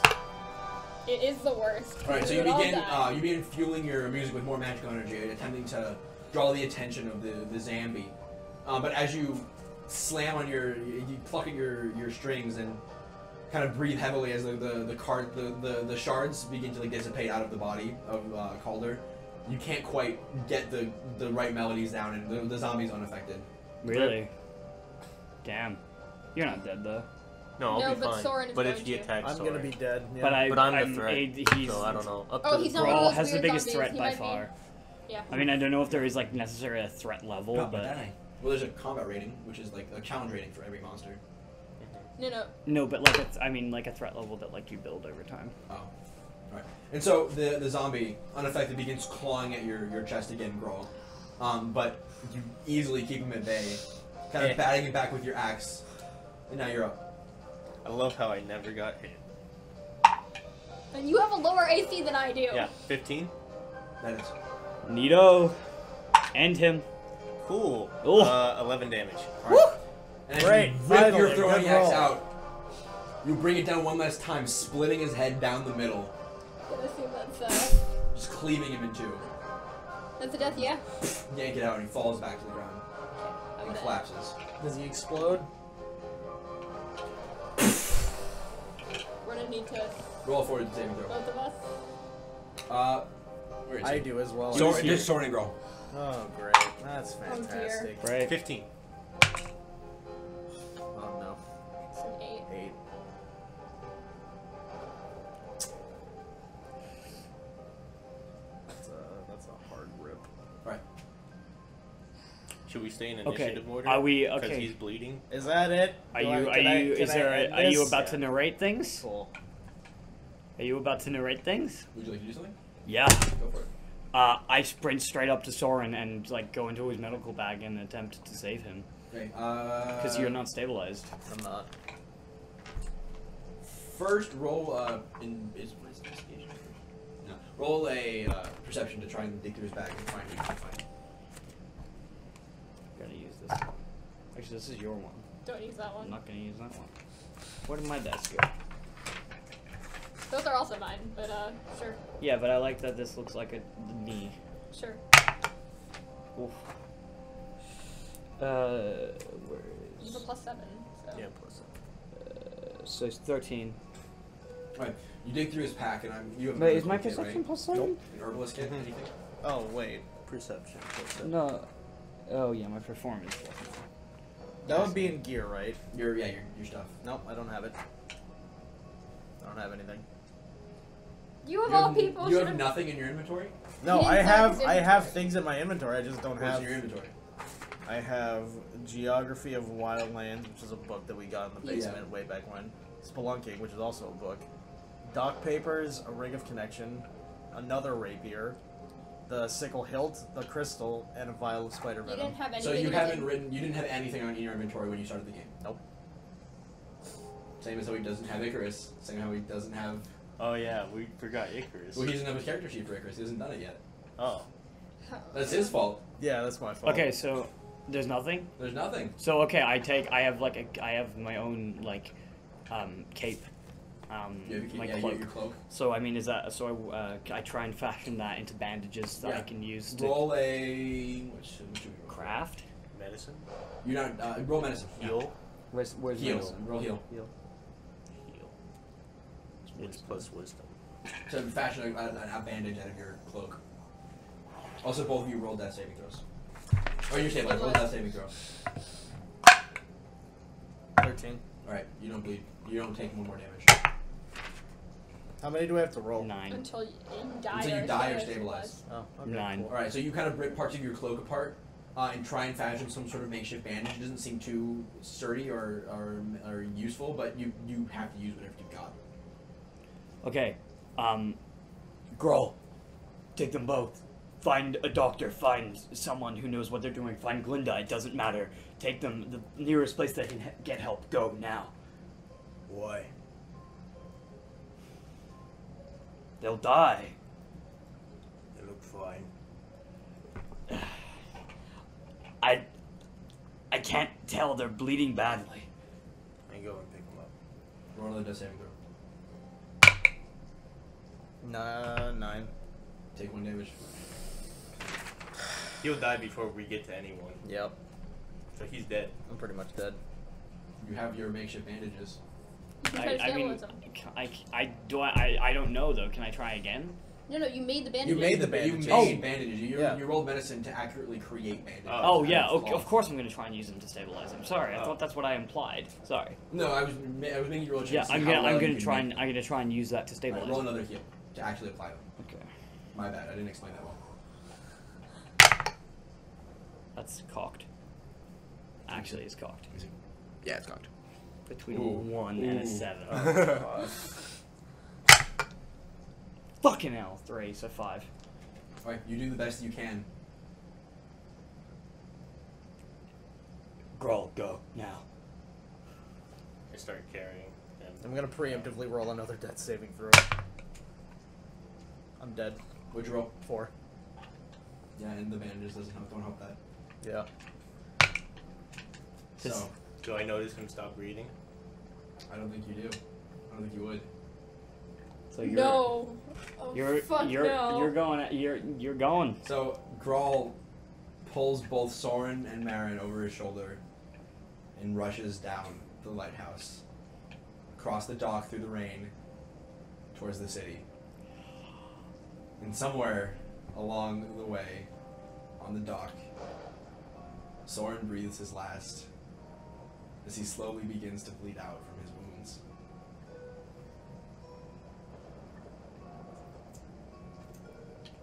It is the worst. Alright, so We you would all begin die. you begin fueling your music with more magical energy, attempting to draw the attention of the zombie. But as you slam on you pluck at your strings and kind of breathe heavily as the shards begin to dissipate out of the body of Calder. You can't quite get the right melodies down, and the zombie's unaffected. Really? Damn. You're not dead though. No, I'll No, be but fine. Soren is but going if he to. attacks I'm Soren. gonna be dead. Yeah. But But I'm I'm the threat, he's, so I don't know. Up Oh, to he's the not one of Brawl those has the weird biggest zombies. threat He by might be- far. Yeah. I mean, I don't know if there is necessarily a threat level, Well, but there's a combat rating, which is like a challenge rating for every monster. No. no, but like a threat level that you build over time. Oh. Right. And so the zombie, unaffected, begins clawing at your chest again, Grawl. But you easily keep him at bay, kind of batting him back with your axe. And now you're up. I love how I never got hit. And you have a lower AC than I do. Yeah, 15. That is. Neato. End him. Cool. Ooh. 11 damage. And as Great. you rip your Finally, throwing good axe roll. out, you bring it down one last time, splitting his head down the middle, I'm gonna assume just cleaving him in two. that's a death, yeah? Yank it out, and he falls back to the ground. He collapses. Does he explode? We're gonna need to Roll a forward saving throw. both of us. Where is I he? do as well. So, just Soaring Growl. Oh, great. That's dear. fantastic. Great. 15. Oh, no. It's an 8. 8. That's a hard rip. Alright. Should we stay in Okay. initiative order? Are we Because okay? he's bleeding. Is that it? Are Do you? I- Are can I- you? can Is I there? end Are you this? about to Yeah. narrate things? Cool. Are you about to narrate things? Would you like to do something? Yeah. Go for it. I sprint straight up to Soren and like go into his medical bag and attempt to save him Okay. because you're not stabilized. I'm not. First, roll what is investigation? No. Roll a perception to try and dig through his bag and find what you can find. Gotta use this. Actually, this is your one. Don't use that I'm one. not gonna use that one. Where did my dice go? Those are also mine, but sure. Yeah, but I like that this looks like a knee. Sure. Oof. Where Use is? a +7. So. Yeah, plus. So it's 13. Alright. You dig through his pack, and you have a Wait, is medical my kit, perception right? +7? An herbalist kit? Anything? Oh, wait. Perception. No. Oh yeah, my performance. That would be in gear, right? Your stuff. Nope, I don't have it. I don't have anything. You of all people You should have nothing in your inventory? No, He I didn't have have his I have inventory. things in my inventory. I just don't What's have. in your inventory? I have Geography of Wildlands, which is a book that we got in the Yeah. basement way back when. Spelunking, which is also a book. Dock Papers, A Ring of Connection, another rapier, the sickle hilt, the crystal, and a vial of spider You venom. didn't have anything. So you in haven't it. written. You didn't have anything in your inventory when you started the game. Nope. Same as how he doesn't have Icarus. Same how he doesn't have. Oh yeah, we forgot Icarus. Well, he doesn't have his character sheet for Icarus. He hasn't done it yet. Oh. That's his fault. Yeah, that's my fault. Okay, so there's nothing. There's nothing. So okay, I have I have my own like cape. You have my your cloak. cloak. So I mean, is that so? I try and fashion that into bandages that I Yeah. can use to Roll a. What should we roll? craft. Medicine. You're not. Roll medicine. Heal. Where's Heal. medicine? Roll heal. Heal. Heal. It's plus wisdom. To fashion a bandage out of your cloak. Also, both of you roll death saving throws. Or you're stabilized. Roll death saving throw. 13. Alright, you don't bleed. You don't take one more damage. How many do I have to roll? 9. Until you die. Until you die or stabilize. Oh, okay, 9. cool. Alright, so you kind of rip parts of your cloak apart and try and fashion some sort of makeshift bandage. It doesn't seem too sturdy or useful, but you have to use whatever you've got. Okay. Grohl, take them both. Find a doctor. Find someone who knows what they're doing. Find Glinda. It doesn't matter. Take them the nearest place they can get help. Go now. Why? They'll die. They look fine. I can't tell. They're bleeding badly. I go and pick them up. Roll another death saving throw. 9. Take 1 damage. He'll die before we get to anyone. Yep, So he's dead. I'm pretty much dead. You have your makeshift bandages. You can try to I mean, stabilize them. I don't know though. Can I try again? No, you made the bandage. You made the You bandages. made bandages. Yeah. You rolled medicine to accurately create bandages. Oh yeah. Out of Okay, cloth. of course I'm gonna try and use them to stabilize them. Sorry, I Oh. thought that's what I implied. Sorry. No, I was making you roll a check. Yeah, to see I'm how gonna well you can try make- and use that to Alright, stabilize. roll another heal to actually apply them. Okay. My bad, I didn't explain that well. That's cocked. Actually, it's cocked. Yeah, it's cocked. Between Ooh. a 1 and a Ooh. 7. Fucking hell. 3, so 5. Alright, you do the best you can. Grohl, go now. I start carrying him. I'm gonna preemptively roll another death saving throw. I'm dead. What'd you roll? 4. Yeah, and the bandages don't help that. Yeah. This- So, Do I notice him stop breathing? I don't think you do. I don't think you would. So you're No. Oh, you're fuck you're no. you're going. So, Grawl pulls both Soren and Marin over his shoulder and rushes down the lighthouse, across the dock through the rain, towards the city. And somewhere along the way, on the dock, Soren breathes his last as he slowly begins to bleed out from his wounds.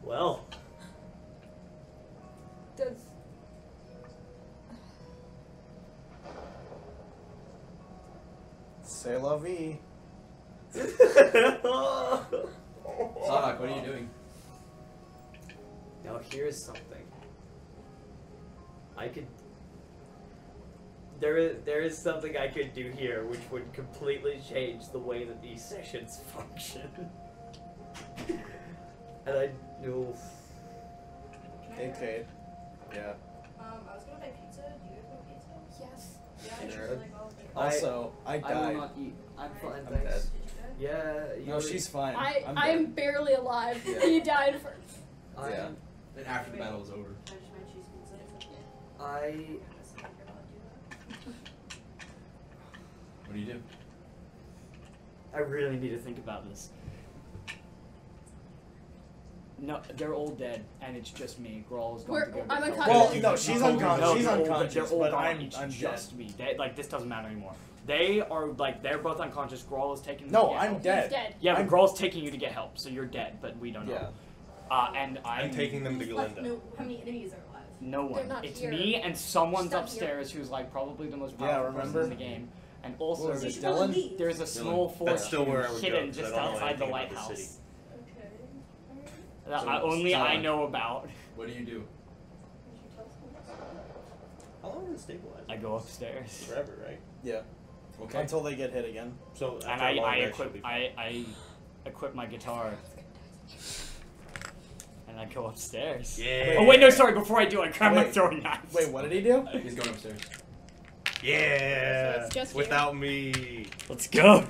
Well, Does C'est la vie. Sadak, what are you doing? now here's something. I could. There is something I could do here which would completely change the way that these sessions function. And I know. Hey, Kate. Yeah. I was gonna buy pizza. Do you guys want pizza? yes. Yeah, Sure. actually, like all day. Also, I I will died. not eat. I'm fine, I'm thanks. dead. Did you die? Yeah, you No, already- she's fine. I'm I'm dead. barely alive. Yeah. He died first. I, Yeah. And after the battle is over. I just might choose pizza. It's okay. I That's not your fault, do that. What do you do? I really need to think about this. No, they're all dead, and it's just me. Grawl's going to go. I'm get unconscious. killed. Well, no, she's No, unconscious. She's they're all- unconscious, they're all but gone. I'm It's dead. just me. This doesn't matter anymore. They are they're both unconscious. Grawl is taking. No, to get I'm help. dead. He's dead. Yeah, but I'm- Grawl's taking you to get help, so you're dead, but we don't know. Yeah. And I'm taking them to Who's left? Glinda. No, how many enemies are alive? No one. They're not It's here. me and someone's She's not upstairs who's like probably the most Yeah, powerful person remember? in the game. And also, What was You it, should probably Dylan? leave. there's a small Dylan. force That's still where I would go, hidden 'cause I just don't know outside the anything about the lighthouse city. Okay. that So, only I John. know about. What do you do? You should tell someone. How long does it stabilize? I go upstairs. Forever, right? Yeah. Okay. Until they get hit again. So And after I a long rest, equip you'll be fine. I equip my guitar. And I go upstairs. Yeah. Oh wait, no, sorry. Before I do, I grab my Wait. throwing knife. Wait, what did he do? He's going upstairs. Yeah. So it's just you. Without me, Let's go.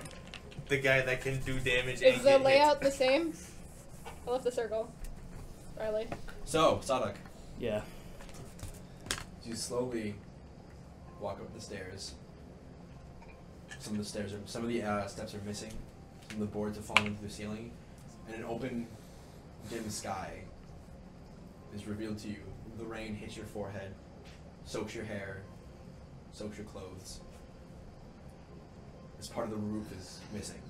the guy that can do damage. Is and the get hit. layout the same? I left the circle. Riley. So, Sadak, Yeah. you slowly walk up the stairs. Some of the steps are missing. Some of the boards have fallen into the ceiling, and an open, dim sky is revealed to you. The rain hits your forehead, soaks your hair, soaks your clothes. This part of the roof is missing,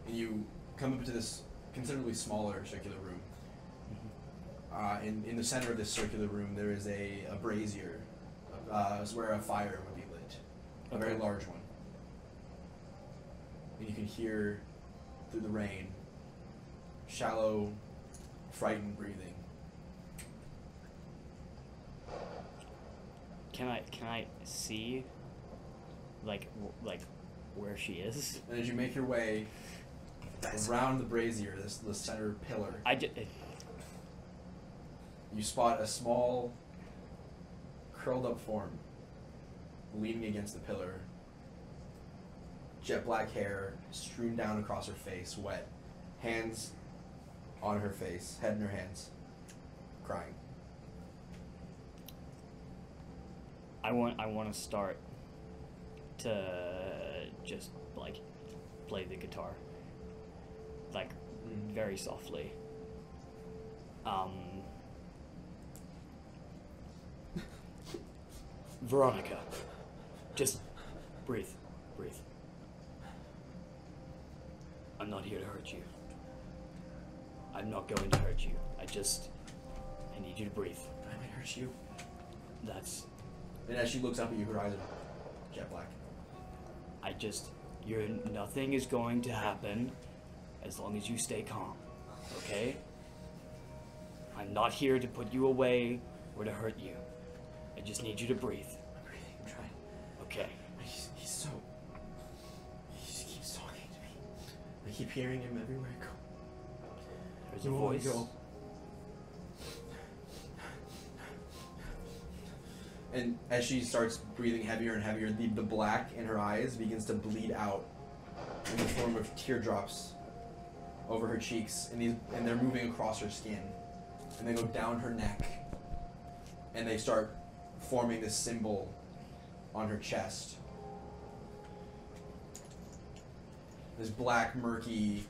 and you come up to this considerably smaller circular room. In the center of this circular room, there is a brazier, where a fire would be lit, a very Okay. large one. And you can hear through the rain, shallow, frightened breathing. Can I see, like where she is? And as you make your way around the brazier, the center pillar, you spot a small, curled up form leaning against the pillar. Jet black hair strewn down across her face, wet. Hands on her face, head in her hands, crying. I want to start to just like play the guitar, like very softly. Veronica, just breathe. I'm not here to hurt you. I'm not going to hurt you. I need you to breathe. I might hurt you. That's, And as she looks up at you, her eyes are jet black. nothing is going to happen as long as you stay calm, okay? I'm not here to put you away or to hurt you. I just need you to breathe. I'm breathing, I'm trying. Okay. He just keeps talking to me. I keep hearing him everywhere I go. There's a You wanna voice. go? And as she starts breathing heavier and heavier, the black in her eyes begins to bleed out in the form of teardrops over her cheeks, and they're moving across her skin, and they go down her neck, and they start forming this symbol on her chest. This black, murky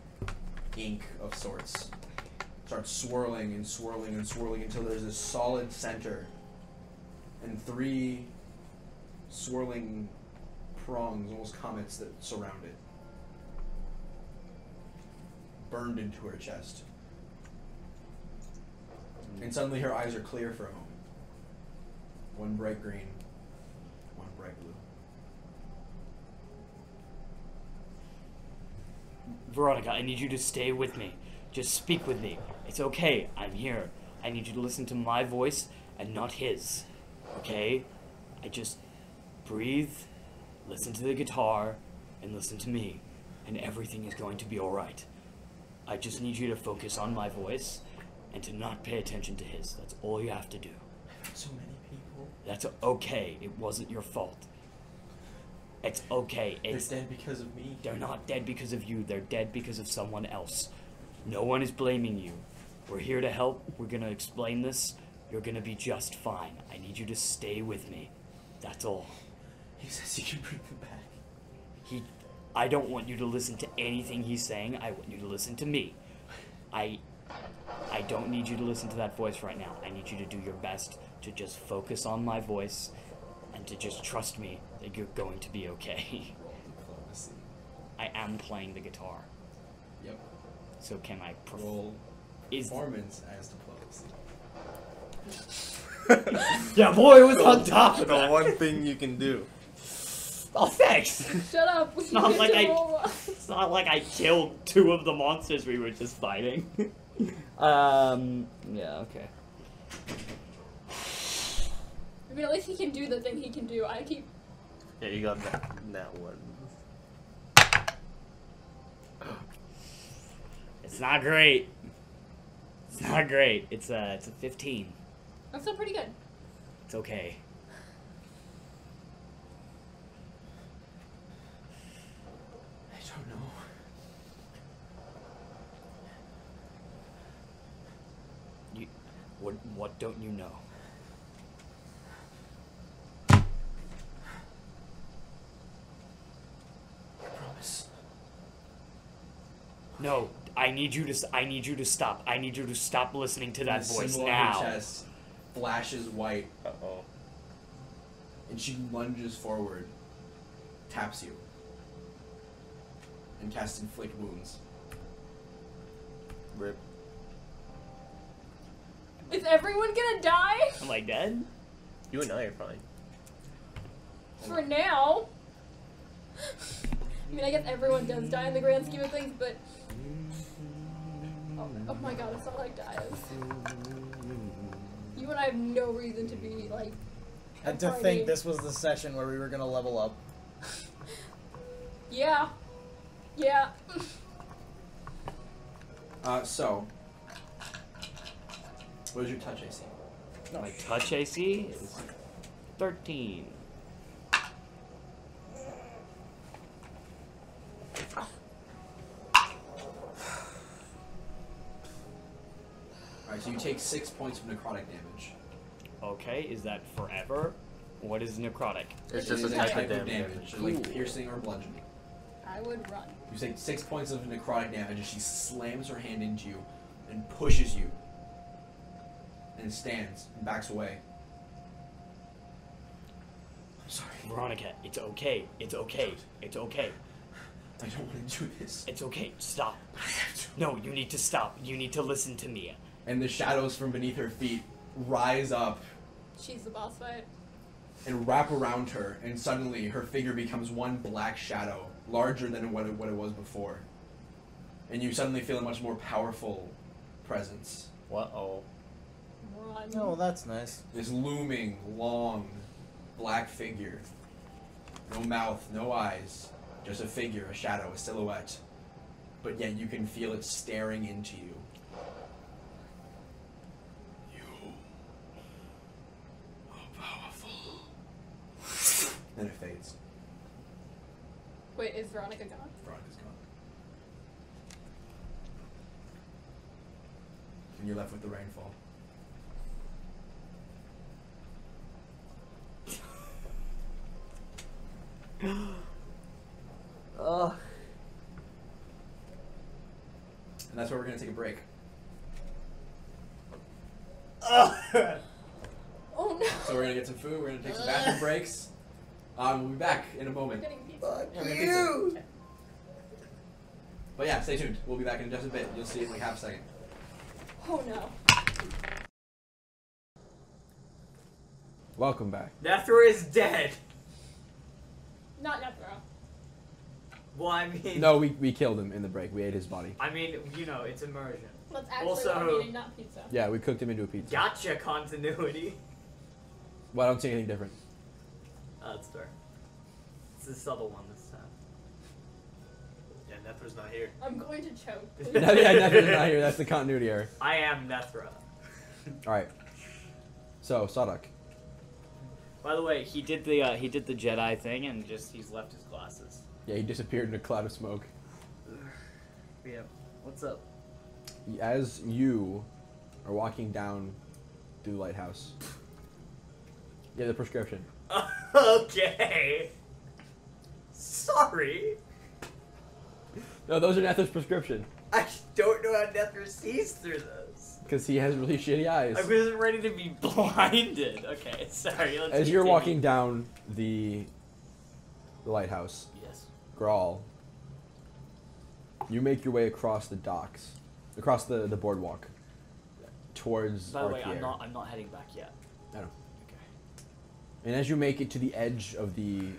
ink of sorts starts swirling and swirling and swirling until there's this solid center and 3 swirling prongs, almost comets, that surround it. Burned into her chest. And suddenly her eyes are clear for a moment. One bright green, one bright blue. Veronica, I need you to stay with me. Just speak with me. It's okay. I'm here. I need you to listen to my voice and not his. Okay? I just breathe, listen to the guitar, and listen to me. And everything is going to be alright. I just need you to focus on my voice and to not pay attention to his. That's all you have to do. So many people. That's okay. It wasn't your fault. It's okay. They're dead because of me. They're not dead because of you. They're dead because of someone else. No one is blaming you. We're here to help. We're going to explain this. You're going to be just fine. I need you to stay with me. That's all. He says he can bring them back. I don't want you to listen to anything he's saying. I want you to listen to me. I don't need you to listen to that voice right now. I need you to do your best to just focus on my voice and to just trust me that you're going to be okay. Diplomacy. I am playing the guitar. Yep. So can I roll performance as diplomacy? Yeah, boy, it was on top of The that. one thing you can do. Oh, thanks. Shut up. It's not like it's not like I killed 2 of the monsters we were just fighting. Yeah, okay. I mean, at least he can do the thing he can do. I keep. Yeah, you got that one. It's not great. It's not great. It's a 15. I'm still pretty good. It's okay. I don't know. What don't you know? I promise. No, I need you to stop. I need you to stop listening to that the voice symbol now. on her chest flashes white, Uh-oh. and she lunges forward, taps you, and casts inflict wounds. Rip. Is everyone gonna die? Am I dead? You and I are fine. For now. I mean, I guess everyone does die in the grand scheme of things, but... Oh my god, it's not like dies. You and I have no reason to be, like... And to think this was the session where we were gonna level up. Yeah. Yeah. So... What is your touch AC? My touch AC is 13. Alright, so you take 6 points of necrotic damage. Okay, is that forever? What is necrotic? It's It just a is type of damage. like piercing or bludgeoning. I would run. You take 6 points of necrotic damage, and she slams her hand into you and pushes you, and stands and backs away. I'm sorry. Veronica, it's okay. It's okay. It's okay. I don't want to do this. It's okay. Stop. No, you need to stop. You need to listen to me. And the shadows from beneath her feet rise up She's the boss fight. and wrap around her, and suddenly her figure becomes one black shadow, larger than what it was before. And you suddenly feel a much more powerful presence. Uh-oh. Run. Oh, that's nice. This looming, long, black figure. No mouth, no eyes. Just a figure, a shadow, a silhouette. But yet you can feel it staring into you. You are powerful. Then it fades. Wait, is Veronica gone? Veronica's gone. And you're left with the rainfall. And that's where we're gonna take a break. Oh no. So we're gonna get some food. We're gonna take some bathroom breaks. We'll be back in a We're moment. getting pizza. Yeah, we're getting pizza. But yeah, stay tuned. We'll be back in just a bit. You'll see it in like half a second. Oh no. Welcome back. Nethra is dead. Not Nethro. Well, I mean. No, we killed him in the break. We ate his body. I mean, you know, it's immersion. That's actually Also- what I'm eating, not pizza. Yeah, we cooked him into a pizza. Gotcha continuity. Well, I don't see anything different. That's fair. It's the subtle one this time. Yeah, Nethra's not here. I'm going to choke. Yeah, Nephil's not here. That's the continuity error. I am Nethra. All right. So, Sadok. By the way, he did the Jedi thing and he's left his glasses. Yeah, he disappeared in a cloud of smoke. Yeah. What's up? As you are walking down through the lighthouse, you have the prescription. Okay. Sorry. No, those are Neth's prescription. I don't know how Nethra sees through those. Because he has really shitty eyes. I wasn't ready to be blinded. Okay, sorry. Let's As you're continue. walking down the lighthouse, Yes. Grawl, you make your way across the docks, across the boardwalk, towards By the way, Arkier. I'm not heading back yet. I know. Okay. And as you make it to the edge of the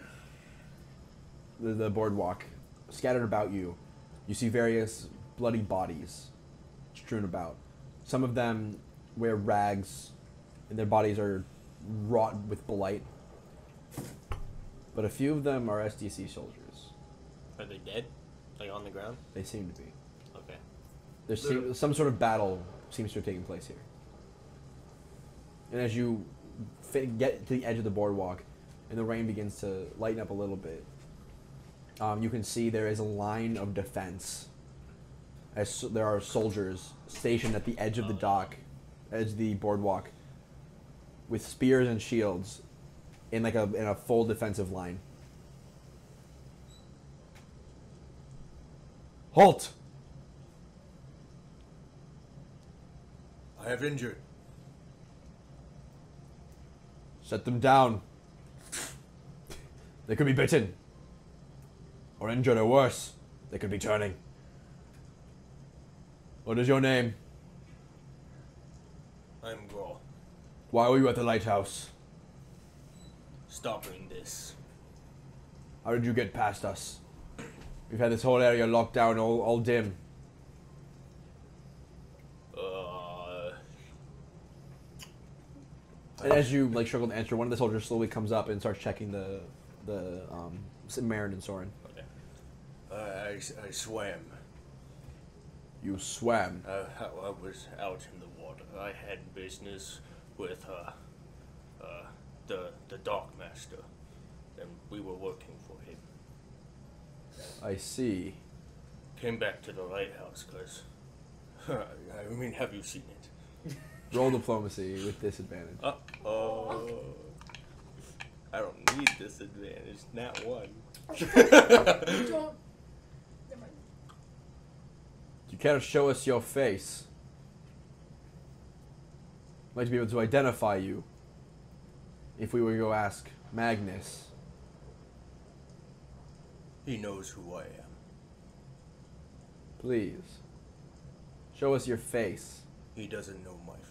boardwalk, scattered about you, you see various bloody bodies strewn about. Some of them wear rags, and their bodies are wrought with blight. But a few of them are SDC soldiers. Are they dead? Like on the ground? They seem to be. Okay. There's some sort of battle seems to have taken place here. And as you get to the edge of the boardwalk, and the rain begins to lighten up a little bit, you can see there is a line of defense. As there are soldiers stationed at the edge of the dock, edge of the boardwalk, with spears and shields, in a full defensive line. Halt! I have injured. Set them down. They could be bitten. Or injured or worse. They could be turning. What is your name? I'm Grawl. Why were you at the lighthouse? Stopping this. How did you get past us? We've had this whole area locked down, all dim. And as you struggle to answer, one of the soldiers slowly comes up and starts checking the Marin and Soren. Okay. I swam. You swam. I was out in the water. I had business with the dock master, and we were working for him. I see. Came back to the lighthouse because, I mean, have you seen it? Roll diplomacy with disadvantage. Uh-oh. I don't need disadvantage. Not one. Don't. Never mind. You can't show us your face. I'd like to be able to identify you. If we were to go ask Magnus. He knows who I am. Please. Show us your face. He doesn't know my face.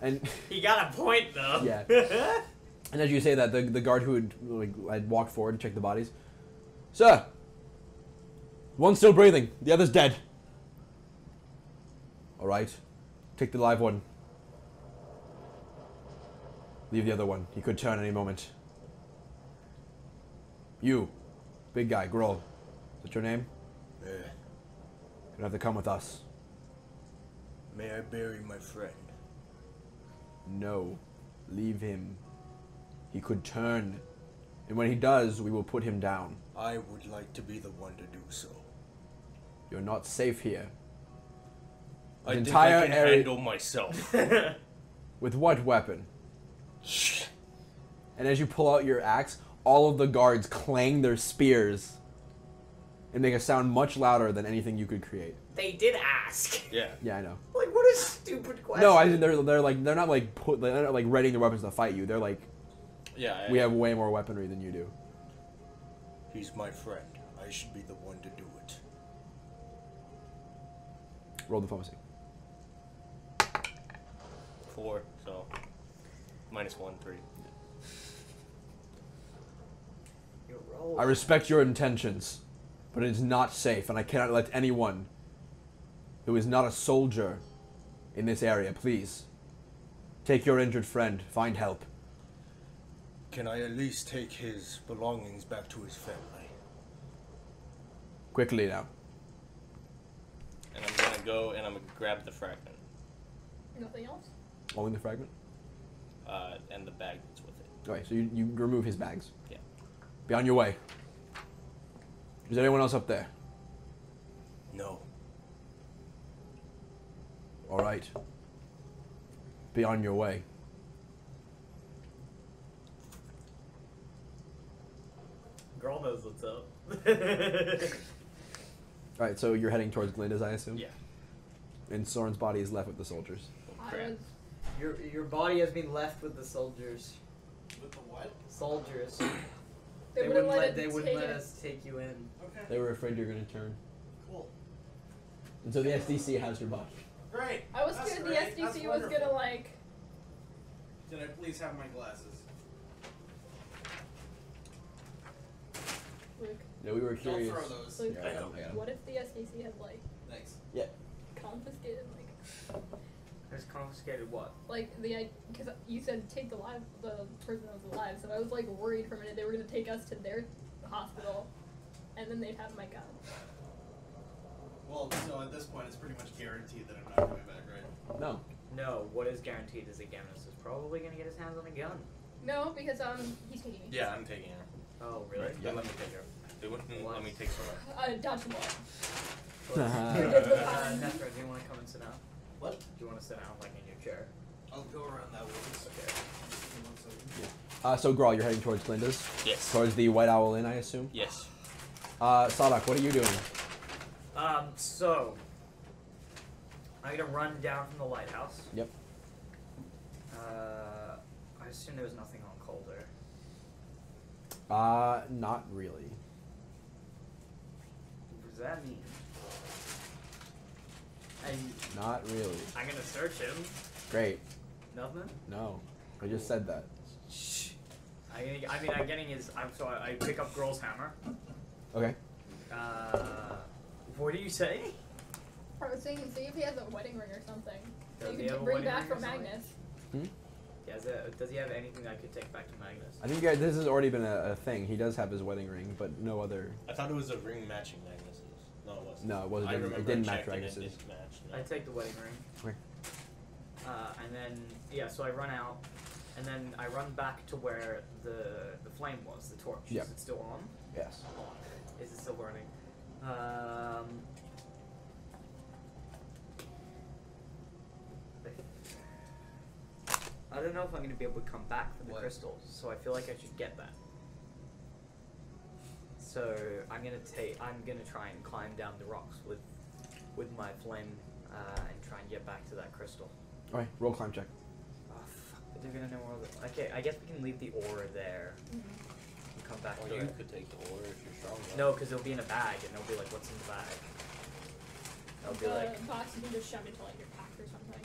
And He got a point though. yeah. And as you say that, the guard who had walked forward and checked the bodies. Sir! One's still breathing. The other's dead. Alright. Take the live one. Leave the other one. He could turn any moment. You. Big guy, Grohl. Is that your name? Eh, You have to come with us. may I bury my friend? No. Leave him. He could turn. And when he does, we will put him down. I would like to be the one to do so. You're not safe here. I The think entire I can area- handle myself. With what weapon? And as you pull out your axe, all of the guards clang their spears and make a sound much louder than anything you could create. They did ask. Yeah. Yeah, I know. Like, what a stupid question. No, I mean they're not like readying their weapons to fight you. They're like, Yeah. we have way more weaponry than you do. He's my friend. I should be the one to do it. Roll diplomacy. 4, so -1, 3. You roll. I respect your intentions, but it is not safe, and I cannot let anyone who is not a soldier in this area, please. Take your injured friend. Find help. Can I at least take his belongings back to his family? Quickly now. And I'm gonna go and I'm gonna grab the fragment. Nothing else? Only the fragment? And the bag that's with it. Okay, so you remove his bags. Yeah. Be on your way. Is there anyone else up there? No. Alright. Be on your way. Girl knows what's up. Alright, so you're heading towards Glinda's, I assume? Yeah. And Soren's body is left with the soldiers. I was Your body has been left with the soldiers. With the what? Soldiers. They wouldn't let they it wouldn't take let it. us take you in. Okay. They were afraid you're going to turn. Cool. And so the SDC has your body. Great. I was That's scared great. the That's SDC was gonna wonderful. like. Can I please have my glasses? Luke, Yeah, we were Don't curious. throw those. Luke, Yeah, I got 'em. what if the SDC had like Thanks. confiscated Has confiscated what? like the because you said take the person that was alive, so I was like worried for a minute they were gonna take us to their hospital, and then they'd have my gun. Well, so at this point, it's pretty much guaranteed that I'm not coming back, right? No. No, what is guaranteed is that Gamnus is probably gonna get his hands on a gun. No, because he's taking me. Yeah, I'm taking her. Oh, really? Right. Then let me take her. They wouldn't What? let me take Sora. Dodge the ball. Nefra, do you want to come and sit down? What? Do you want to sit down, like, in your chair? I'll go around that way. Okay. So Grawl, you're heading towards Glinda's? Yes. Towards the White Owl Inn, I assume? Yes. Sadak, what are you doing? So I'm gonna run down from the lighthouse. Yep. I assume there was nothing on Calder. Not really. What does that mean? Not really. I'm gonna search him. Great. Nothing? No. I just said that. Shh. I'm getting his. I pick up Girl's hammer. Okay. What do you say? I was saying, see if he has a wedding ring or something. Does You he have could a bring wedding back ring or from something? Magnus. Does he have anything I could take back to Magnus? I think this has already been a thing. He does have his wedding ring, but no other. I thought it was a ring matching Magnus's. No, it wasn't. No, it wasn't. I It remember didn't I match checked and it Ragus's. didn't match. No. I take the wedding ring. Okay. And then so I run out, and then I run back to where the flame was, the torch. Yep. Is it still on? Yes. Is it still burning? I don't know if I'm gonna be able to come back for the crystals, so I feel like I should get that. So I'm gonna try and climb down the rocks with my flame and try and get back to that crystal. Alright, roll climb check. Oh fuck! They're gonna know where all the. Okay, I guess we can leave the ore there. And come back Or to you it. could take the ore if you're strong enough. No, because it'll be in a bag, and they'll be like, "What's in the bag?" They'll be like, The box you can just shove into like your pack or something.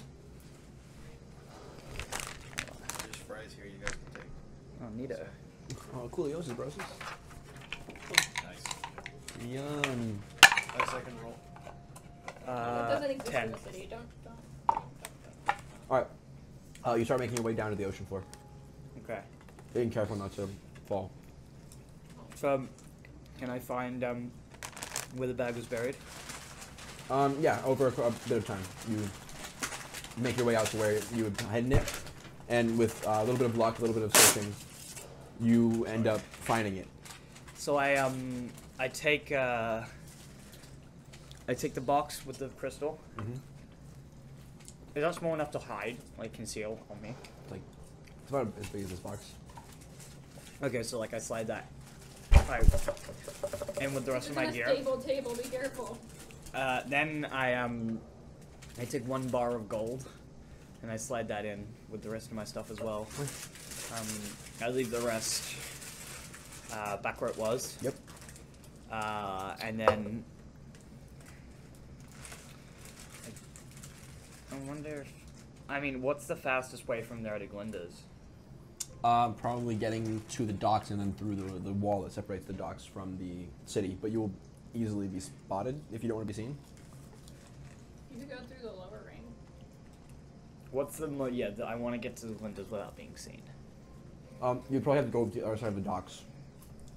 There's fries here you guys can take. "Oh, neato." Oh, cooliosis, brosis. Nice. Yum. My second roll. It doesn't exist 10. in the city. Don't. Alright. You start making your way down to the ocean floor. Okay. Being careful not to fall. So, can I find where the bag was buried? Yeah, over a bit of time, you make your way out to where you had hidden it, and with a little bit of luck, a little bit of searching, you end up finding it. So I take the box with the crystal. Mm-hmm. Is that small enough to hide, like conceal on me? It's about as big as this box. Okay, so like I slide that. And with the rest of my gear. Stable table, be careful. Then I take 1 bar of gold, and I slide that in with the rest of my stuff as well. I leave the rest back where it was. Yep. And then I wonder. I mean, what's the fastest way from there to Glinda's? Probably getting to the docks and then through the wall that separates the docks from the city. But you will easily be spotted if you don't want to be seen. You could go through the lower ring. What's the I want to get to Glinda's without being seen. You'd probably have to go to the other side of the docks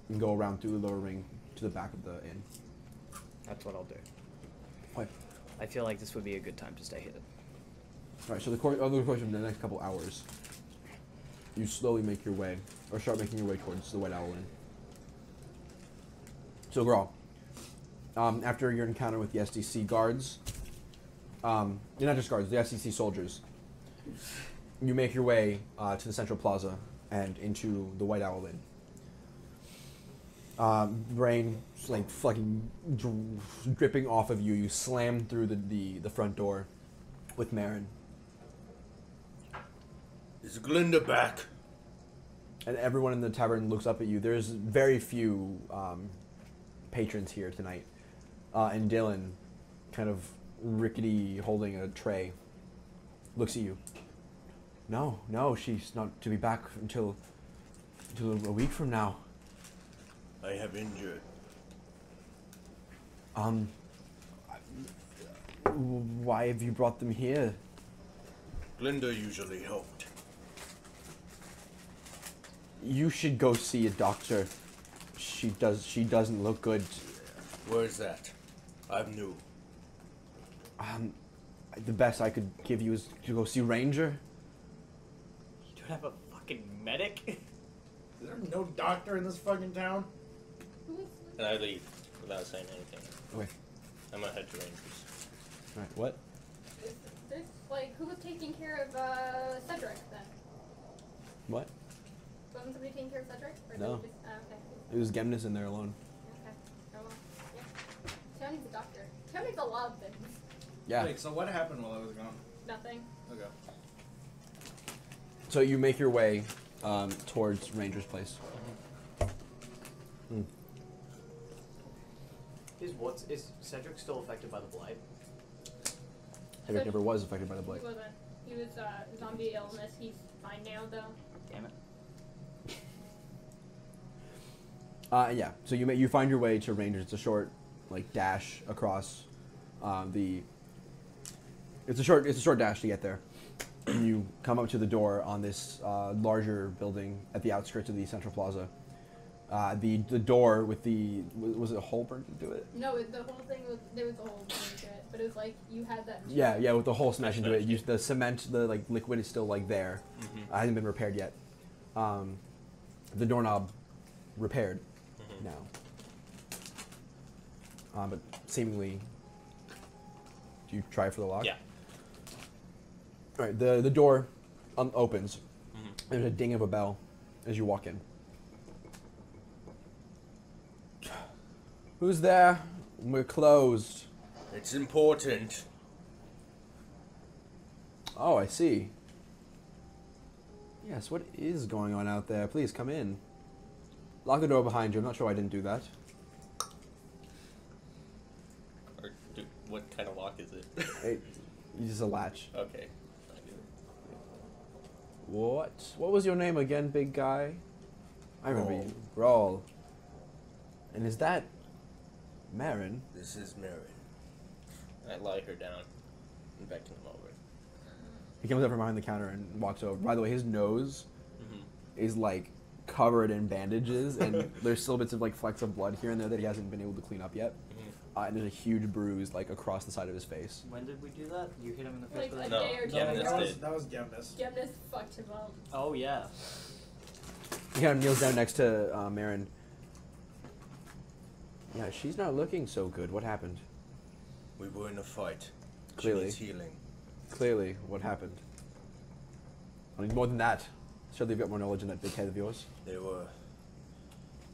and go around through the lower ring to the back of the inn. That's what I'll do. Why? I feel like this would be a good time to stay hidden. Alright, so over the course of the next couple hours, you slowly make your way, or start making your way towards the White Owl Inn. So, Grawl, after your encounter with the SDC guards, not just guards, the SDC soldiers, you make your way to the Central Plaza and into the White Owl Inn. Rain, like, fucking dripping off of you. You slam through the front door with Marin. Is Glinda back? And everyone in the tavern looks up at you. There's very few patrons here tonight. And Dylan, kind of rickety, holding a tray, looks at you. No, she's not to be back until a week from now. I have injured. Why have you brought them here? Glinda usually helped. You should go see a doctor. She doesn't look good. Where's that? I'm new. The best I could give you is to go see Ranger. You don't have a fucking medic? Is there no doctor in this fucking town? And I leave without saying anything. Okay. I'm gonna head to Rangers. Alright, what? There's like, who was taking care of Cedric then? What? Wasn't somebody taking care of Cedric? Or No. did we just, okay. It was Gemnis in there alone. Okay. Oh well. Yeah. Town needs a doctor. Town needs a lot of things. Yeah. Wait, so what happened while I was gone? Nothing. Okay. So you make your way towards Ranger's place. Is Cedric still affected by the blight? Cedric never was affected by the blight. He wasn't. He was zombie illness. He's fine now though. Damn it. Yeah. So you find your way to Rangers. It's a short, like, dash across It's a short dash to get there. And you come up to the door on this larger building at the outskirts of the Central Plaza. The door with was it a hole burnt into it? No, the whole thing was, there was a hole into it, but it was like you had that. Yeah, with the hole smashed into it. The cement, the like liquid is still like there. Hasn't been repaired yet. The doorknob repaired now. But seemingly, do you try for the lock? Yeah. All right. The door opens. There's a ding of a bell as you walk in. Who's there? We're closed. It's important. Oh, I see. Yes, what is going on out there? Please come in. Lock the door behind you. I'm not sure I didn't do that. Or what kind of lock is it? It's just a latch. Okay. I do. What? What was your name again, big guy? I remember Rawl. you. Rawl. And is that Marin? This is Marin. I lie her down and beckon him over. He comes up from behind the counter and walks over. By the way, his nose is like covered in bandages, and there's still bits of like flecks of blood here and there that he hasn't been able to clean up yet. And there's a huge bruise like across the side of his face. When did we do that? You hit him in the face Like with a a No. day or two Yeah, ago. That was Gemnis. Gemnis fucked him up. Oh yeah. He kind of kneels down next to Marin. Yeah, she's not looking so good. What happened? We were in a fight. Clearly. She needs healing. Clearly, what happened? I need more than that. Surely you've got more knowledge in that big head of yours. There were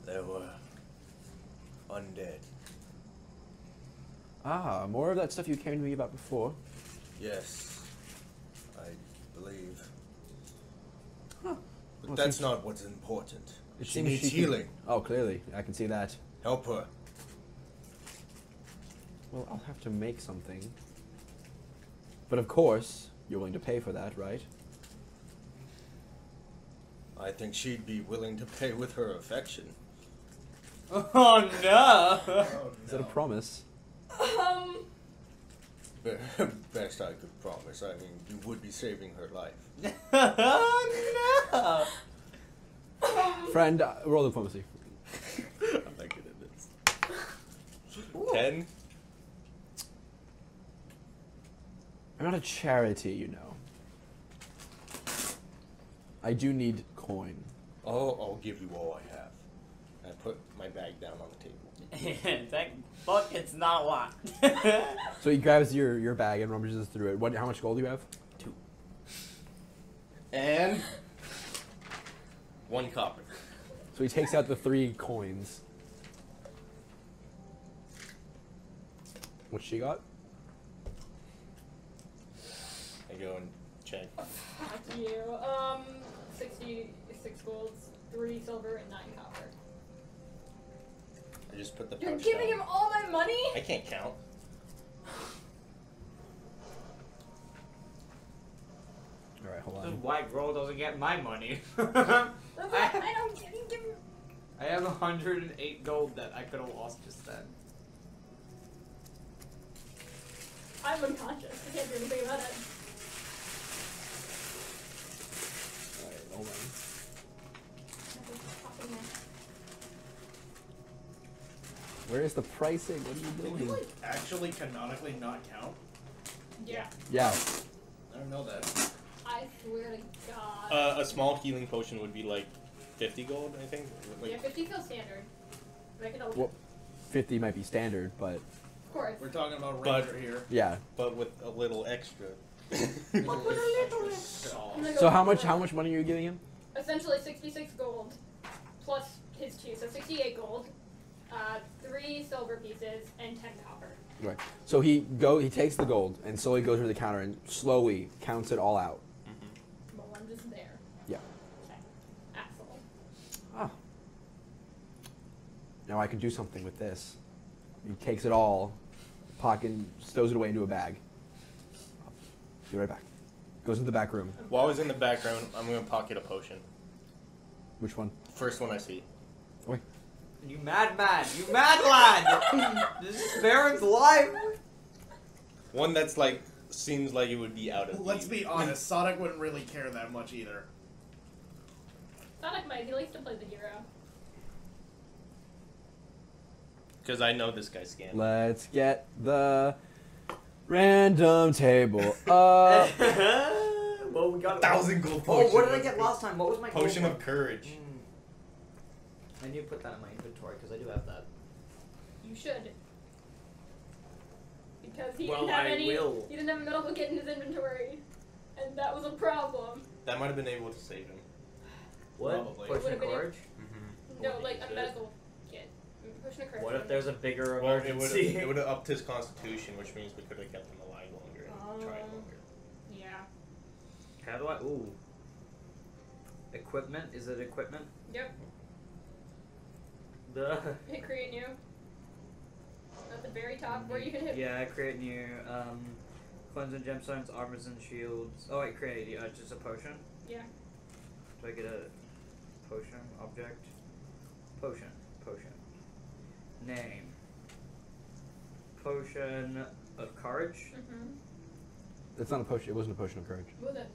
There were undead. Ah, more of that stuff you came to me about before. Yes, I believe. Huh. But Well, that's seems- not what's important. It She seems needs can- healing. Oh, clearly. I can see that. Help her. Well, I'll have to make something. But of course, you're willing to pay for that, right? I think she'd be willing to pay with her affection. Oh no! Is that a promise? Best I could promise. I mean, you would be saving her life. Oh Friend, roll diplomacy. I'm not good at this. 10. I'm not a charity, you know. I do need coin. Oh, I'll give you all I have. I put my bag down on the table. That bucket's not a lot. So he grabs your bag and rummages through it. How much gold do you have? 2. And 1 copper. So he takes out the 3 coins. What she got? I go and check. Fuck you. 66 golds, 3 silver, and 9 copper. I just put the You're pouch giving down. him all my money? I can't count. Alright, hold This on. white girl doesn't get my money. I don't give him. I have 108 gold that I could have lost just then. I'm unconscious. I can't do anything about it. Alright, hold on. Where is the pricing? What are you Can you, doing? like, actually canonically not count? Yeah. Yeah. I don't know that. I swear to God. A small healing potion would be like 50 gold, I think. Like, Yeah, 50 feels standard. Make it a Well, 50 might be standard, but Of course. We're talking about But- Ranger here. yeah. but with a little extra. What would a little I'm gonna go So with how much money are you giving him? Essentially 66 gold plus his 2, so 68 gold, 3 silver pieces, and 10 copper. Right. So he takes the gold and slowly goes to the counter and slowly counts it all out. Well, I'm just there. Yeah. Okay. Asshole. Ah. Now I can do something with this. He takes it all, pocket, stows it away into a bag. Be right back. Goes into the back room. While I was in the background, I'm going to pocket a potion. Which one? First one I see. Wait. You mad man! You mad lad! This is Baron's life! One that's like, seems like it would be out of Let's be honest, Sonic wouldn't really care that much either. Sonic might. He likes to play the hero. Because I know this guy's scam. Let's get the random table up. Well, we got 1,000 gold Oh, potion. what did I get last time? What was my Potion gold of courage. I need to put that in my inventory because I do have that. You should. Because he Well, didn't have I any. will. He didn't have a medical kit in his inventory, and that was a problem. That might have been able to save him. What? Probably. Potion Would've of been- courage? No, like a medical kit. Potion of courage. What if there's a bigger Well, it emergency? would have upped his constitution, which means we could have kept him alive longer and tried longer. Yeah. How do I? Ooh. Equipment? Is it equipment? Yep. Hit create new. At the very top, where you can hit. Yeah, create new. Cleansing gemstones, armors and shields. Oh wait, create. Just a potion. Yeah. Do I get a potion object? Potion. Name. Potion of courage. Mhm. It's not a potion. It wasn't a potion of courage. What was it?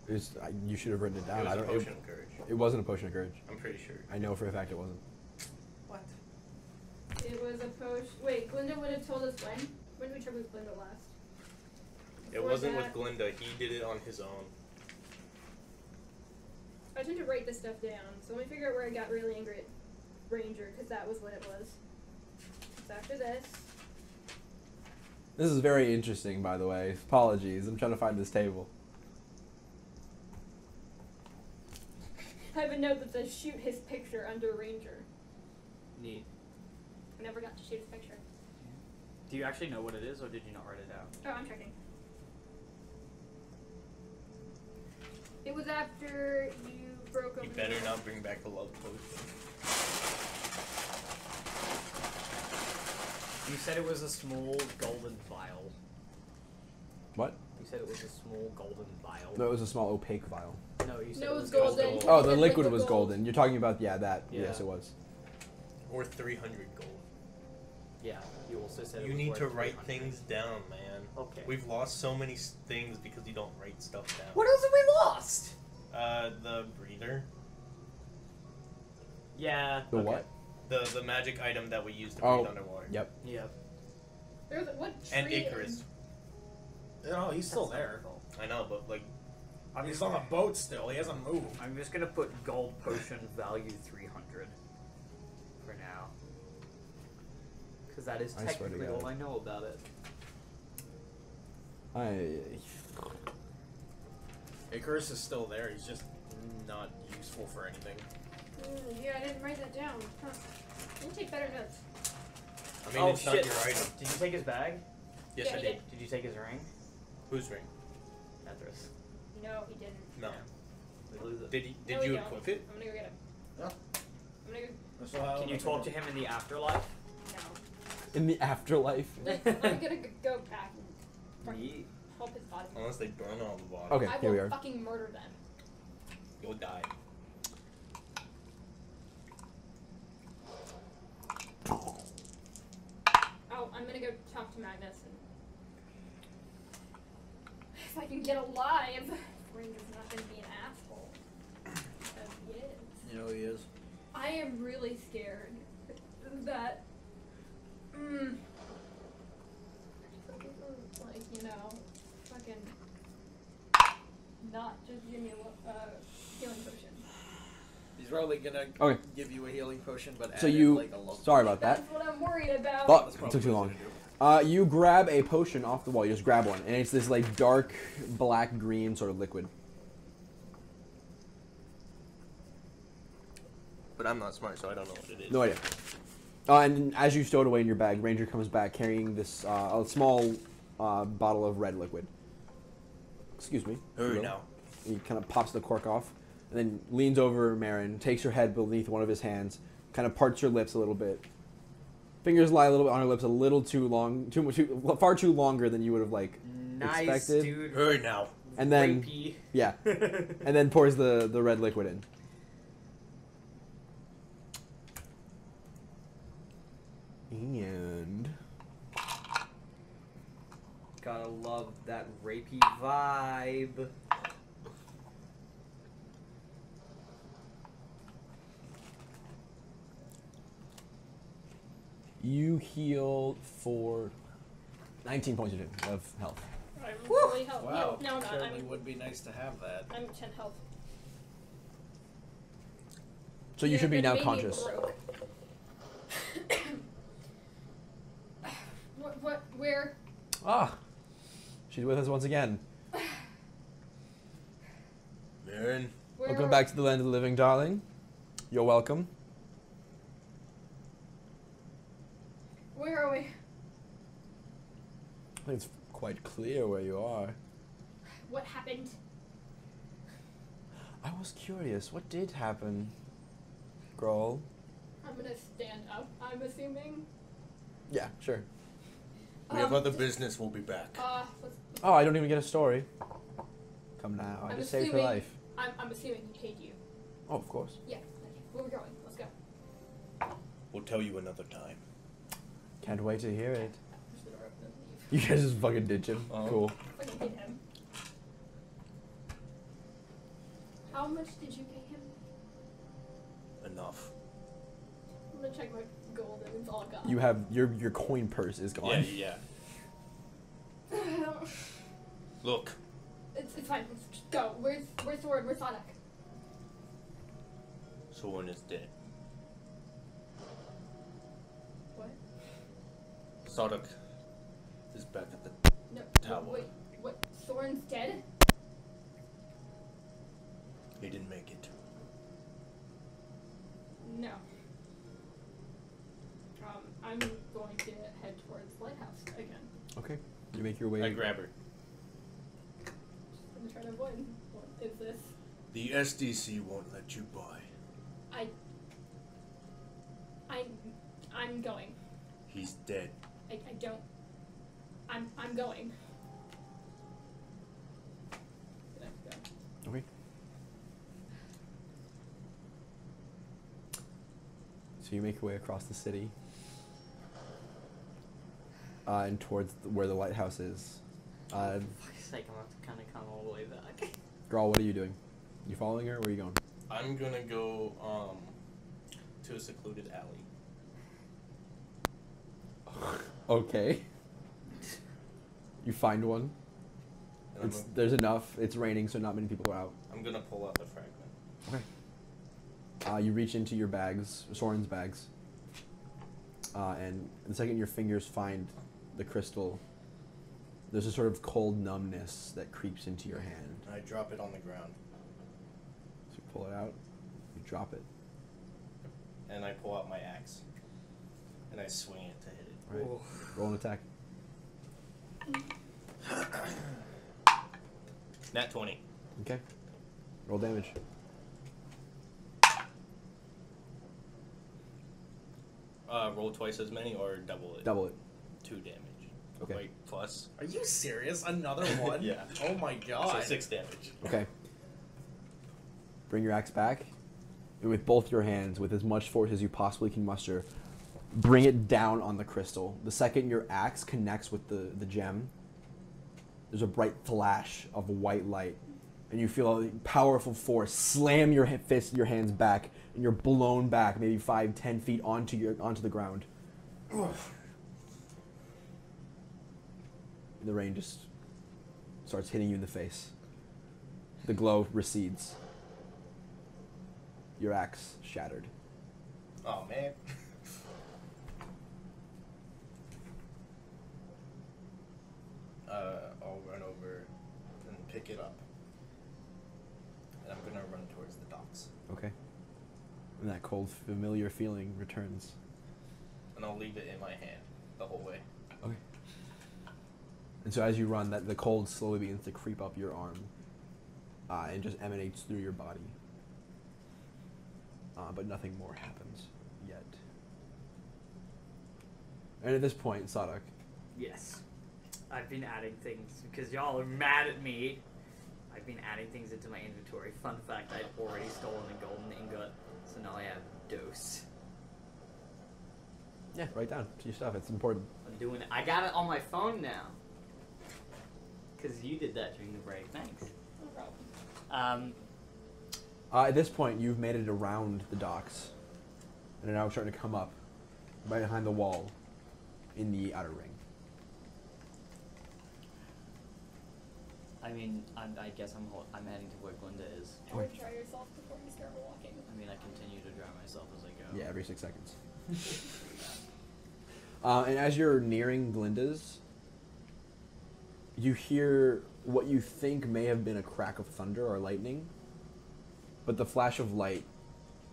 It was, you should have written it down. It was I a don't. potion of courage. It wasn't a potion of courage. I'm pretty sure. I know for a fact it wasn't. What? It was a potion. Wait, Glinda would have told us when. When did we try with Glinda last? It Before wasn't that- with Glinda. He did it on his own. I tend to write this stuff down, so let me figure out where I got really angry at Ranger, because that was what it was. It's after this. This is very interesting, by the way. Apologies. I'm trying to find this table. I have a note that says shoot his picture under Ranger. Neat. I never got to shoot his picture. Do you actually know what it is, or did you not write it out? Oh, I'm checking. It was after you broke open. You better not bring back the love potion. You said it was a small golden vial. What? You said it was a small golden vial. No, it was a small opaque vial. No, you said No, it it's was golden. gold. Oh, the It's liquid was gold. golden. You're talking about, that. Yeah. Yes, it was. Or 300 gold. Yeah, you also said it You was need worth to write 300. things down, man. Okay. We've lost so many things because you don't write stuff down. What else have we lost? The breather. Yeah. The okay. what? The magic item that we use to Oh, breathe underwater. Yep. Yeah. There's what tree? And Icarus. No, he's still there. I know, but like, I mean, he's on a boat still. He hasn't moved. I'm just gonna put gold potion value 300 for now, because that is I swear to technically God. all I know about it. Icarus is still there. He's just not useful for anything. Yeah, I didn't write that down. Huh. I need to take better notes. I mean, Oh, it's shit. not your item. Did you take his bag? Yes, Yeah, I he did. Did you take his ring? Whose ring? Ethris. No, he didn't. No. We lose it. Did No, you we don't. equip it? I'm gonna go get it. Yeah. I'm gonna go. That's how Can you talk to him in the afterlife? No. In the afterlife. I'm gonna go back and fucking Neat. help his body. Unless they burn all the body. Okay, I here will we are. fucking murder them. You'll die. Oh, I'm gonna go talk to Magnus and if I can get alive, Ranger's not gonna be an asshole. Because he is. You know he is. I am really scared that like, fucking not just give me a healing potion. He's probably gonna Okay. give you a healing potion, but So add you. like a love. Sorry about that. That's what I'm worried about. But That's it probably took too what long. he's gonna do. You grab a potion off the wall. You just grab one, and it's this like dark black green sort of liquid. But I'm not smart, so I don't know what it is. No idea. And as you stow it away in your bag, Ranger comes back carrying this a small bottle of red liquid. Excuse me. Hurry Hello. now. He kind of pops the cork off, and then leans over Marin, takes her head beneath one of his hands, kind of parts her lips a little bit. Fingers lie a little bit on her lips, a little too long, far too longer than you would have Nice, expected. dude. Hurry now. And then Rapey. yeah, and then pours the red liquid in. And Gotta love that rapey vibe. you heal for 19 points of health. I'm really help. Wow. No, I'm not. Certainly would be nice to have that. I'm 10 health. So you You're should be gonna now make me conscious. broke. What? Where? Ah, she's with us once again. Marin. Where? Welcome back to the land of the living, darling. You're welcome. Where are we? I think it's quite clear where you are. What happened? I was curious. What did happen, Grohl? I'm gonna stand up. I'm assuming. Yeah, sure. We have other business. We'll be back. Let's, Oh, I don't even get a story. Come now. I I'm just saved her assuming- life. I'm assuming he paid you. Oh, of course. Yeah. Where are we going? Let's go. We'll tell you another time. Can't wait to hear it. Push the door open and leave. You guys just fucking ditch him. Oh. Cool. Fucking hit him. How much did you pay him? Enough. I'm gonna check my gold and it's all gone. You have your coin purse is gone. Yeah. Look. It's fine. Let's just go. Where's Sword? Where's Sonic? Soren is dead. What? Sodok is back at the No. Tower. Wait. What? Soren's dead? He didn't make it. No. I'm going to head towards Lighthouse again. Okay. You make your way. I grab her. I'm trying to avoid. What is this? The SDC won't let you buy. I'm going. He's dead. I don't. I'm going. Can I go? Okay. So you make your way across the city and towards where the lighthouse is. For fuck's sake, I'm gonna have to kind of come all the way back. Grawl, what are you doing? You following her? Where are you going? I'm gonna go to a secluded alley. Okay. You find one. And There's enough. It's raining, so not many people are out. I'm gonna pull out the fragment. Okay. You reach into your bags, Soren's bags, and the second your fingers find the crystal, there's a sort of cold numbness that creeps into your hand. I drop it on the ground. So you pull it out, you drop it. And I pull out my axe. And I swing it to hit it. Right. Roll an attack. Nat 20. Okay. Roll damage. Roll twice as many or double it? Double it. 2 damage. Okay. Wait, plus? Are you serious? Another one? Yeah. Oh my god. So 6 damage. Okay. Bring your axe back. And with both your hands, with as much force as you possibly can muster, bring it down on the crystal. The second your axe connects with the gem, there's a bright flash of white light, and you feel a powerful force slam your your hands back, and you're blown back maybe 5-10 feet onto the ground. The rain just starts hitting you in the face. The glow recedes. Your axe shattered. Oh, man. I'll run over and pick it up. And I'm gonna run towards the docks. Okay. And that cold, familiar feeling returns. And I'll leave it in my hand the whole way. Okay. And so as you run, the cold slowly begins to creep up your arm and just emanates through your body. But nothing more happens yet. And at this point, Sadak. Yes. I've been adding things because y'all are mad at me. I've been adding things into my inventory. Fun fact, I'd already stolen a golden ingot, so now I have dose. Yeah, write down your stuff. It's important. I'm doing it. I got it on my phone now. Because you did that during the break. Thanks. No problem. At this point, you've made it around the docks, and are now starting to come up right behind the wall in the outer ring. I mean, I guess I'm heading to where Glinda is. Or dry yourself before you start walking. I mean, I continue to dry myself as I go. Yeah, every 6 seconds. And as you're nearing Glinda's, you hear what you think may have been a crack of thunder or lightning, but the flash of light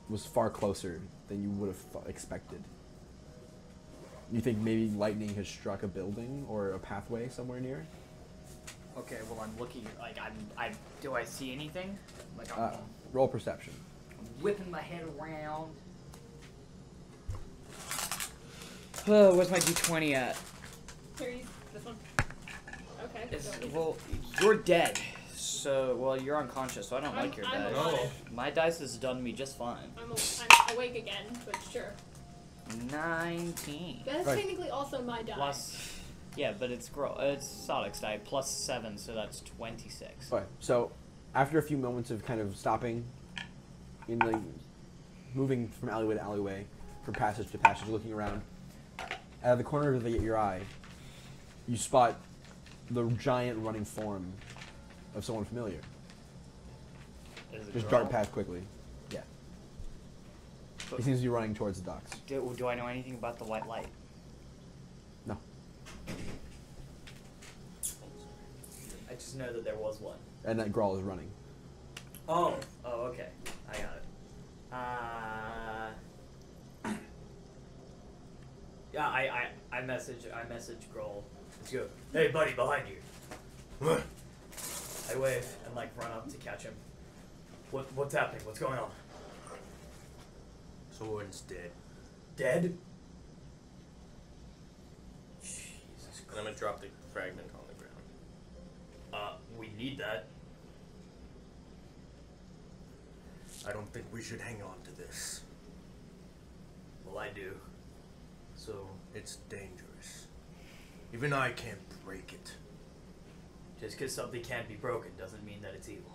was far closer than you would have expected. You think maybe lightning has struck a building or a pathway somewhere near? Okay, well, I'm looking. Like, do I see anything? Like, Roll perception. I'm whipping my head around. Oh, where's my d20 at? Here, use this one. Okay. Well, you're dead. So, well, you're unconscious, so I don't like your I'm dice. alive. My dice has done me just fine. I'm awake again, but sure. 19. That's Right. technically also my die. Plus, yeah, but it's Sodic's die, plus 7, so that's 26. Okay, so after a few moments of kind of stopping, in the moving from alleyway to alleyway, from passage to passage, looking around, out of the corner of your eye, you spot the giant running form of someone familiar. Is it Just girl? dart past quickly. Yeah. He seems to be running towards the docks. Do I know anything about the white light? No. I just know that there was one. And that Grawl is running. Oh, okay. I got it. Yeah, I message Grohl. Let's go. Hey, buddy, behind you. I wave and like run up to catch him. What's happening? What's going on? Someone's dead. Dead? Jesus And I'm gonna drop the fragment on the ground. We need that. I don't think we should hang on to this. Well, I do. So, It's dangerous. Even I can't break it. just because something can't be broken doesn't mean that it's evil.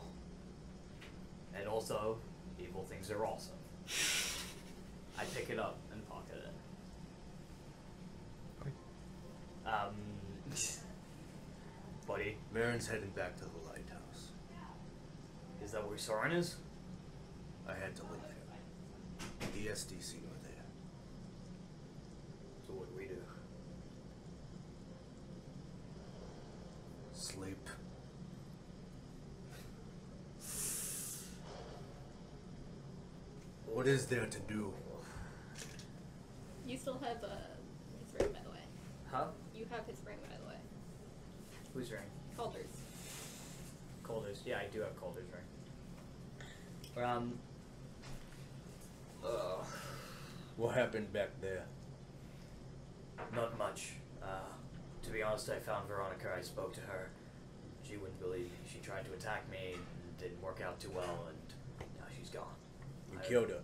And also, evil things are awesome. I pick it up and pocket it. Buddy, Marin's heading back to the lighthouse. is that where Soren is? I had to leave him. The SDC were there. So what do we do? Sleep. What is there to do? You still have his ring, by the way. Huh? You have his ring, by the way. Who's ring? Calder's. Calder's. Yeah, I do have Calder's ring. What happened back there? Not much. To be honest, I found Veronica. I spoke to her. She wouldn't believe me. She tried to attack me. It didn't work out too well, and now she's gone. You killed her.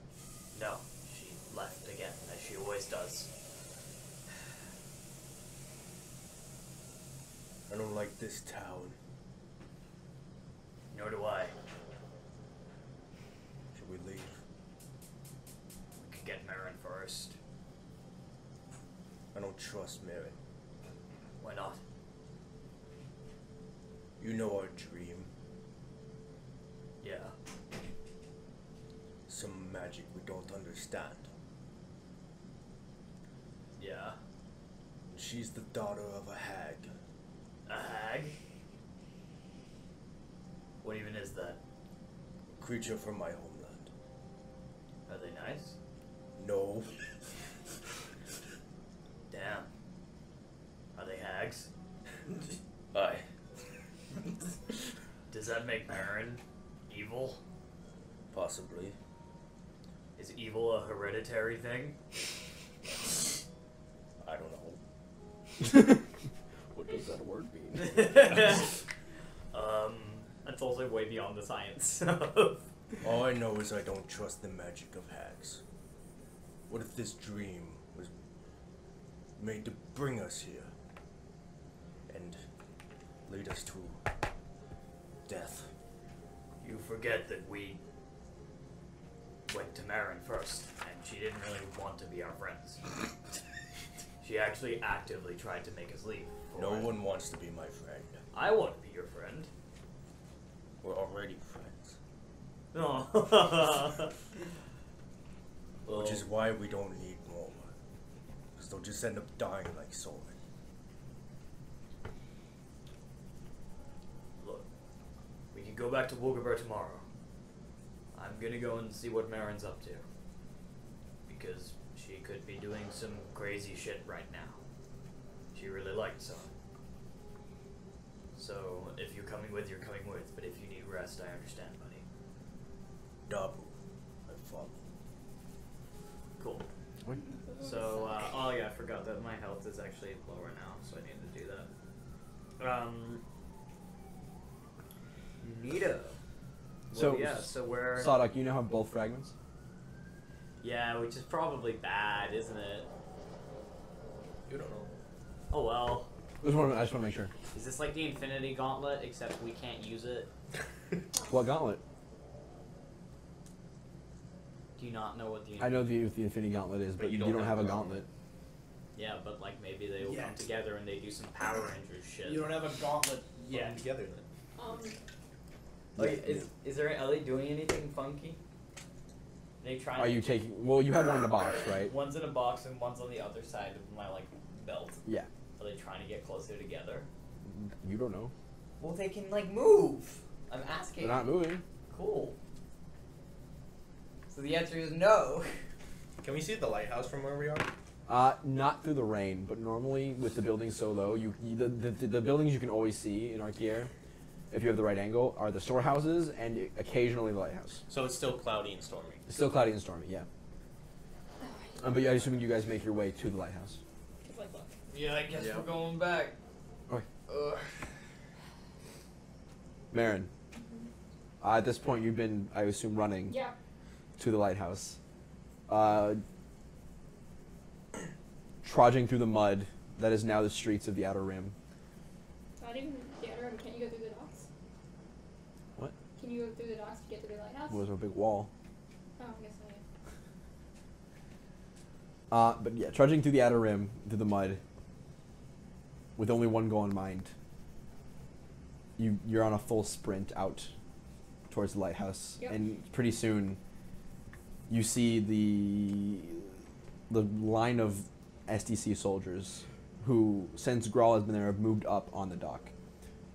No, she left again, as she always does. I don't like this town. Nor do I. Should we leave? We could get Marin first. I don't trust Marin. Why not? You know our dream. Yeah. Some magic we don't understand. Yeah. She's the daughter of a hag. A hag? What even is that? Creature from my homeland. Are they nice? No. Damn. Are they hags? Aye. Does that make Marin evil? Possibly. Is evil a hereditary thing? I don't know. What does that word mean? That's also way beyond the science. All I know is I don't trust the magic of hags. What if this dream was made to bring us here and lead us to death? You forget that we went to Marin first, and she didn't really want to be our friends. She actually actively tried to make us leave. No one wants to be my friend. I want to be your friend. We're already friends. Oh. Which is why we don't need more. Because they'll just end up dying like Soren. Look, we can go back to Wolgaber tomorrow. I'm gonna go and see what Marin's up to. Because she could be doing some crazy shit right now. She really liked Soren. So, if you're coming with, you're coming with. But if you need rest, I understand, buddy. Dabu. I follow. Cool. So, oh yeah, I forgot that my health is actually lower now, so I need to do that. Neato. So, Well, yeah, so we're... Sadak, you now have both fragments? Yeah, which is probably bad, isn't it? You don't know. Oh well. I just want to make sure. Is this like the Infinity Gauntlet, except we can't use it? What gauntlet? Do you not know what the... I know the Infinity Gauntlet is, but you don't have a gauntlet. Yeah, but like maybe they will come together and they do some Power Rangers shit. You don't have a gauntlet Put them together then. Like, is there Ellie doing anything funky? They trying Are you taking... Well, you have one in the box, right? One's in a box and one's on the other side of my like belt. Yeah. Are they trying to get closer together? You don't know. Well, they can like move. I'm asking. They're not moving. Cool. So the answer is no. Can we see the lighthouse from where we are? Not through the rain, but normally with the buildings so low, the buildings you can always see in Arkier, if you have the right angle, are the storehouses and occasionally the lighthouse. So it's still cloudy and stormy. It's still cloudy and stormy, yeah. But I'm assuming you guys make your way to the lighthouse. It's like, look. Yeah, I guess we're going back. Marin, at this point you've been, I assume, running Yeah. to the lighthouse. Trudging through the mud that is now the streets of the Outer Rim. Not even the outer rim. Can't you go through the docks? What? Can you go through the docks to get to the lighthouse? Was a big wall. Oh, I guess so. But yeah, trudging through the Outer Rim, through the mud, with only one goal in mind. You're on a full sprint out towards the lighthouse, Yep. and pretty soon you see the line of SDC soldiers who, since Grawl has been there, have moved up on the dock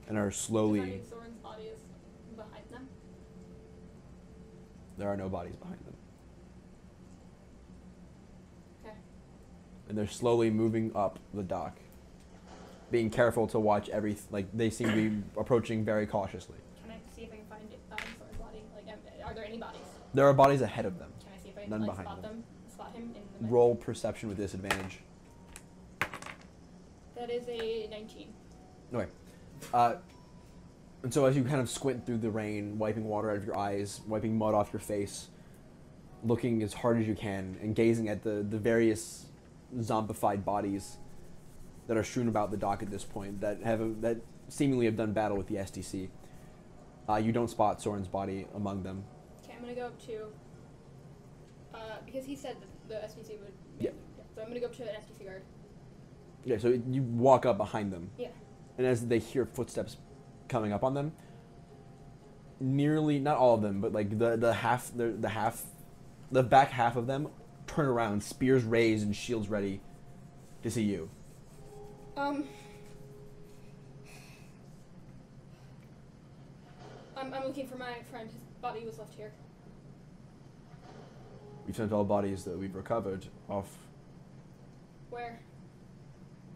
and are slowly. Deciding Soren's body is behind them. There are no bodies behind them. Okay. And they're slowly moving up the dock, being careful to watch they seem to be approaching very cautiously. Can I see if I can find Soren's body? Like, are there any bodies? There are bodies ahead of them. Can I see if I None can behind spot them. spot him in the mid? Roll perception with disadvantage. That is a 19. Okay. And so as you kind of squint through the rain, wiping water out of your eyes, wiping mud off your face, looking as hard as you can, and gazing at the various zombified bodies that are strewn about the dock at this point, that seemingly have done battle with the SDC, you don't spot Soren's body among them. Okay, I'm gonna go up to. Because he said that the SPC would. Yeah. So I'm gonna go up to an SPC guard. Yeah, so you walk up behind them. Yeah. And as they hear footsteps coming up on them, nearly, not all of them, but like the back half of them turn around, spears raised and shields ready to see you. I'm looking for my friend. His body was left here. We've sent all bodies that we've recovered off. Where?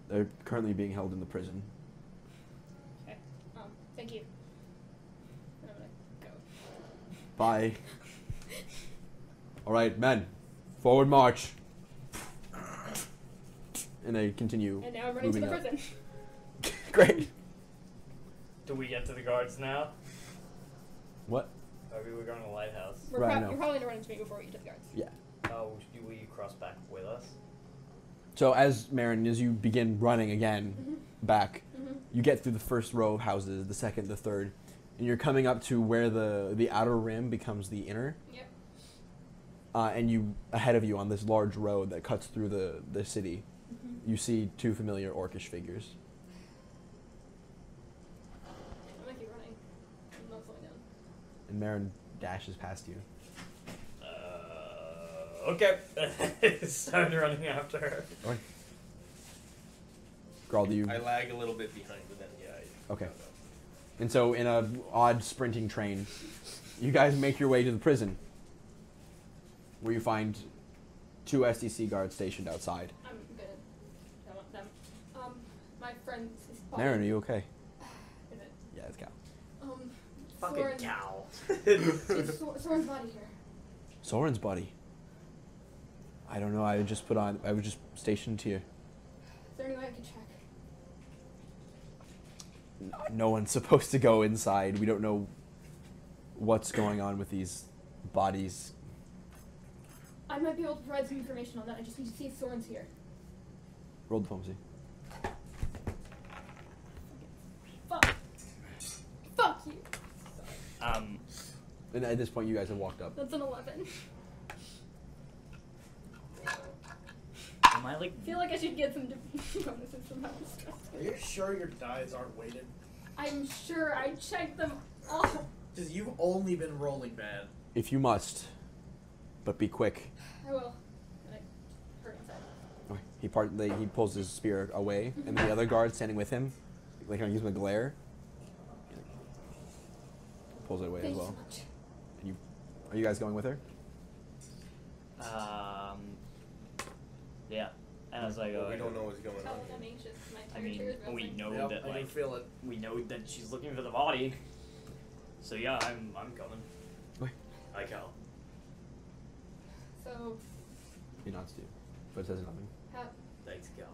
They're currently being held in the prison. Okay. Thank you. I'm gonna go. Bye. All right, men, forward march. And they continue. And now I'm running to the moving up. prison. Great. Do we get to the guards now? What? Or we were going to the lighthouse? Right, I know. You're probably gonna run into me before we get to the guards. Yeah. Oh, will you cross back with us? So as Marin, as you begin running again back, you get through the first row of houses, the second, the third, and you're coming up to where the outer rim becomes the inner. Yep. And you, ahead of you on this large road that cuts through the city, you see two familiar orcish figures. I'm gonna keep running. I'm not slowing down. And Marin dashes past you. Okay. Started running after her. Okay. Grawl, do you? I lag a little bit behind, but then yeah. Okay. And so in a odd sprinting train, you guys make your way to the prison, where you find two SDC guards stationed outside. I'm good. I want them. My friend's his body. Marin, are you okay? Is it? Yeah, it's Cal. Fucking Soren, cow. Is Soren's body here? Soren's buddy. I don't know. I was just stationed here. Is there any way I can check? No one's supposed to go inside. We don't know what's going on with these bodies. I might be able to provide some information on that. I just need to see if Soren's here. Roll diplomacy. Fuck. Fuck you. And at this point, you guys have walked up. That's an 11. Am I like? I feel like I should get some bonuses from how stressed. Are you sure your dice aren't weighted? I'm sure I checked them all. Because you've only been rolling bad. If you must, but be quick. I will. And I hurt inside. Okay. He pulls his spear away, and the other guard standing with him, like gives him a glare. Pulls it away Thank as you well. so much. And are you guys going with her? Yeah. And I was like, Well, we don't know what's going Tell on. them I'm anxious. My I mean, temperature is we rising. know Yep, that I can like feel it. we know that she's looking for the body. So yeah, I'm coming. Okay. Hi, Cal. So, He nods to you, but says nothing. Thanks, Cal.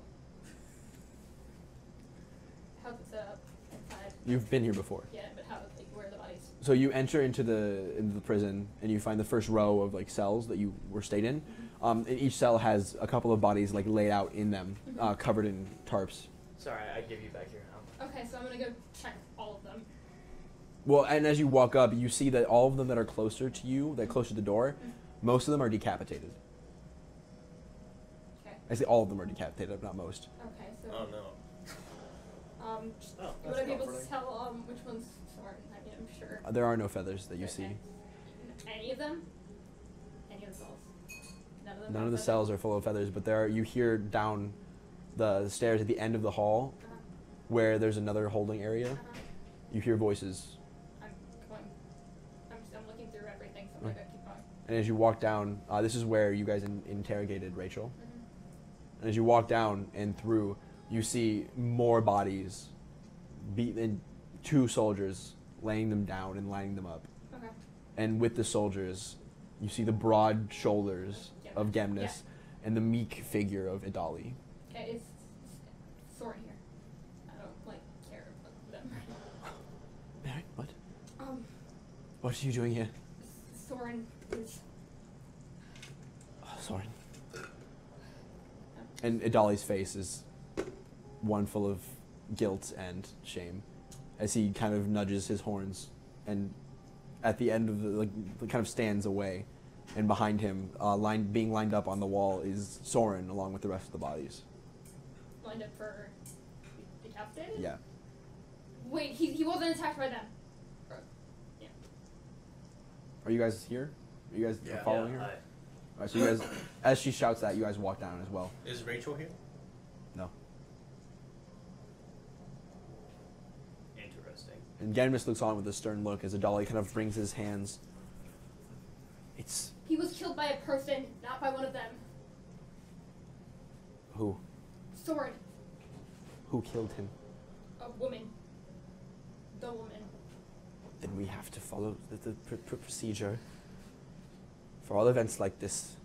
how's it set up inside? You've been here before. Yeah, but where are the bodies? So you enter into the prison and you find the first row of like cells that you were stayed in. And each cell has a couple of bodies like laid out in them, covered in tarps. Sorry, I give you back here now. Okay, so I'm gonna go check all of them. Well, and as you walk up, you see that all of them that are closer to you, that closer to the door, most of them are decapitated. Okay. I say all of them are decapitated, not most. Okay, so Oh no. Oh, would I be able to comforting. tell which one's Soren? I mean, I'm sure. There are no feathers that you Okay. see. Any of them? Any of the cells? None of them. None have of the feathers? cells are full of feathers, but there are, you hear down the stairs at the end of the hall, Uh-huh. where there's another holding area. Uh-huh. You hear voices, I'm going. I'm looking through everything, so I'm gonna keep going. and as you walk down, this is where you guys interrogated Rachel. Mm-hmm. And as you walk down and through, you see more bodies, and 2 soldiers laying them down and lining them up. Okay. And with the soldiers, you see the broad shoulders of Gemnis Yeah. and the meek figure of Idali. Okay, is Soren here? I don't care about them. Mary, what? What are you doing here? Soren is. Oh, sorry. And Idali's face is one full of guilt and shame as he kind of nudges his horns and at the end of the kind of stands away, and behind him, being lined up on the wall, is Soren along with the rest of the bodies. Lined up for decapitated? Yeah. Wait, he wasn't attacked by them. Yeah. Are you guys here? Are you guys following her? I- Alright, so you guys, as she shouts that, you guys walk down as well. Is Rachel here? No. Interesting. And Genmis looks on with a stern look as Idali kind of brings his hands. It's He was killed by a person, not by one of them. who? Soren, Who killed him? a woman. The woman. Then we have to follow the procedure for all events like this.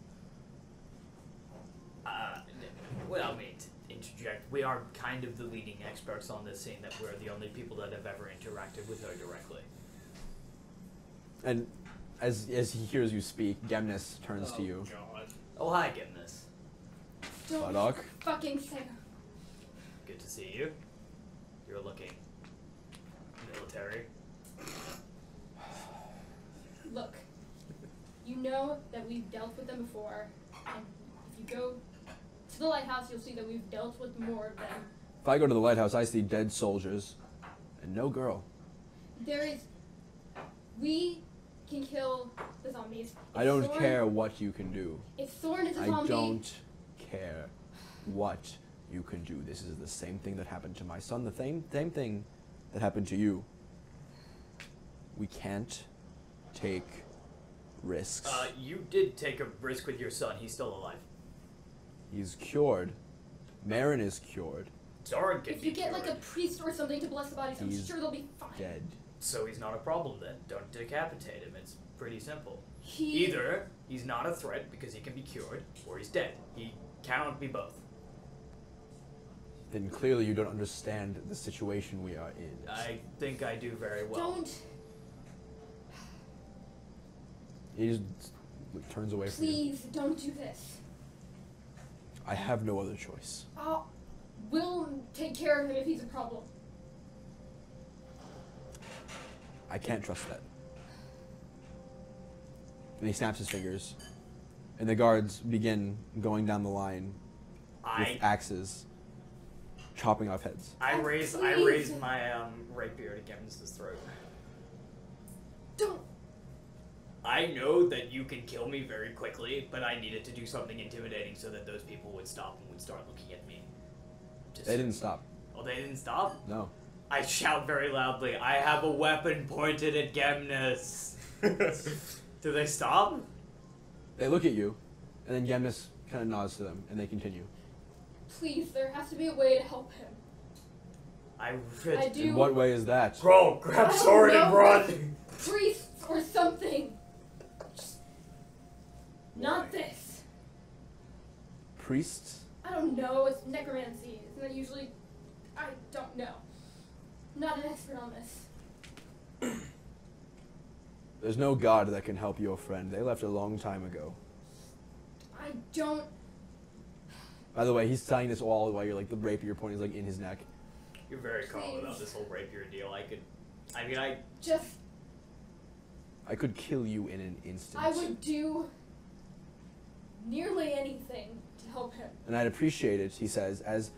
Without me to interject, we are kind of the leading experts on this, seeing that we're the only people that have ever interacted with her directly. And as he hears you speak, Gemnis turns to you. God. Oh, hi, Gimnus. Don't Bardock? fucking say. Good to see you. You're looking military. Look, you know that we've dealt with them before, and if you go to the lighthouse, you'll see that we've dealt with more of them. If I go to the lighthouse, I see dead soldiers and no girl. We can kill the zombies. I don't care what you can do. If Soren is a I zombie, don't care what you can do. This is the same thing that happened to my son, the same thing that happened to you. We can't take risks. You did take a risk with your son. He's still alive. He's cured. Marin is cured. Soren can if be you get like a cured. priest or something to bless the bodies, I'm He's sure they'll be fine. Dead. So he's not a problem then. Don't decapitate him. It's pretty simple. He Either he's not a threat because he can be cured, or he's dead. He cannot be both. Then clearly you don't understand the situation we are in. I think I do very well. don't He just turns away from you. please don't do this. I have no other choice. We'll take care of him if he's a problem. I can't trust that. And he snaps his fingers. And the guards begin going down the line with axes, chopping off heads. I raise my rapier to Gemmons' throat. Don't. I know that you can kill me very quickly, but I needed to do something intimidating so that those people would stop and would start looking at me. They didn't stop. Oh, they didn't stop? No. I shout very loudly, I have a weapon pointed at Gemnis. Do they stop? They look at you, and then Gemnis kind of nods to them, and they continue. Please, there has to be a way to help him. I do. In what way is that? Bro, grab sword and run! Priests or something. Just not this. Priests? I don't know. It's necromancy. Isn't that usually? I don't know. Not an expert on this. There's no god that can help your friend. They left a long time ago. I don't. By the way, he's tying this all while you're like the rapier point is like in his neck. You're very calm about this whole rapier deal. I could kill you in an instant. I would do nearly anything to help him. And I'd appreciate it, he says, as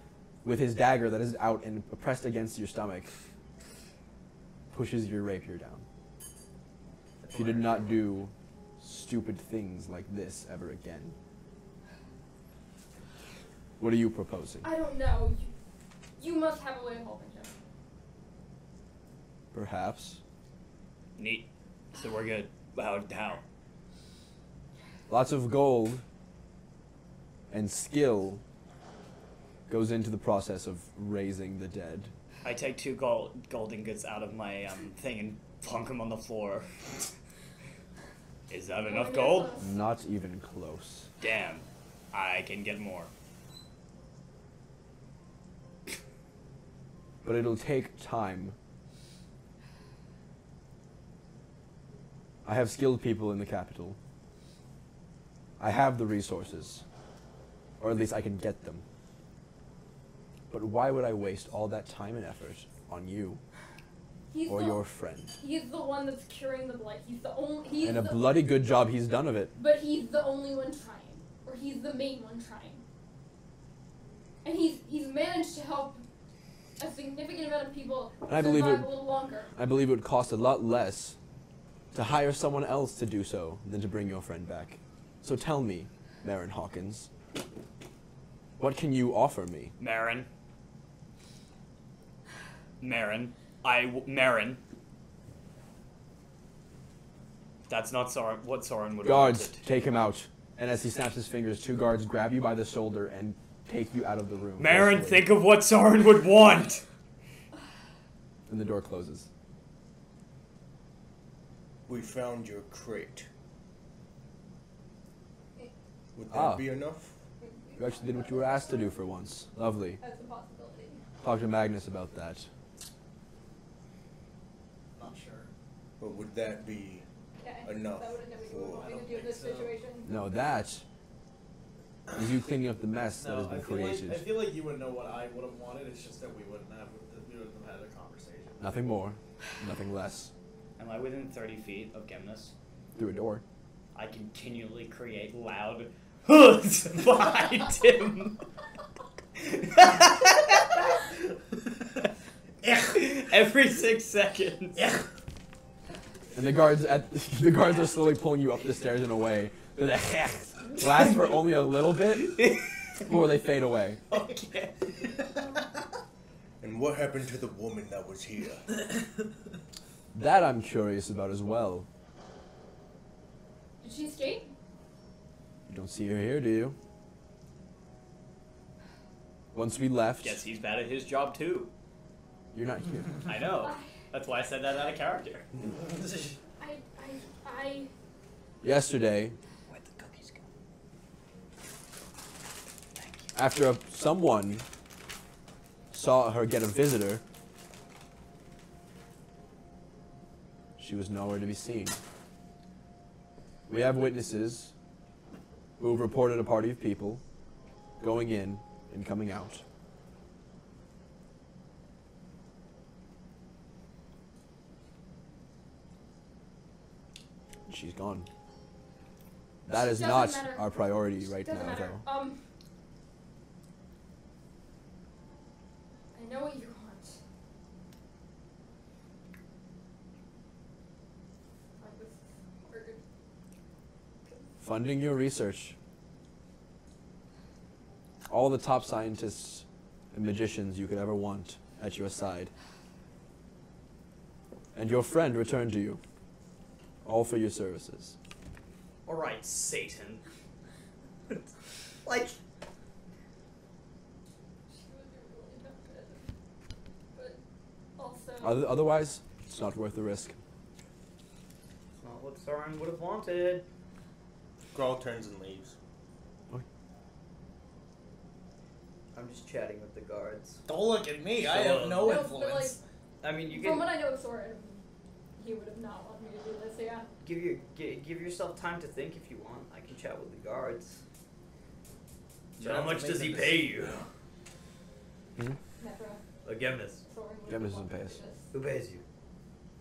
with his dagger that is out and pressed against your stomach, pushes your rapier down. If you did not do stupid things like this ever again. What are you proposing? I don't know. You must have a way of helping him. Perhaps. Neat. So we're good. How? Lots of gold and skill goes into the process of raising the dead. I take 2 gold ingots out of my thing and plunk them on the floor. Is that enough gold? Not even close. Damn. I can get more. But it'll take time. I have skilled people in the capital. I have the resources. Or at least I can get them. But why would I waste all that time and effort on you or your friend? He's the one that's curing the blight. He's the only. And a bloody good job he's done of it. But he's the only one trying, or he's the main one trying. And he's managed to help a significant amount of people survive a little longer. I believe it would cost a lot less to hire someone else to do so than to bring your friend back. So tell me, Marin Hawkins, what can you offer me? Marin. That's not what Soren would have Guards, wanted. take him out. And as he snaps his fingers, 2 guards grab you by the shoulder and take you out of the room. Marin, forcefully. think of what Soren would want! And the door closes. We found your crate. Would that be enough? You actually did what you were asked to do for once. Lovely. That's a possibility. Talk to Magnus about that. Not sure. But would that be enough? That wouldn't be what we would do in this situation. No, that is you cleaning up the mess that has been created. I feel like you would know what I would have wanted. It's just that we wouldn't have had a conversation. Nothing more, nothing less. Am I within 30 feet of Gemnus? Through a door. I continually create loud hoods behind him. Every 6 seconds. And the guards are slowly pulling you up the stairs in a way that lasts for only a little bit before they fade away. Okay. And what happened to the woman that was here? That I'm curious about as well. Did she escape? You don't see her here, do you? Once we left, Guess he's bad at his job too. you're not here. I know. That's why I said that out of character. I Yesterday, Where'd the cookies go? after someone saw her get a visitor, she was nowhere to be seen. We have witnesses who have reported a party of people going in and coming out. She's gone. That is Doesn't not matter. our priority right doesn't now, matter. though. I know what you want. This is hard. Funding your research. All the top scientists and magicians you could ever want at your side. And your friend returned to you. All for your services. Alright, Satan. Like, Otherwise, it's not worth the risk. It's not what Soren would have wanted. Grawl turns and leaves. I'm just chatting with the guards. Don't look at me. I So, have no No, but, influence. I mean, you From can what I know of Soren, he would have not wanted me to do this. Yeah. give yourself time to think if you want. I can chat with the guards. You So how have to much make does the he pay you? Never. Gemnis. Soren would Gemnis have doesn't wanted pay to us. do this. Who pays you?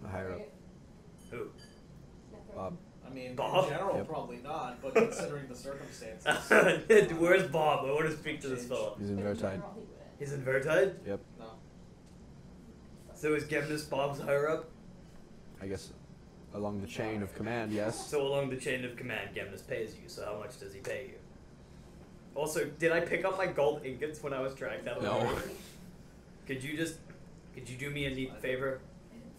The higher up. Who? Never. Bob. I mean, Bob? in general, Yep. probably not, but considering the circumstances. Where's Bob? I want to speak to this fellow. He's in But in Vertide. general, he wouldn't. He's in Vertide? Yep. No. So is Gemnis Bob's higher up? I guess along the chain of command, yes. So along the chain of command, Gemnis pays you. So how much does he pay you? Also, did I pick up my gold ingots when I was dragged out of the No. river? Could you do me a neat favor?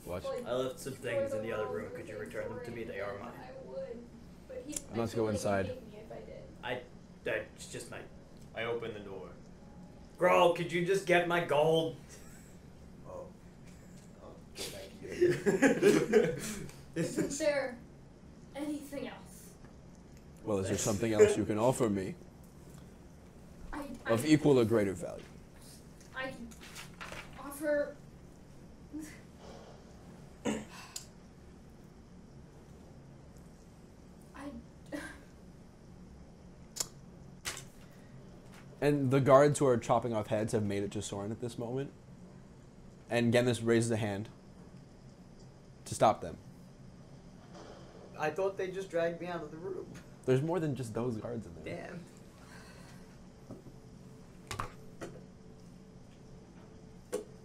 What? I left some things in the other room. Could you return them to me? They are mine. I would. But he, Let's go inside. He'd hate me if I did. That's just my... I open the door. Grawl, could you just get my gold? Oh. I'll go back to you. Isn't there anything else? Well, is there something else you can offer me of equal or greater value? I can offer. And the guards who are chopping off heads have made it to Soren at this moment. And Gennis raises a hand to stop them. I thought they just dragged me out of the room. There's more than just those guards in there. Damn.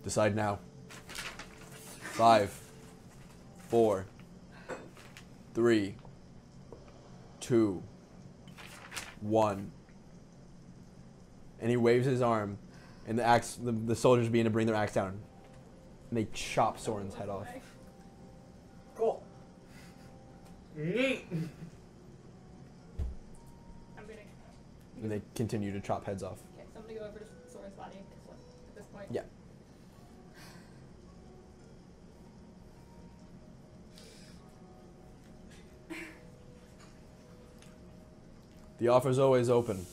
Decide now. 5, 4, 3, 2, 1. And he waves his arm, and the soldiers begin to bring their axe down, and they chop Soren's head off. Cool. Neat. I'm gonna. And they continue to chop heads off. Okay, so I'm gonna go over to Soren's body at this point. Yeah. The offer's always open.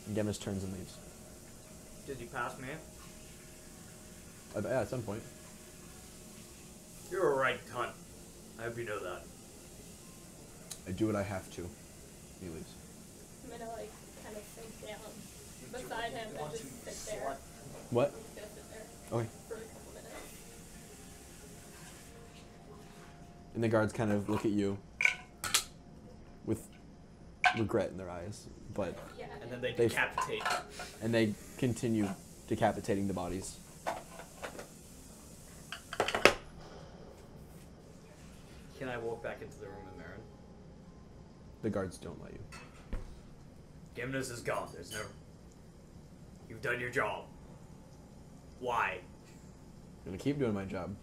And Gemmis turns and leaves. Did you pass me? Yeah, at some point. You're a right cunt. I hope you know that. I do what I have to. He leaves. I'm gonna kind of sink down beside him and just sit there. What? I'm just gonna sit there Okay. for a couple minutes. And the guards kind of look at you with regret in their eyes, but Yeah. And then they They- decapitate. and they continue decapitating the bodies. Can I walk back into the room with Marin? The guards don't let you. Gimnus is gone. There's no... You've done your job. Why? I'm gonna keep doing my job.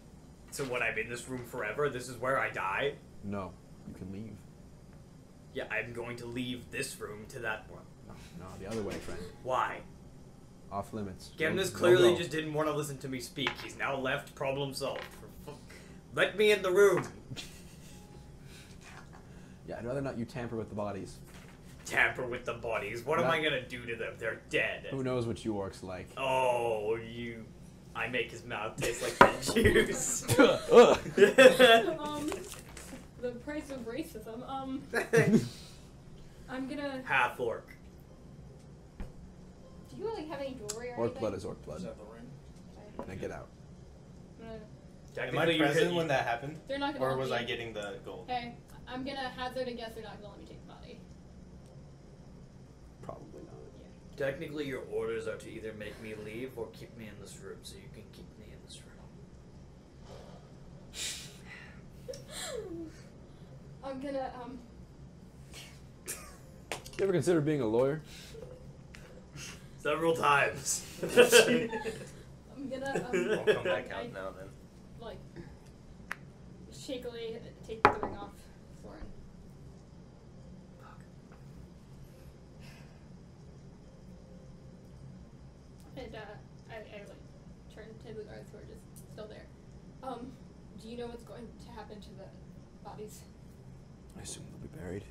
So what, I'm in this room forever? This is where I die? No, you can leave. Yeah, I'm going to leave this room to that one. No, the other way, friend. Why? Off limits. Gimnus No clearly go. just didn't want to listen to me speak. He's now left, problem solved. Let me in the room. Yeah, I'd rather not you tamper with the bodies. Tamper with the bodies. What am I gonna do to them? They're dead. Who knows what you orcs like? Oh, you... I make his mouth taste like that juice. The price of racism. I'm gonna. Half-orc. Do you have any jewelry or Orc anything? blood is orc blood. Is that the ring? Okay. Now get out. I'm gonna- Am Technically, I you present could- when that happened? They're not gonna. Or let was me- I getting the gold? Hey, I'm gonna hazard a guess. They're not gonna let me take the body. Probably not. Technically, your orders are to either make me leave or keep me in this room, so you can keep me in this room. I'm gonna You ever consider being a lawyer? Several times. I'm gonna I'll come back out now then. like shakily take the ring off Soren. And I like turn to the guards who are just still there. Do you know what's going to happen to the bodies? I assume they'll be buried.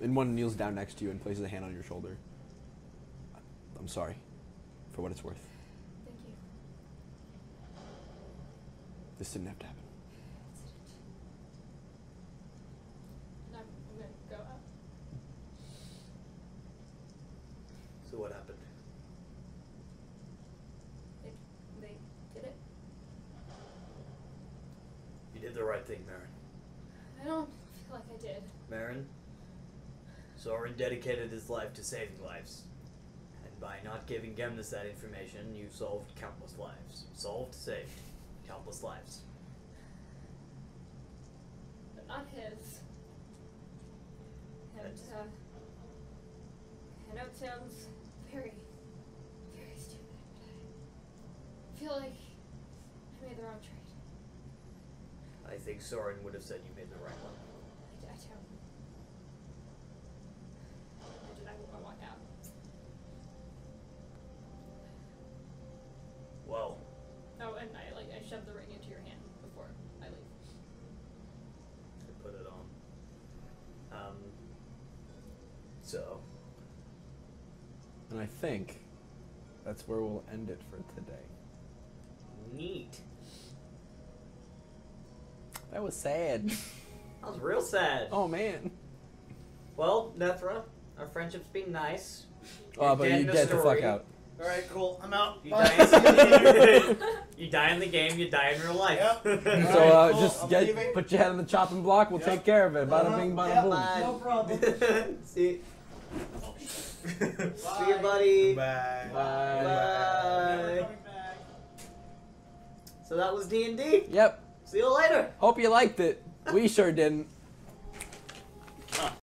And one kneels down next to you and places a hand on your shoulder. I'm sorry, for what it's worth. Thank you. This didn't have to happen. And I'm gonna go up. So what happened? They did it. You did the right thing, Marin. I don't feel like I did. Marin, Soren dedicated his life to saving lives. And by not giving Gemnis that information, you solved countless lives. Saved countless lives. But not his. And, I know it sounds very, very stupid, but I feel like I made the wrong trade. I think Soren would have said you made the right one. I walk out. Well, Oh, and I shove the ring into your hand before I leave. I put it on. So, And I think that's where we'll end it for today. neat. That was sad. That was real sad. Oh man. Well, Nethra, our friendship's been nice. Oh, but you get the fuck out. Alright, cool. I'm out. You Bye. you die in the game, you die in real life. Yep. So Alright, cool. just I'm get leaving. put your head on the chopping block. We'll take care of it. Bada bing, bada Yep. boom. No problem. See you, buddy. Bye. Bye. Never coming back. So that was D&D. Yep. See you later. Hope you liked it. We sure didn't.